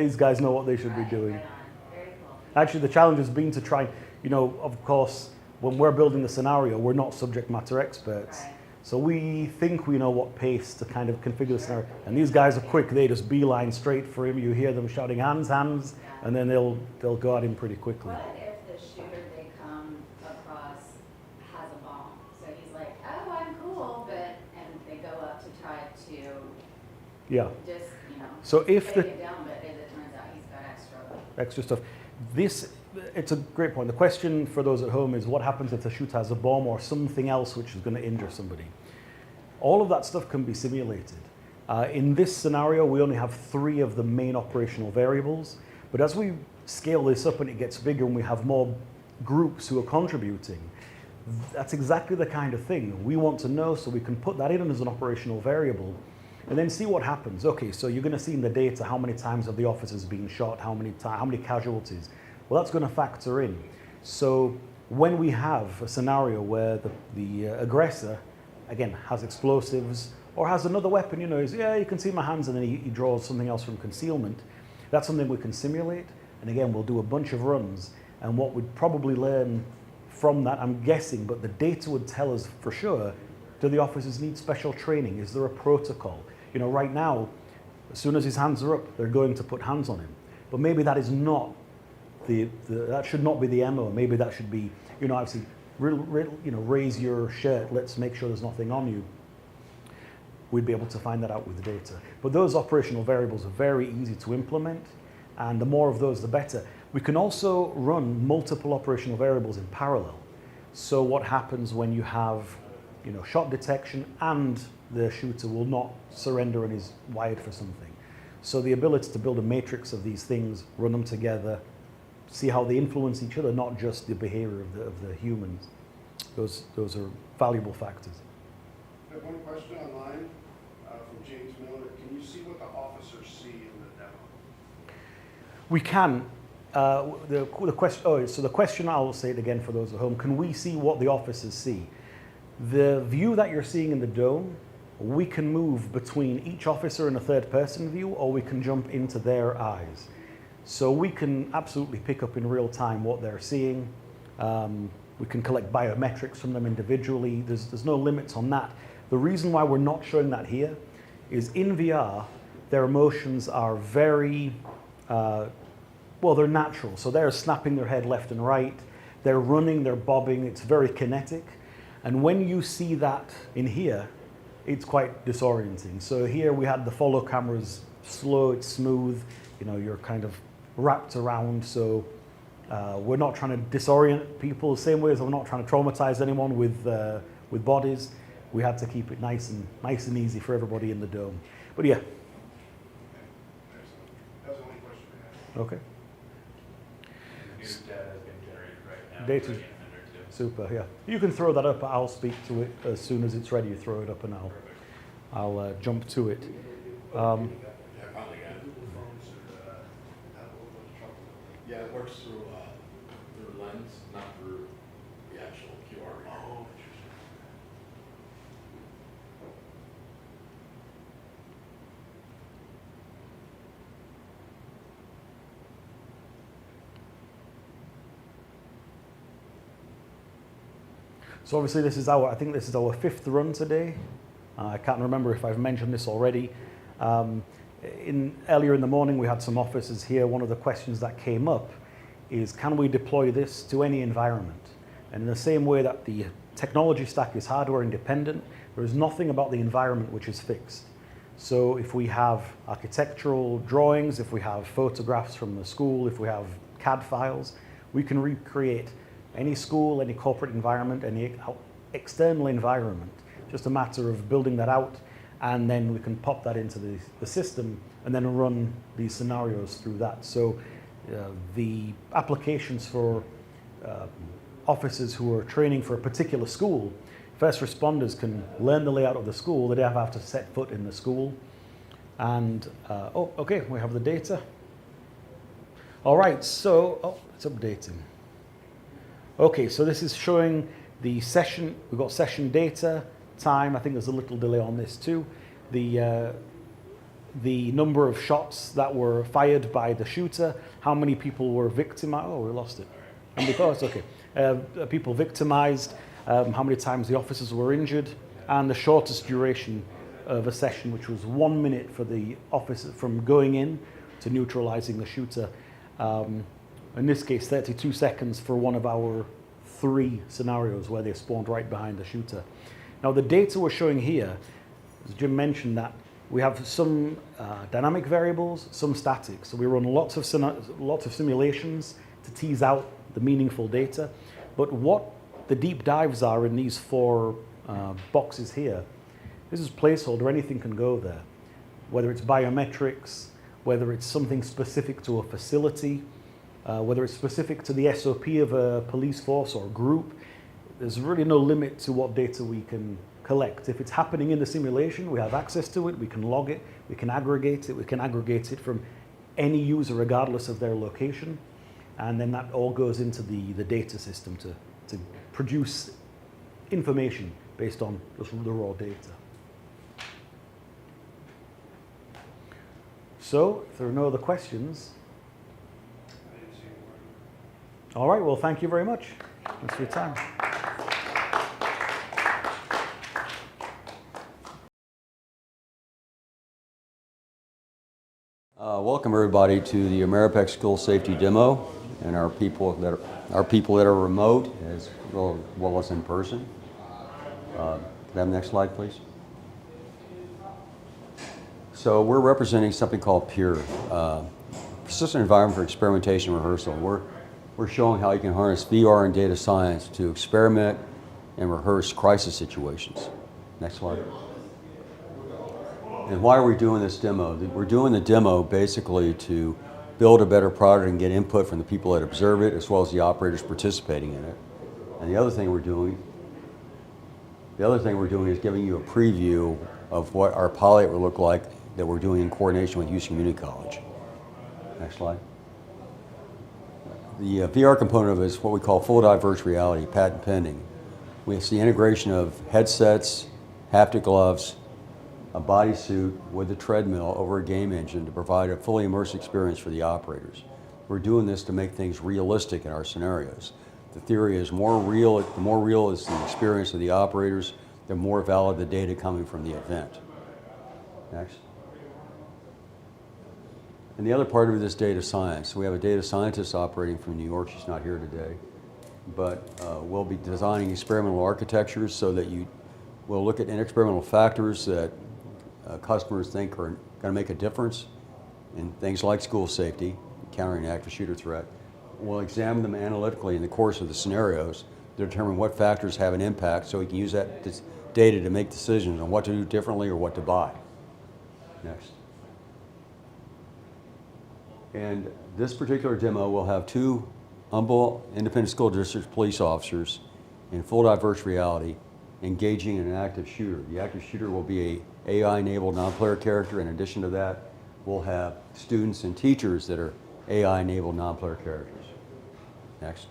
they should be doing. Very cool. Actually, the challenge has been to try, of course, when we're building the scenario, we're not subject matter experts. Right. So we think we know what pace to kind of configure the scenario. And these guys are quick. They just beeline straight for him. You hear them shouting, hands, hands, and then they'll go at him pretty quickly. What if the shooter they come across has a bomb? So he's like, oh, I'm cool, and they go up to try to Yeah. just, So if take the it down, but as it turns out, he's got extra stuff. It's a great point. The question for those at home is what happens if the shooter has a bomb or something else which is going to injure somebody? All of that stuff can be simulated. In this scenario, we only have 3 of the main operational variables, but as we scale this up and it gets bigger and we have more groups who are contributing, that's exactly the kind of thing we want to know, so we can put that in as an operational variable and then see what happens. Okay, so you're going to see in the data how many times have the officers been shot, how many casualties. Well, that's going to factor in. So when we have a scenario where the aggressor, again, has explosives or has another weapon, you can see my hands, and then he draws something else from concealment, that's something we can simulate. And again, we'll do a bunch of runs. And what we'd probably learn from that, I'm guessing, but the data would tell us for sure, do the officers need special training? Is there a protocol? Right now, as soon as his hands are up, they're going to put hands on him. But maybe that is not that should not be the MO. Maybe that should be, obviously, raise your shirt. Let's make sure there's nothing on you. We'd be able to find that out with the data. But those operational variables are very easy to implement, and the more of those, the better. We can also run multiple operational variables in parallel. So what happens when you have, shot detection and the shooter will not surrender and is wired for something? So the ability to build a matrix of these things, run them together, see how they influence each other, not just the behavior of the humans. Those are valuable factors. I have one question online from James Miller. Can you see what the officers see in the demo? We can. So the question, I'll say it again for those at home, can we see what the officers see? The view that you're seeing in the dome, we can move between each officer in a third-person view, or we can jump into their eyes. So we can absolutely pick up in real time what they're seeing. We can collect biometrics from them individually. There's no limits on that. The reason why we're not showing that here is in VR, their emotions are very, they're natural. So they're snapping their head left and right. They're running, they're bobbing. It's very kinetic. And when you see that in here, it's quite disorienting. So here we had the follow cameras slow, it's smooth. You're kind of wrapped around. So we're not trying to disorient people the same way as we're not trying to traumatize anyone with bodies. We had to keep it nice and easy for everybody in the dome. But yeah. That's the only question I have. Okay. New data has been generated right now. Data. Ready in a minute or two. Super, yeah. You can throw that up. I'll speak to it as soon as it's ready. You throw it up and I'll jump to it. Yeah, it works through Lens, not through the actual QR reader. Oh, interesting. So obviously I think this is our 5th run today. I can't remember if I've mentioned this already. Earlier in the morning, we had some officers here. One of the questions that came up is, can we deploy this to any environment? And in the same way that the technology stack is hardware independent, there is nothing about the environment which is fixed. So if we have architectural drawings, if we have photographs from the school, if we have CAD files, we can recreate any school, any corporate environment, any external environment. Just a matter of building that out, and then we can pop that into the system and then run these scenarios through that. So the applications for officers who are training for a particular school, first responders can learn the layout of the school. They don't have to set foot in the school. And, oh, okay, we have the data. All right, so, oh, it's updating. Okay, so this is showing the session. We've got session data, time. I think there's a little delay on this too. The number of shots that were fired by the shooter, how many people were victimized. Oh, we lost it. And because, okay, people victimized, how many times the officers were injured, and the shortest duration of a session, which was 1 minute for the officer from going in to neutralizing the shooter. In this case, 32 seconds for one of our 3 scenarios where they spawned right behind the shooter. Now, the data we're showing here, as Jim mentioned, that we have some dynamic variables, some static. So we run lots of simulations to tease out the meaningful data. But what the deep dives are in these 4 boxes here, this is placeholder, anything can go there. Whether it's biometrics, whether it's something specific to a facility, whether it's specific to the SOP of a police force or group, there's really no limit to what data we can collect. If it's happening in the simulation, we have access to it, we can log it, we can aggregate it from any user regardless of their location, and then that all goes into the data system to produce information based on just the raw data. So, if there are no other questions, all right, well, thank you very much. Thanks for your time. Welcome everybody to the IMEROPEX School Safety Demo, and our people that are remote as well as in person. Can I have the next slide, please? So we're representing something called PURE, Persistent Environment for Experimentation and Rehearsal. We're showing how you can harness VR and data science to experiment and rehearse crisis situations. Next slide. And why are we doing this demo? We're doing the demo basically to build a better product and get input from the people that observe it, as well as the operators participating in it. And the other thing we're doing is giving you a preview of what our pilot will look like that we're doing in coordination with Houston Community College. Next slide. The VR component of it is what we call full diverse reality, patent pending. It's the integration of headsets, haptic gloves, a bodysuit with a treadmill over a game engine to provide a fully immersive experience for the operators. We're doing this to make things realistic in our scenarios. The theory is the more real is the experience of the operators, the more valid the data coming from the event. Next. And the other part of it is data science. We have a data scientist operating from New York. She's not here today. But we'll be designing experimental architectures so that we'll look at experimental factors that customers think are going to make a difference in things like school safety, countering an active shooter threat. We'll examine them analytically in the course of the scenarios to determine what factors have an impact so we can use that data to make decisions on what to do differently or what to buy. Next. And this particular demo will have 2 Humboldt Independent School District police officers in full diverse reality engaging in an active shooter. The active shooter will be a AI-enabled non-player character. In addition to that, we'll have students and teachers that are AI-enabled non-player characters. Next.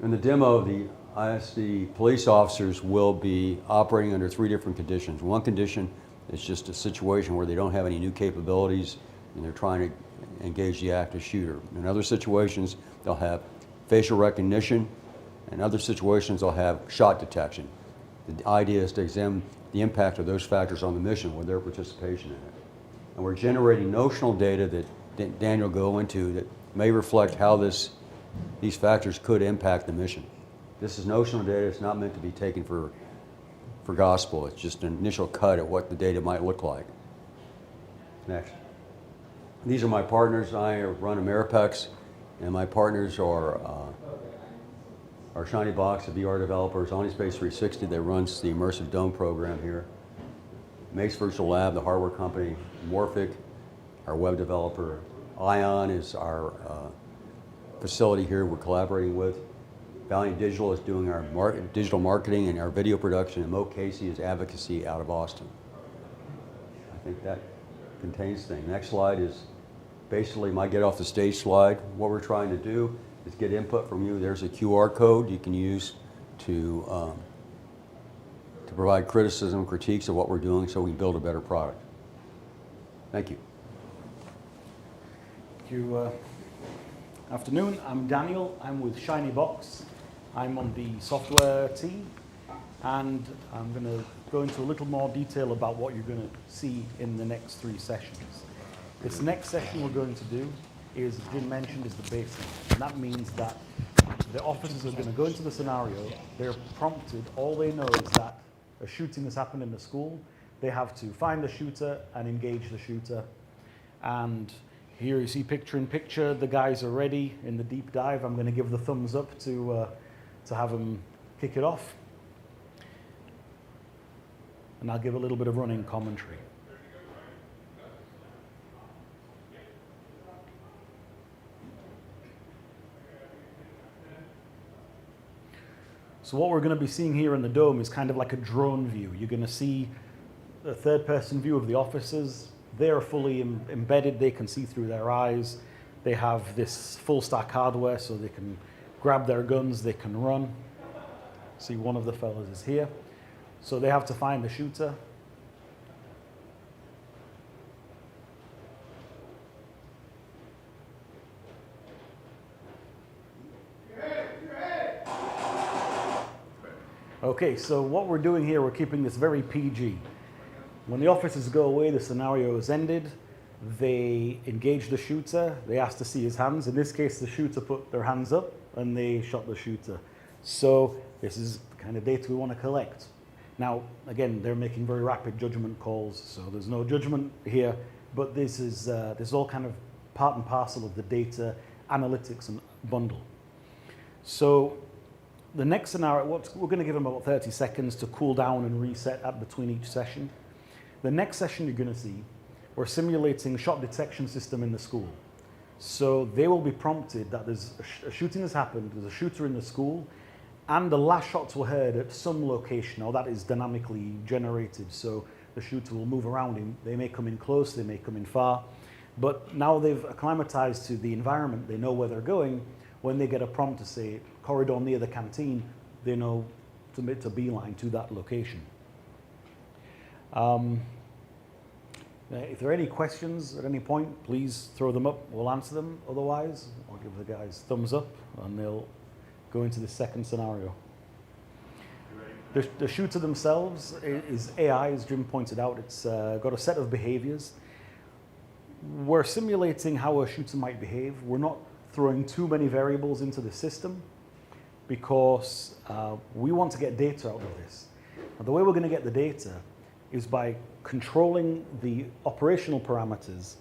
In the demo, the ISD police officers will be operating under 3 different conditions. One condition is just a situation where they don't have any new capabilities and they're trying to engage the active shooter. In other situations, they'll have facial recognition. In other situations, they'll have shot detection. The idea is to examine the impact of those factors on the mission with their participation in it. And we're generating notional data that Daniel will go into that may reflect how these factors could impact the mission. This is notional data. It's not meant to be taken for for gospel. It's just an initial cut at what the data might look like. Next. These are my partners. I run IMEROPEX, and my partners are our Shiny Box, the VR developers, OmniSpace 360 that runs the Immersive Dome program here, Mace Virtual Lab, the hardware company, Morphic, our web developer, Ion is our facility here we're collaborating with. Valiant Digital is doing our digital marketing and our video production, and Mo Casey is advocacy out of Austin. I think that contains things. Next slide is basically my get off the stage slide. What we're trying to do is get input from you. There's a QR code you can use to provide criticism, critiques of what we're doing so we can build a better product. Thank you. Thank you. Afternoon, I'm Daniel. I'm with Shiny Box. I'm on the software team, and I'm going to go into a little more detail about what you're going to see in the next 3 sessions. This next session we're going to do is, as Jim mentioned, is the baseline. And that means that the officers are going to go into the scenario, they're prompted, all they know is that a shooting has happened in the school, they have to find the shooter and engage the shooter. And here you see picture in picture, the guys are ready in the deep dive. I'm going to give the thumbs up to have them kick it off. And I'll give a little bit of running commentary. So what we're going to be seeing here in the dome is kind of like a drone view. You're going to see a third-person view of the officers. They're fully embedded. They can see through their eyes. They have this full-stack hardware, so they can grab their guns, they can run. See, one of the fellas is here. So they have to find the shooter. Okay, so what we're doing here, we're keeping this very PG. When the officers go away, the scenario is ended. They engage the shooter. They ask to see his hands. In this case, the shooter put their hands up and they shot the shooter. So this is the kind of data we want to collect. Now, again, they're making very rapid judgment calls, so there's no judgment here, but this is all kind of part and parcel of the data analytics and bundle. So the next scenario, we're going to give them about 30 seconds to cool down and reset between each session. The next session you're going to see, we're simulating shot detection system in the school. So they will be prompted that there's a shooting has happened, there's a shooter in the school, and the last shots were heard at some location. Now that is dynamically generated, so the shooter will move around him. They may come in close, they may come in far, but now they've acclimatized to the environment, they know where they're going. When they get a prompt to say corridor near the canteen, they know to make a beeline to that location. If there are any questions at any point, please throw them up. We'll answer them. Otherwise, I'll give the guys thumbs up, and they'll go into the second scenario. The shooter themselves is AI, as Jim pointed out. It's got a set of behaviors. We're simulating how a shooter might behave. We're not throwing too many variables into the system because we want to get data out of this. Now, the way we're going to get the data is by controlling the operational parameters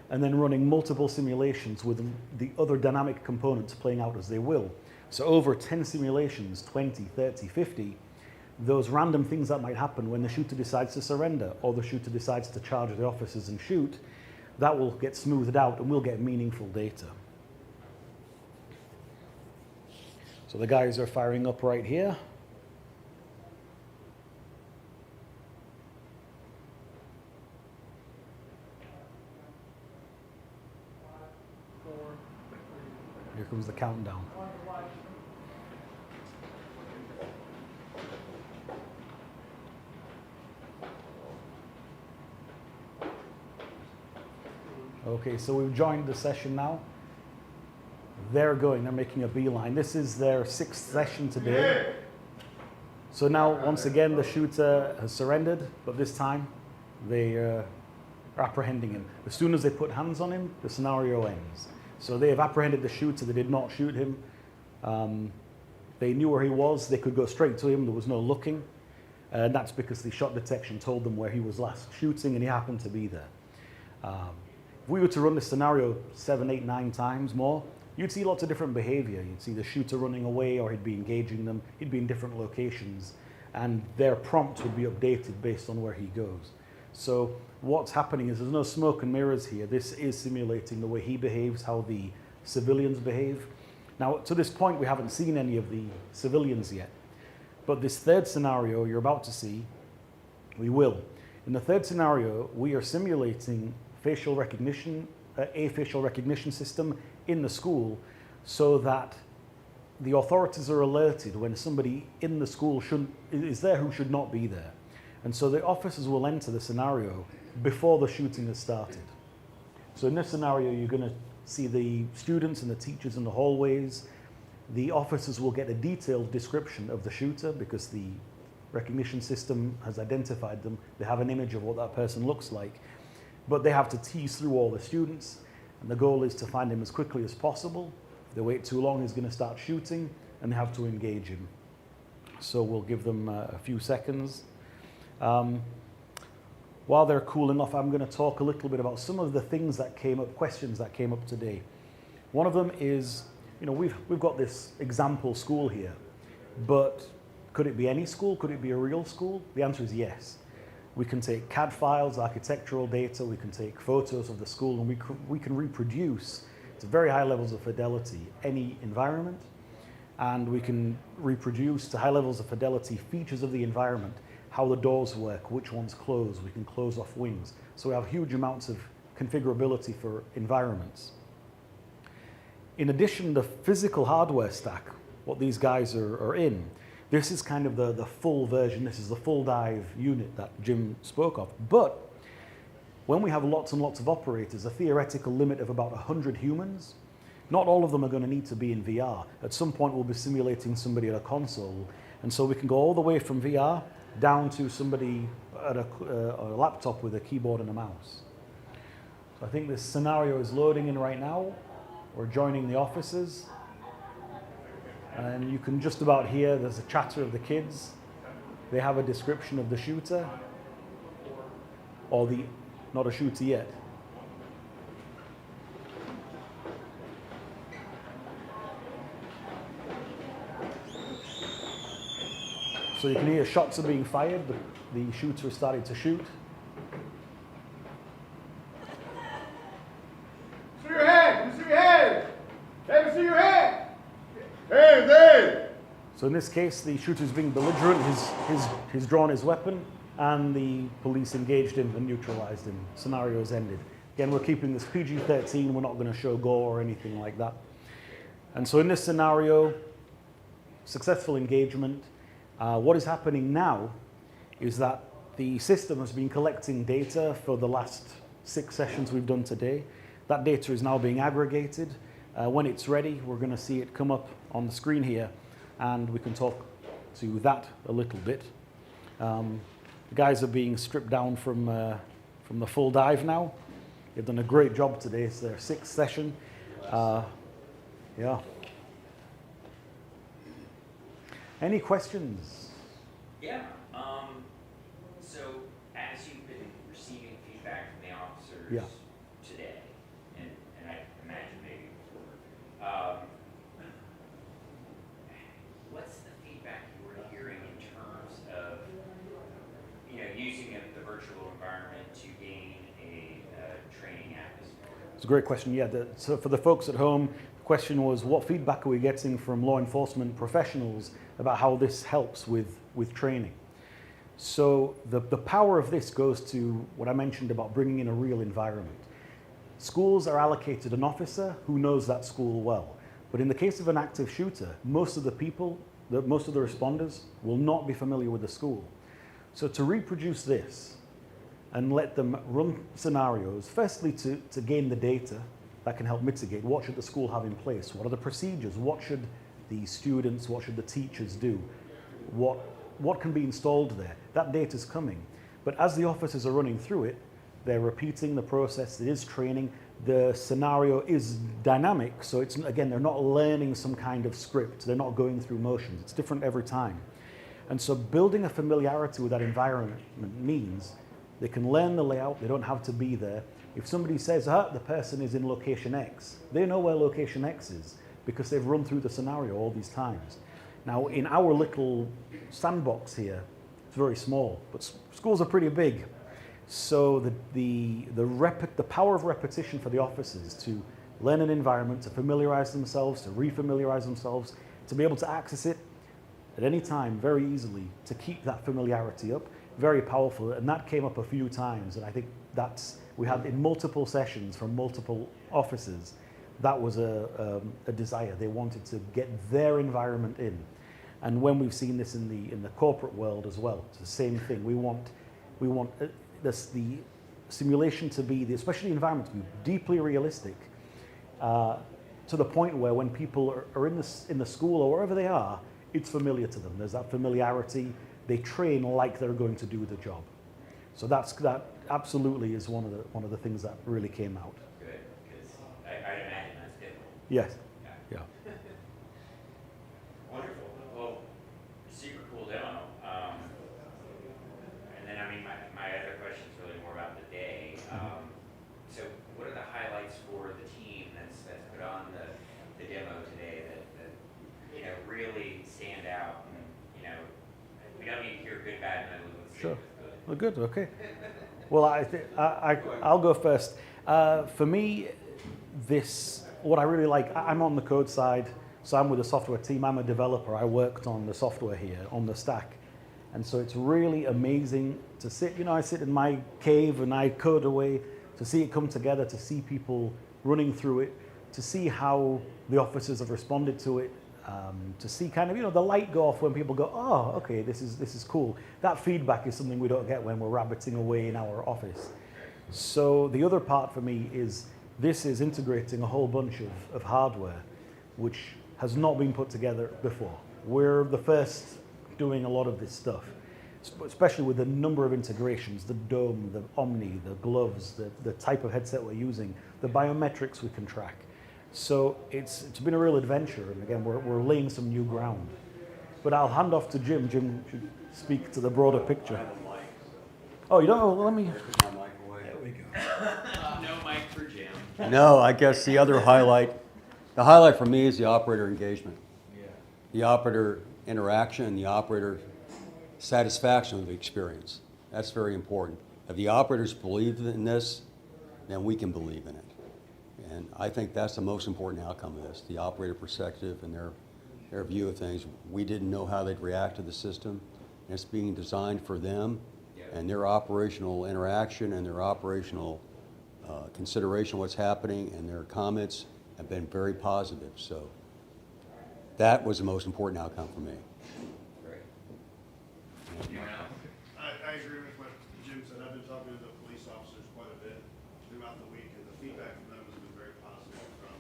and then running multiple simulations with the other dynamic components playing out as they will. So over 10 simulations, 20, 30, 50, those random things that might happen when the shooter decides to surrender or the shooter decides to charge the officers and shoot, that will get smoothed out and we'll get meaningful data. So the guys are firing up right here. Here comes the countdown. Okay, so we've joined the session now. They're making a beeline. This is their 6th session today. So now, once again, the shooter has surrendered, but this time they are apprehending him. As soon as they put hands on him, the scenario ends. So they have apprehended the shooter, they did not shoot him. They knew where he was, they could go straight to him, there was no looking. And that's because the shot detection told them where he was last shooting, and he happened to be there. If we were to run this scenario 7, 8, 9 times more, you'd see lots of different behavior. You'd see the shooter running away, or he'd be engaging them. He'd be in different locations, and their prompt would be updated based on where he goes. So what's happening is there's no smoke and mirrors here. This is simulating the way he behaves, how the civilians behave. Now, to this point, we haven't seen any of the civilians yet. But this third scenario you're about to see, we will. In the third scenario, we are simulating facial recognition, a facial recognition system in the school, so that the authorities are alerted when somebody in the school is there who should not be there. And so the officers will enter the scenario before the shooting has started. So in this scenario, you're going to see the students and the teachers in the hallways. The officers will get a detailed description of the shooter because the recognition system has identified them. They have an image of what that person looks like. But they have to tease through all the students, and the goal is to find him as quickly as possible. If they wait too long, he's going to start shooting, and they have to engage him. So we'll give them a few seconds. While they're cooling off, I'm going to talk a little bit about some of the things that came up, questions that came up today. One of them is, we've got this example school here, but could it be any school? Could it be a real school? The answer is yes. We can take CAD files, architectural data, we can take photos of the school, and we can reproduce to very high levels of fidelity any environment, and we can reproduce to high levels of fidelity features of the environment, how the doors work, which ones close, we can close off wings. So we have huge amounts of configurability for environments. In addition, the physical hardware stack, what these guys are in, this is kind of the full version. This is the full dive unit that Jim spoke of. But when we have lots and lots of operators, a theoretical limit of about 100 humans, not all of them are going to need to be in VR. At some point, we'll be simulating somebody at a console. And so we can go all the way from VR down to somebody at a laptop with a keyboard and a mouse. So I think this scenario is loading in right now. We're joining the officers. And you can just about hear there's a chatter of the kids. They have a description of the shooter, or not a shooter yet. So you can hear shots are being fired. The shooter is starting to shoot. See your head! You see your head! Let me see your head! Hey, there! So in this case, the shooter is being belligerent. He's drawn his weapon, and the police engaged him and neutralized him. Scenario is ended. Again, we're keeping this PG-13. We're not going to show gore or anything like that. And so in this scenario, successful engagement. What is happening now is that the system has been collecting data for the last 6 sessions we've done today. That data is now being aggregated. When it's ready, we're going to see it come up on the screen here, and we can talk to that a little bit. The guys are being stripped down from the full dive now. They've done a great job today. It's their 6th session. Yeah. Any questions? Yeah. So as you've been receiving feedback from the officers today, and I imagine maybe before, what's the feedback you were hearing in terms of using the virtual environment to gain a training atmosphere? It's a great question. Yeah. So for the folks at home, the question was, what feedback are we getting from law enforcement professionals about how this helps with training? So the power of this goes to what I mentioned about bringing in a real environment. Schools are allocated an officer who knows that school well. But in the case of an active shooter, most of the responders will not be familiar with the school. So to reproduce this and let them run scenarios, firstly to gain the data that can help mitigate, what should the school have in place? What are the procedures? What should the students, what should the teachers do? What can be installed there? That data is coming. But as the officers are running through it, they're repeating the process. It is training. The scenario is dynamic. So it's, again, they're not learning some kind of script. They're not going through motions. It's different every time. And so building a familiarity with that environment means they can learn the layout, they don't have to be there. If somebody says, the person is in location X, they know where location X is because they've run through the scenario all these times. Now, in our little sandbox here, it's very small, but schools are pretty big. So the power of repetition for the officers to learn an environment, to familiarize themselves, to refamiliarize themselves, to be able to access it at any time very easily, to keep that familiarity up, very powerful. And that came up a few times, and I think we had in multiple sessions from multiple officers, that was a desire. They wanted to get their environment in. And when we've seen this in the corporate world as well, it's the same thing. We want the simulation to be, especially the environment, to be deeply realistic, to the point where when people are in the school or wherever they are, it's familiar to them. There's that familiarity. They train like they're going to do the job. So that absolutely is one of the things that really came out. Good, because I imagine that's difficult. Yes. Yeah. Wonderful. Well, super cool demo. And then, I mean, my other question is really more about the day. So what are the highlights for the team that's put on the demo today that really stand out? And, we don't need to hear good, bad, and ugly. Let's Sure. good. Well, good. Okay. Well, I'll go first. For me, what I really like, I'm on the code side, so I'm with the software team. I'm a developer. I worked on the software here, on the stack. And so it's really amazing to sit, I sit in my cave and I code away, to see it come together, to see people running through it, to see how the officers have responded to it, to see kind of, the light go off when people go, oh, okay, this is cool. That feedback is something we don't get when we're rabbiting away in our office. So the other part for me is this is integrating a whole bunch of hardware which has not been put together before. We're the first doing a lot of this stuff, especially with the number of integrations, the dome, the Omni, the gloves, the type of headset we're using, the biometrics we can track. So it's been a real adventure, and again, we're laying some new ground. But I'll hand off to Jim. Jim should speak to the broader picture. Oh, you don't know? Let me... There we go. No mic for Jim. No, I guess the highlight for me is the operator engagement. Yeah. The operator interaction and the operator satisfaction of the experience. That's very important. If the operators believe in this, then we can believe in it. And I think that's the most important outcome of this, the operator perspective and their view of things. We didn't know how they'd react to the system. And it's being designed for them and their operational interaction and their operational consideration of what's happening, and their comments have been very positive. So that was the most important outcome for me. Great. I agree with what Jim said. I've been talking to the police officers quite a bit throughout the week, and the feedback from them has been very positive. From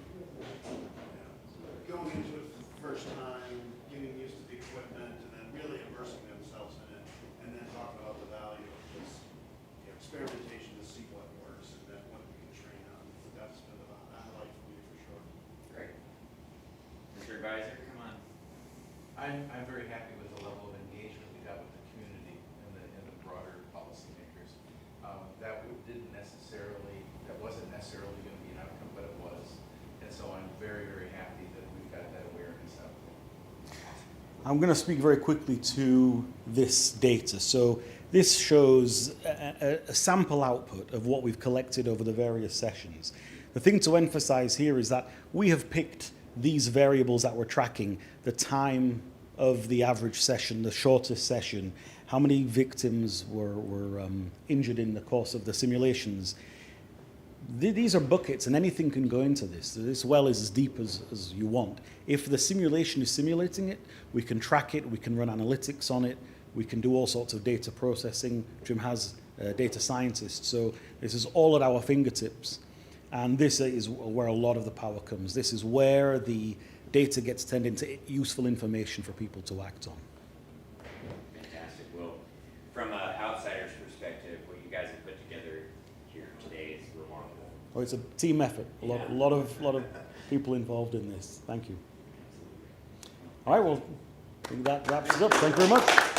going into it for the first time, getting used to the equipment, and then really immersing themselves in it, and then talking about the value of this experimentation to see what works and then what we can train on. That's been a highlight for me for sure. Great. Mr. Advisor, come on. I'm very happy with the level of engagement we got with the community and the broader policymakers. That wasn't necessarily going to be an outcome, but it was. And so I'm very, very happy that we've got that awareness out there. I'm going to speak very quickly to this data. So this shows a sample output of what we've collected over the various sessions. The thing to emphasize here is that we have picked these variables that we're tracking, the time of the average session, the shortest session, how many victims were injured in the course of the simulations. These are buckets, and anything can go into this. This well is as deep as you want. If the simulation is simulating it, we can track it, we can run analytics on it, we can do all sorts of data processing. Jim has data scientists, so this is all at our fingertips. And this is where a lot of the power comes. This is where the data gets turned into useful information for people to act on. Fantastic. Well, from an outsider's perspective, what you guys have put together here today is remarkable. Oh, it's a team effort. A lot of people involved in this. Thank you. All right, well, I think that wraps it up. Thank you very much.